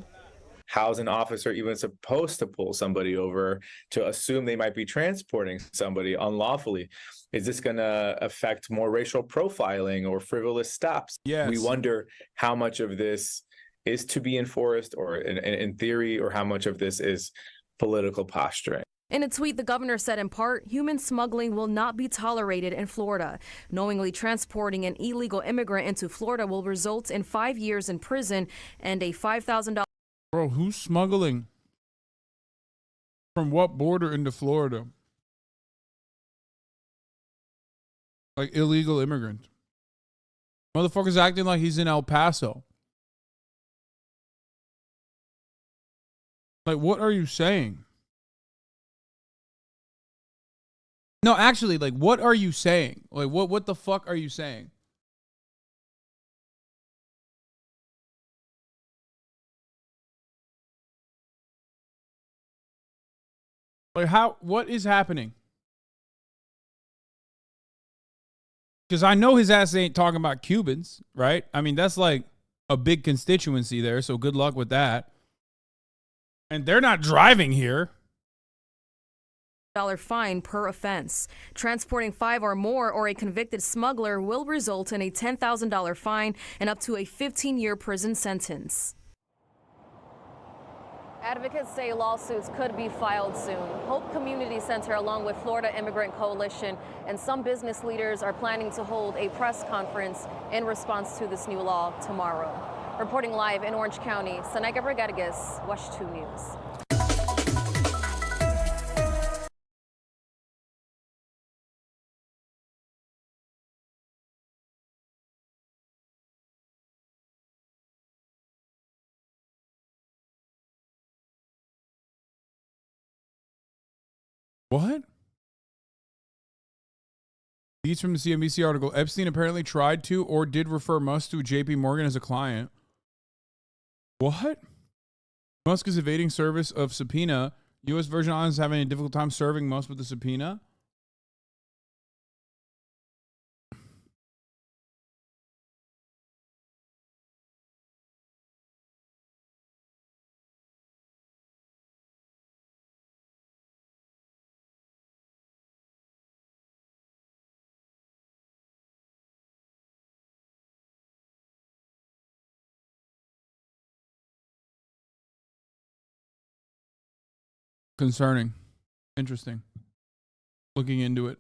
How's an officer even supposed to pull somebody over to assume they might be transporting somebody unlawfully? Is this going to affect more racial profiling or frivolous stops? Yes. We wonder how much of this is to be enforced or in theory, or how much of this is political posturing. In a tweet, the governor said in part, human smuggling will not be tolerated in Florida. Knowingly transporting an illegal immigrant into Florida will result in 5 years in prison and a $5,000. Bro, who's smuggling? From what border into Florida? Like illegal immigrant. Motherfucker's acting like he's in El Paso. Like, what are you saying? No, actually, like, what are you saying? Like, what the fuck are you saying? Like, what is happening? Because I know his ass ain't talking about Cubans, right? I mean, that's like a big constituency there, so good luck with that. And they're not driving here. Fine per offense. Transporting 5 or more or a convicted smuggler will result in a $10,000 fine and up to a 15-year prison sentence. Advocates say lawsuits could be filed soon. Hope Community Center, along with Florida Immigrant Coalition and some business leaders, are planning to hold a press conference in response to this new law tomorrow. Reporting live in Orange County, Sanega Brigadigas, Watch 2 News. What? These from the CNBC article. Epstein apparently tried to or did refer Musk to JP Morgan as a client. What? Musk is evading service of subpoena U.S. Virgin Islands is having a difficult time serving most with the subpoena. Concerning. Interesting. Looking into it.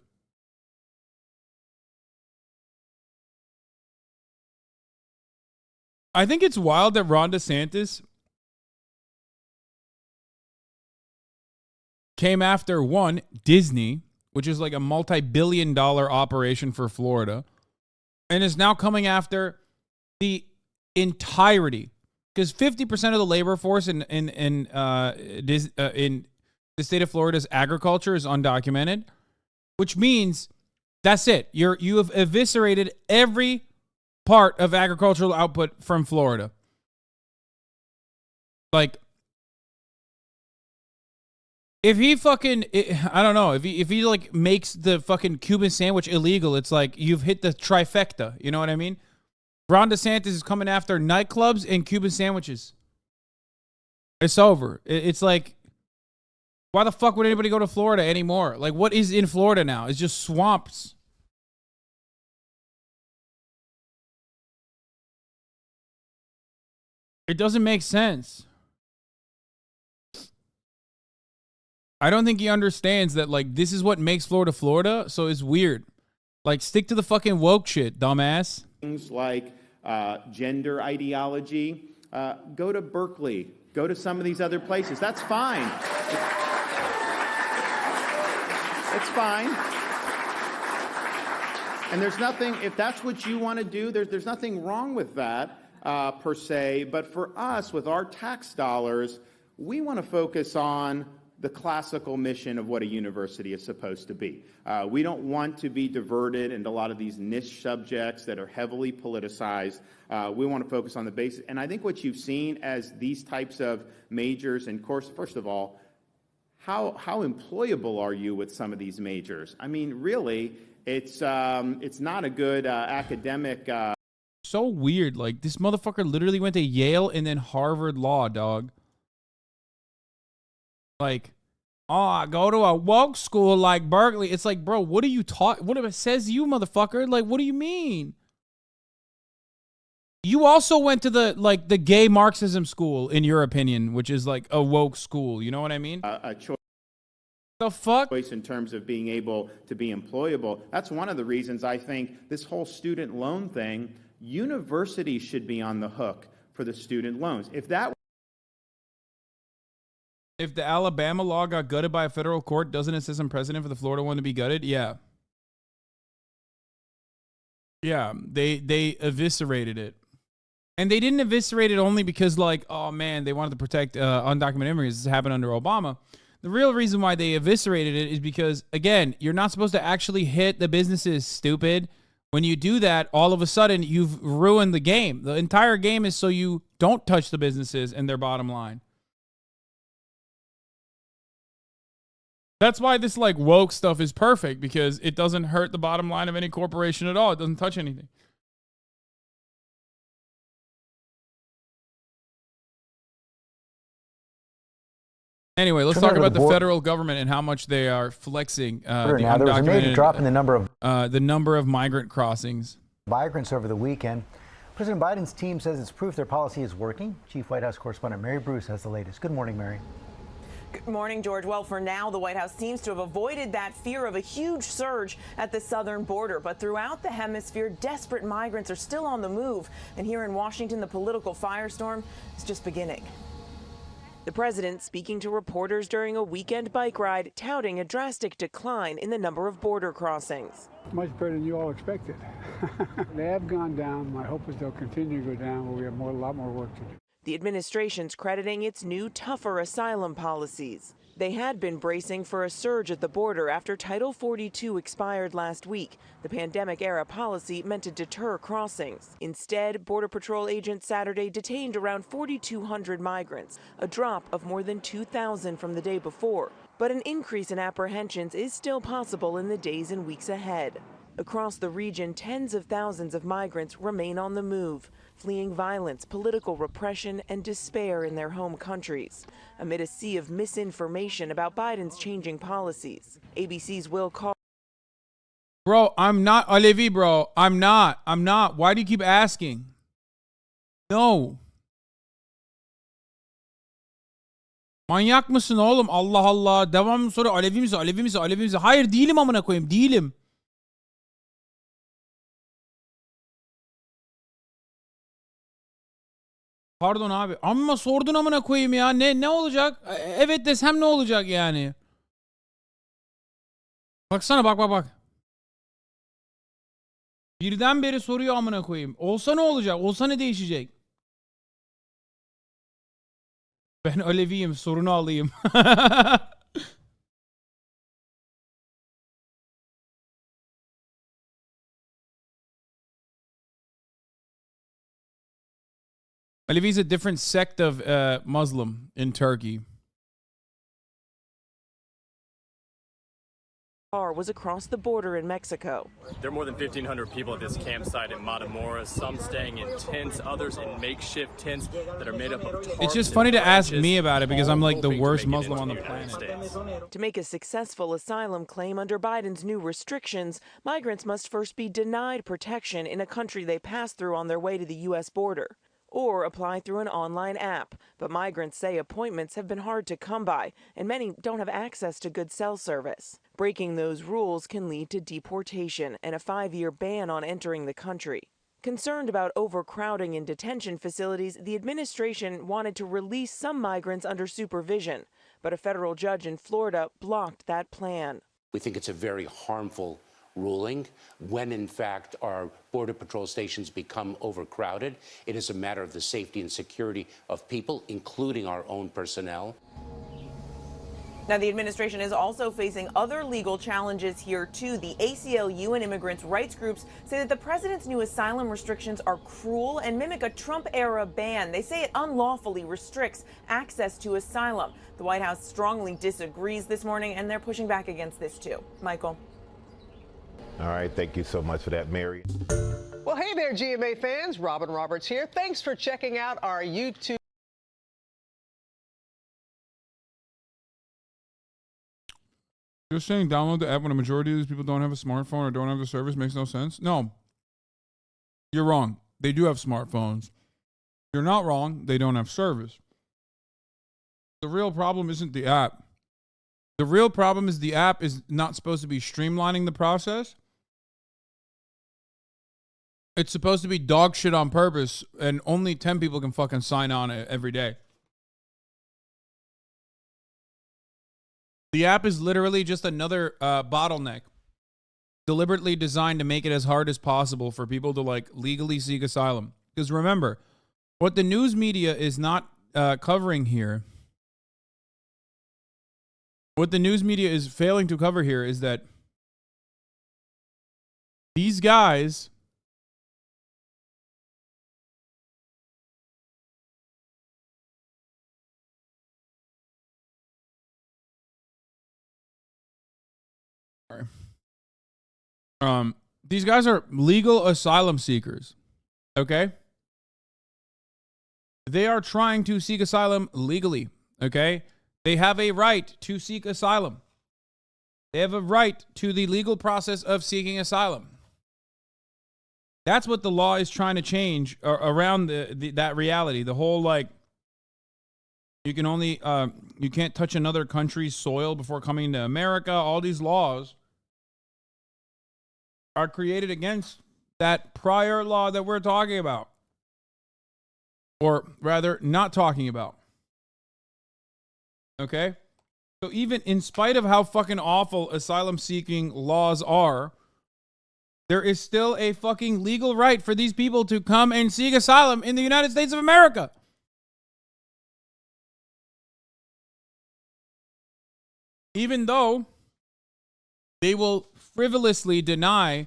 I think it's wild that Ron DeSantis came after, one, Disney, which is like a multi-billion-dollar operation for Florida, and is now coming after the entirety, because 50% of the labor force in the state of Florida's agriculture is undocumented, which means that's it. You have eviscerated every part of agricultural output from Florida. Like, if he fucking, I don't know, if he like makes the fucking Cuban sandwich illegal, it's like you've hit the trifecta. You know what I mean? Ron DeSantis is coming after nightclubs and Cuban sandwiches. It's over. It's like, why the fuck would anybody go to Florida anymore? Like, what is in Florida now? It's just swamps. It doesn't make sense. I don't think he understands that, like, this is what makes Florida Florida, so it's weird. Like, stick to the fucking woke shit, dumbass. Things like gender ideology, go to Berkeley, go to some of these other places. That's fine. It's fine. And there's nothing, if that's what you want to do, there's nothing wrong with that per se. But for us, with our tax dollars, we want to focus on the classical mission of what a university is supposed to be. We don't want to be diverted into a lot of these niche subjects that are heavily politicized. We want to focus on the basics. And I think what you've seen as these types of majors and courses, first of all, how employable are you with some of these majors? I mean, really, it's not a good academic. So weird. Like, this motherfucker literally went to Yale and then Harvard Law, dog. Like, oh, I go to a woke school like Berkeley. It's like, bro, what are you talking? What it says you, motherfucker? Like, what do you mean? You also went to the gay Marxism school, in your opinion, which is like a woke school. You know what I mean? A choice. The fuck? In terms of being able to be employable. That's one of the reasons I think this whole student loan thing, universities should be on the hook for the student loans. If the Alabama law got gutted by a federal court, doesn't assistant president for the Florida one to be gutted? Yeah. Yeah, they eviscerated it. And they didn't eviscerate it only because, like, oh man, they wanted to protect undocumented immigrants. This happened under Obama. The real reason why they eviscerated it is because, again, you're not supposed to actually hit the businesses, stupid. When you do that, all of a sudden, you've ruined the game. The entire game is so you don't touch the businesses and their bottom line. That's why this, like, woke stuff is perfect, because it doesn't hurt the bottom line of any corporation at all. It doesn't touch anything. Anyway, let's talk about the federal government and how much they are flexing now, there was a major drop in the number of migrant crossings. Migrants over the weekend. President Biden's team says it's proof their policy is working. Chief White House correspondent Mary Bruce has the latest. Good morning, Mary. Good morning, George. Well, for now, the White House seems to have avoided that fear of a huge surge at the southern border. But throughout the hemisphere, desperate migrants are still on the move. And here in Washington, the political firestorm is just beginning. The president speaking to reporters during a weekend bike ride, touting a drastic decline in the number of border crossings. Much better than you all expected. They have gone down. My hope is they'll continue to go down, but we have a lot more work to do. The administration's crediting its new, tougher asylum policies. They had been bracing for a surge at the border after Title 42 expired last week, the pandemic-era policy meant to deter crossings. Instead, Border Patrol agents Saturday detained around 4,200 migrants, a drop of more than 2,000 from the day before. But an increase in apprehensions is still possible in the days and weeks ahead. Across the region, tens of thousands of migrants remain on the move, fleeing violence, political repression, and despair in their home countries, amid a sea of misinformation about Biden's changing policies. ABC's Will Carr. Bro, I'm not Alevi, bro. I'm not. Why do you keep asking? No. Manyak mısın oğlum? Allah Allah. Devamlı soru Alevi misin? Alevi misin? Alevi misin? Hayır değilim amına koyayım. Değilim. Pardon abi. Amma sordun amına koyayım ya. Ne olacak? Evet desem ne olacak yani? Baksana bak. Birden beri soruyor amına koyayım. Olsa ne olacak? Olsa ne değişecek? Ben Aleviyim. Sorunu alayım. Alevi is a different sect of Muslim in Turkey. Was across the border in Mexico. There are more than 1,500 people at this campsite in Matamoros, some staying in tents, others in makeshift tents that are made up of tarps. It's just funny to ask me about it because I'm like the worst Muslim on the planet. To make a successful asylum claim under Biden's new restrictions, migrants must first be denied protection in a country they pass through on their way to the U.S. border, or apply through an online app. But migrants say appointments have been hard to come by, and many don't have access to good cell service. Breaking those rules can lead to deportation and a 5-year ban on entering the country. Concerned about overcrowding in detention facilities, the administration wanted to release some migrants under supervision, but a federal judge in Florida blocked that plan. We think it's a very harmful ruling. When, in fact, our Border Patrol stations become overcrowded, it is a matter of the safety and security of people, including our own personnel. Now, the administration is also facing other legal challenges here, too. The ACLU and immigrants' rights groups say that the president's new asylum restrictions are cruel and mimic a Trump-era ban. They say it unlawfully restricts access to asylum. The White House strongly disagrees this morning, and they're pushing back against this, too. Michael. All right, thank you so much for that, Mary. Well, hey there, GMA fans. Robin Roberts here. Thanks for checking out our YouTube. You're saying download the app when a majority of these people don't have a smartphone or don't have the service makes no sense? No. You're wrong. They do have smartphones. You're not wrong. They don't have service. The real problem isn't the app. The real problem is the app is not supposed to be streamlining the process. It's supposed to be dog shit on purpose, and only 10 people can fucking sign on it every day. The app is literally just another bottleneck, deliberately designed to make it as hard as possible for people to like legally seek asylum. Because remember, what the news media is not covering here, what the news media is failing to cover here is that these guys these guys are legal asylum seekers, okay? They are trying to seek asylum legally, okay? They have a right to seek asylum. They have a right to the legal process of seeking asylum. That's what the law is trying to change around that reality. The whole, like, you can only, you can't touch another country's soil before coming to America. All these laws are created against that prior law that we're talking about. Or rather, not talking about. Okay? So even in spite of how fucking awful asylum-seeking laws are, there is still a fucking legal right for these people to come and seek asylum in the United States of America. even though they will frivolously deny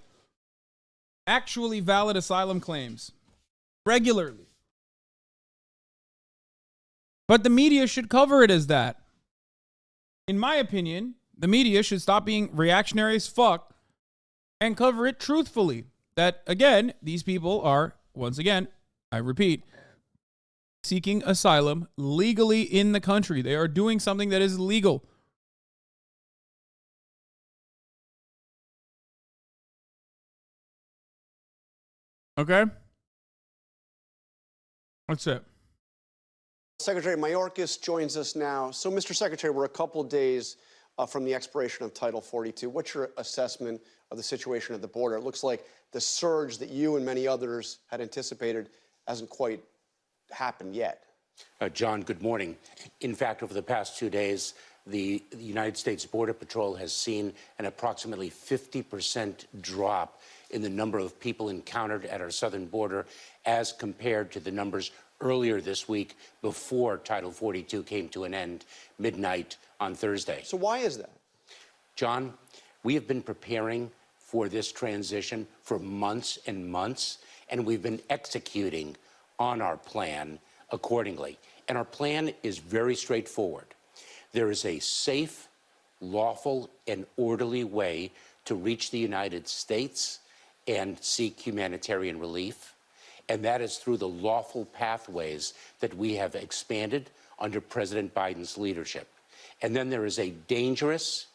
actually valid asylum claims regularly. But the media should cover it as that. In my opinion, the media should stop being reactionary as fuck and cover it truthfully. That, again, these people are, once again, I repeat, seeking asylum legally in the country. They are doing something that is legal. Okay? That's it. Secretary Mayorkas joins us now. So, Mr. Secretary, we're a couple days from the expiration of Title 42. What's your assessment of the situation at the border? It looks like the surge that you and many others had anticipated hasn't quite happened yet. John, good morning. In fact, over the past 2 days, the United States Border Patrol has seen an approximately 50% drop in the number of people encountered at our southern border as compared to the numbers earlier this week before Title 42 came to an end midnight on Thursday. So why is that? John, we have been preparing for this transition for months and months, and we've been executing on our plan accordingly. And our plan is very straightforward. There is a safe, lawful, and orderly way to reach the United States and seek humanitarian relief. And that is through the lawful pathways that we have expanded under President Biden's leadership. And then there is a dangerous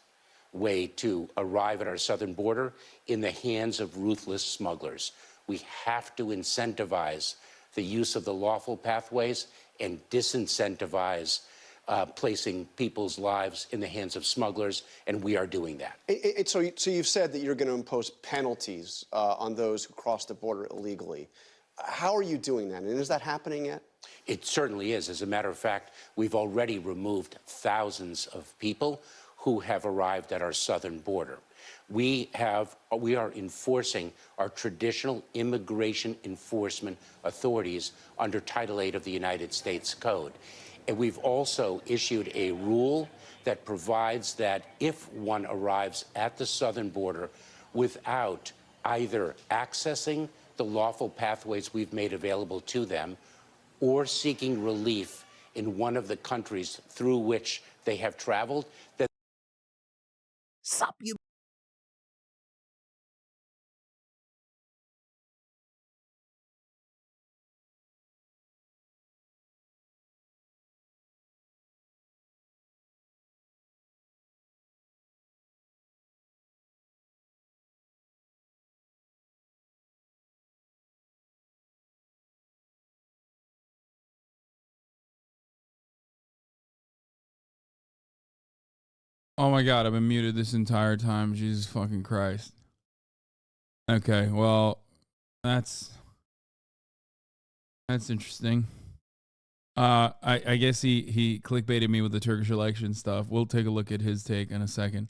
way to arrive at our southern border in the hands of ruthless smugglers. We have to incentivize the use of the lawful pathways and disincentivize placing people's lives in the hands of smugglers, and we are doing that. So you've said that you're going to impose penalties on those who cross the border illegally. How are you doing that, and is that happening yet? It certainly is. As a matter of fact, we've already removed thousands of people who have arrived at our southern border. We are enforcing our traditional immigration enforcement authorities under Title VIII of the United States Code. And we've also issued a rule that provides that if one arrives at the southern border without either accessing the lawful pathways we've made available to them or seeking relief in one of the countries through which they have traveled, then Sup, you. Oh my God, I've been muted this entire time. Jesus fucking Christ. Okay, well, that's interesting. I guess he clickbaited me with the Turkish election stuff. We'll take a look at his take in a second.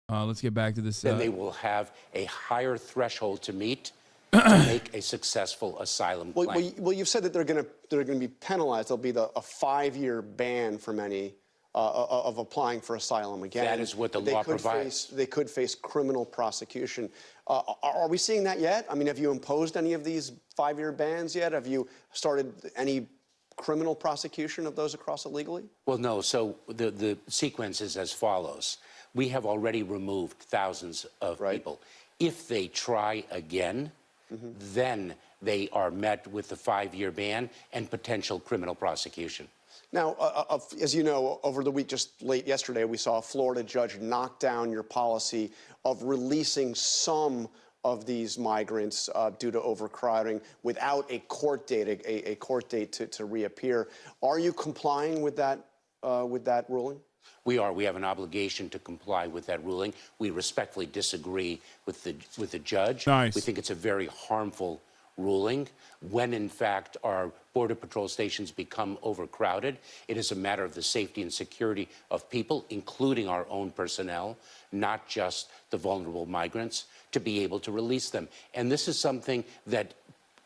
Let's get back to this. Then they will have a higher threshold to meet to make a successful asylum claim. Well, you've said that they're going to be penalized. There'll be a 5-year ban for many of applying for asylum again. That is what the law provides. They could face criminal prosecution. Are we seeing that yet? I mean, have you imposed any of these 5-year bans yet? Have you started any criminal prosecution of those across illegally? Well, no. So the sequence is as follows. We have already removed thousands of people. If they try again, then they are met with the 5-year ban and potential criminal prosecution. Now, as you know, over the week, just late yesterday, we saw a Florida judge knock down your policy of releasing some of these migrants due to overcrowding without a court date, a court date to reappear. Are you complying with that ruling? We are. We have an obligation to comply with that ruling. We respectfully disagree with the judge. Nice. We think it's a very harmful ruling. When, in fact, our Border Patrol stations become overcrowded, it is a matter of the safety and security of people, including our own personnel, not just the vulnerable migrants, to be able to release them. And this is something that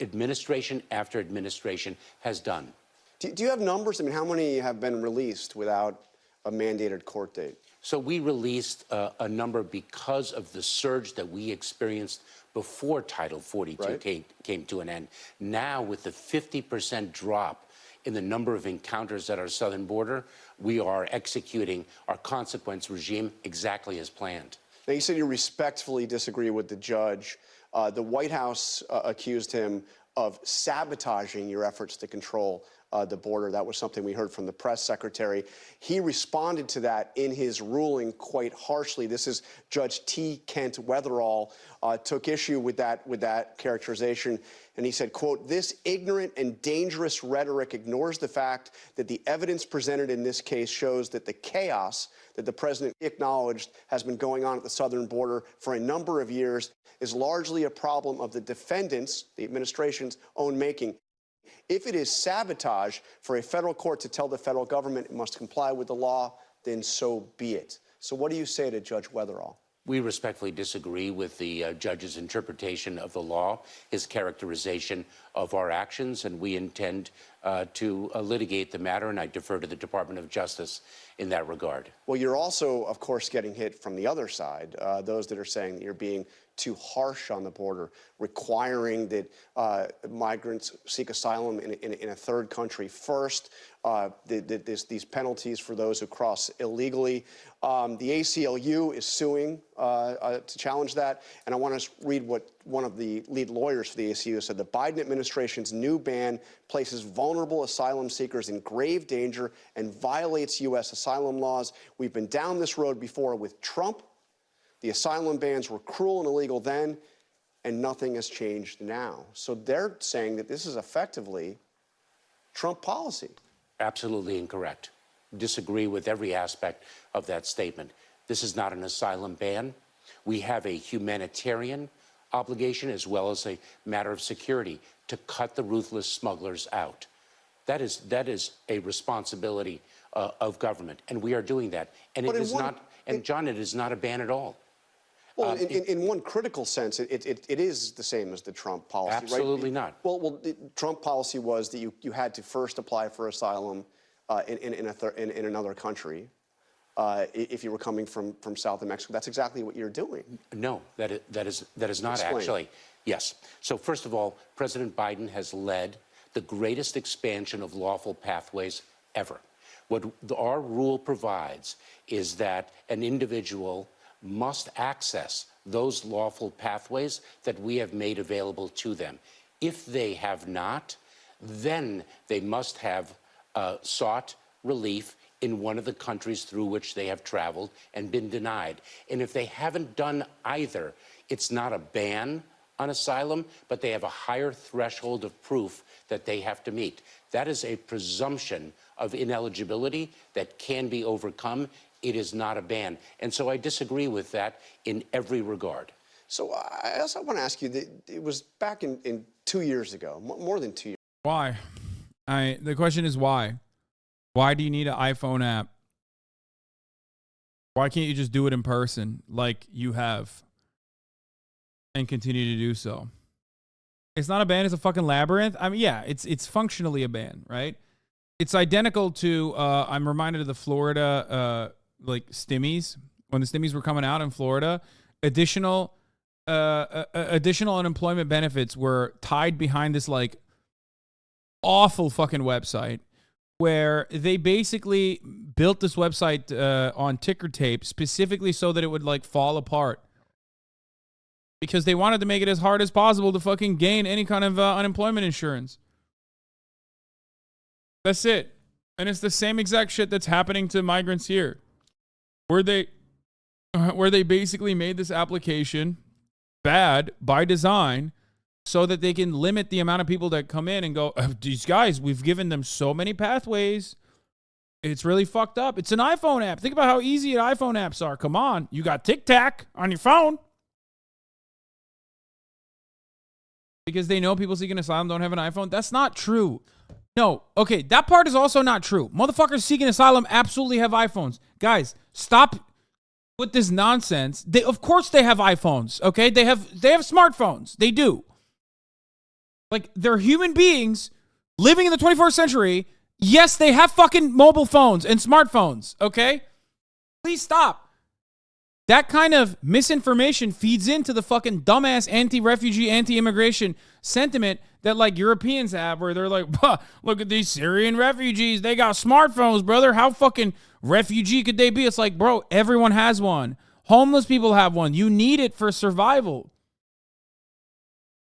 administration after administration has done. Do you have numbers? I mean, how many have been released without a mandated court date? So we released a number because of the surge that we experienced before Title 42 came to an end. Now, with the 50% drop in the number of encounters at our southern border, we are executing our consequence regime exactly as planned. Now, you said you respectfully disagree with the judge. The White House accused him of sabotaging your efforts to control the border. That was something we heard from the press secretary. He responded to that in his ruling quite harshly. This is Judge T. Kent Weatherall took issue with that characterization, and he said, quote, "This ignorant and dangerous rhetoric ignores the fact that the evidence presented in this case shows that the chaos that the president acknowledged has been going on at the southern border for a number of years is largely a problem of the defendants, the administration's own making. If it is sabotage for a federal court to tell the federal government it must comply with the law, then so be it." So what do you say to Judge Weatherall? We respectfully disagree with the judge's interpretation of the law, his characterization of our actions, and we intend to litigate the matter, and I defer to the Department of Justice in that regard. Well, you're also, of course, getting hit from the other side, those that are saying that you're being too harsh on the border, requiring that migrants seek asylum in a third country first, these penalties for those who cross illegally. The ACLU is suing to challenge that, and I want to read what one of the lead lawyers for the ACLU said. The Biden administration's new ban places vulnerable asylum seekers in grave danger and violates U.S. asylum laws. We've been down this road before with Trump. The asylum bans were cruel and illegal then, and nothing has changed now. So they're saying that this is effectively Trump policy. Absolutely incorrect. Disagree with every aspect of that statement. This is not an asylum ban. We have a humanitarian obligation as well as a matter of security to cut the ruthless smugglers out. That is a responsibility of government, and we are doing that. And it is not, and John, it is not a ban at all. Well, in one critical sense, it is the same as the Trump policy, right? Absolutely not. Well, the Trump policy was that you had to first apply for asylum in another country if you were coming from south of Mexico. That's exactly what you're doing. No, that is not. Explain. Actually. Yes. So first of all, President Biden has led the greatest expansion of lawful pathways ever. What our rule provides is that an individual must access those lawful pathways that we have made available to them. If they have not, then they must have sought relief in one of the countries through which they have traveled and been denied. And if they haven't done either, it's not a ban on asylum, but they have a higher threshold of proof that they have to meet. That is a presumption of ineligibility that can be overcome. It is not a ban. And so I disagree with that in every regard. So I also want to ask you, that it was back in 2 years ago, more than 2 years. Why? The question is why? Why do you need an iPhone app? Why can't you just do it in person like you have and continue to do so? It's not a ban, it's a fucking labyrinth. I mean, yeah, it's functionally a ban, right? It's identical to, I'm reminded of the Florida, stimmies. When the stimmies were coming out in Florida, additional unemployment benefits were tied behind this, awful fucking website where they basically built this website on ticker tape specifically so that it would, fall apart. Because they wanted to make it as hard as possible to fucking gain any kind of unemployment insurance. That's it. And it's the same exact shit that's happening to migrants here. Where they basically made this application bad by design so that they can limit the amount of people that come in and go, these guys, we've given them so many pathways. It's really fucked up. It's an iPhone app. Think about how easy iPhone apps are. Come on. You got Tic-Tac on your phone. Because they know people seeking asylum don't have an iPhone. That's not true. No. Okay, that part is also not true. Motherfuckers seeking asylum absolutely have iPhones. Guys, stop with this nonsense. Of course they have iPhones, okay? They have smartphones. They do. They're human beings living in the 21st century. Yes, they have fucking mobile phones and smartphones, okay? Please stop. That kind of misinformation feeds into the fucking dumbass anti-refugee, anti-immigration sentiment that like Europeans have, where they're like, look at these Syrian refugees. They got smartphones, brother. How fucking refugee could they be? It's like, bro, everyone has one. Homeless people have one. You need it for survival.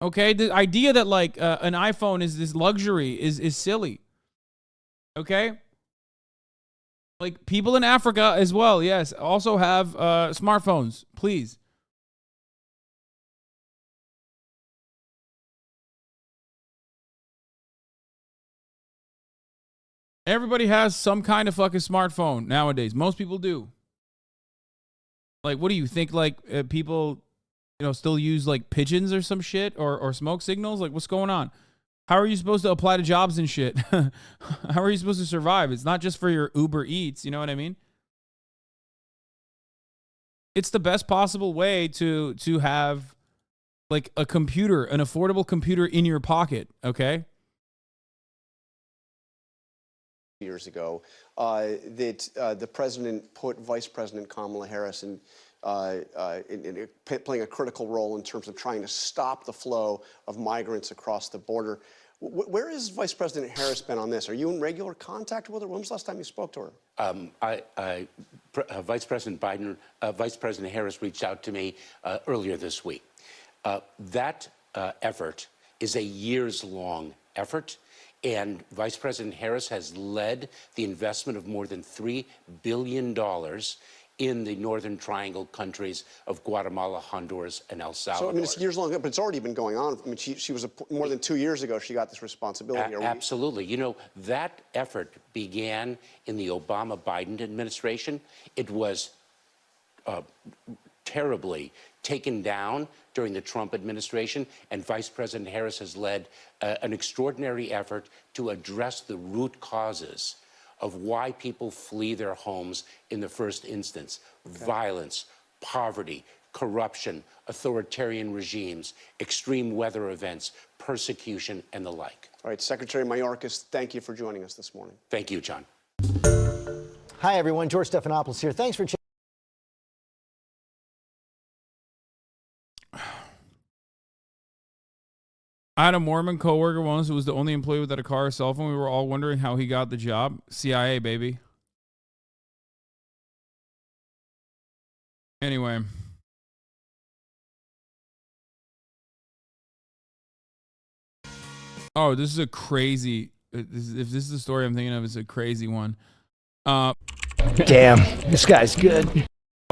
Okay? The idea that like an iPhone is this luxury is silly. Okay? Like people in Africa as well, yes, also have smartphones, please. Everybody has some kind of fucking smartphone nowadays. Most people do. Like, what do you think? Like people, still use like pigeons or some shit or smoke signals? Like, what's going on? How are you supposed to apply to jobs and shit? How are you supposed to survive? It's not just for your Uber Eats, you know what I mean? It's the best possible way to have like a computer, an affordable computer in your pocket, okay? Years ago, that the president put Vice President Kamala Harris in playing a critical role in terms of trying to stop the flow of migrants across the border. Where has Vice President Harris been on this? Are you in regular contact with her? When was the last time you spoke to her? Vice President Harris reached out to me earlier this week. That effort is a years-long effort, and Vice President Harris has led the investment of more than $3 billion in the Northern Triangle countries of Guatemala, Honduras, and El Salvador. So, I mean, it's years long, but it's already been going on. I mean, she was more than 2 years ago she got this responsibility. Absolutely. That effort began in the Obama-Biden administration. It was terribly taken down during the Trump administration, and Vice President Harris has led an extraordinary effort to address the root causes of why people flee their homes in the first instance. Okay. Violence, poverty, corruption, authoritarian regimes, extreme weather events, persecution, and the like. All right, Secretary Mayorkas, thank you for joining us this morning. Thank you, John. Hi, everyone. George Stephanopoulos here. Thanks for checking. I had a Mormon coworker once who was the only employee without a car or cell phone. We were all wondering how he got the job. CIA, baby. Anyway. Oh, this is a crazy... if this is the story I'm thinking of, it's a crazy one. Damn, this guy's good.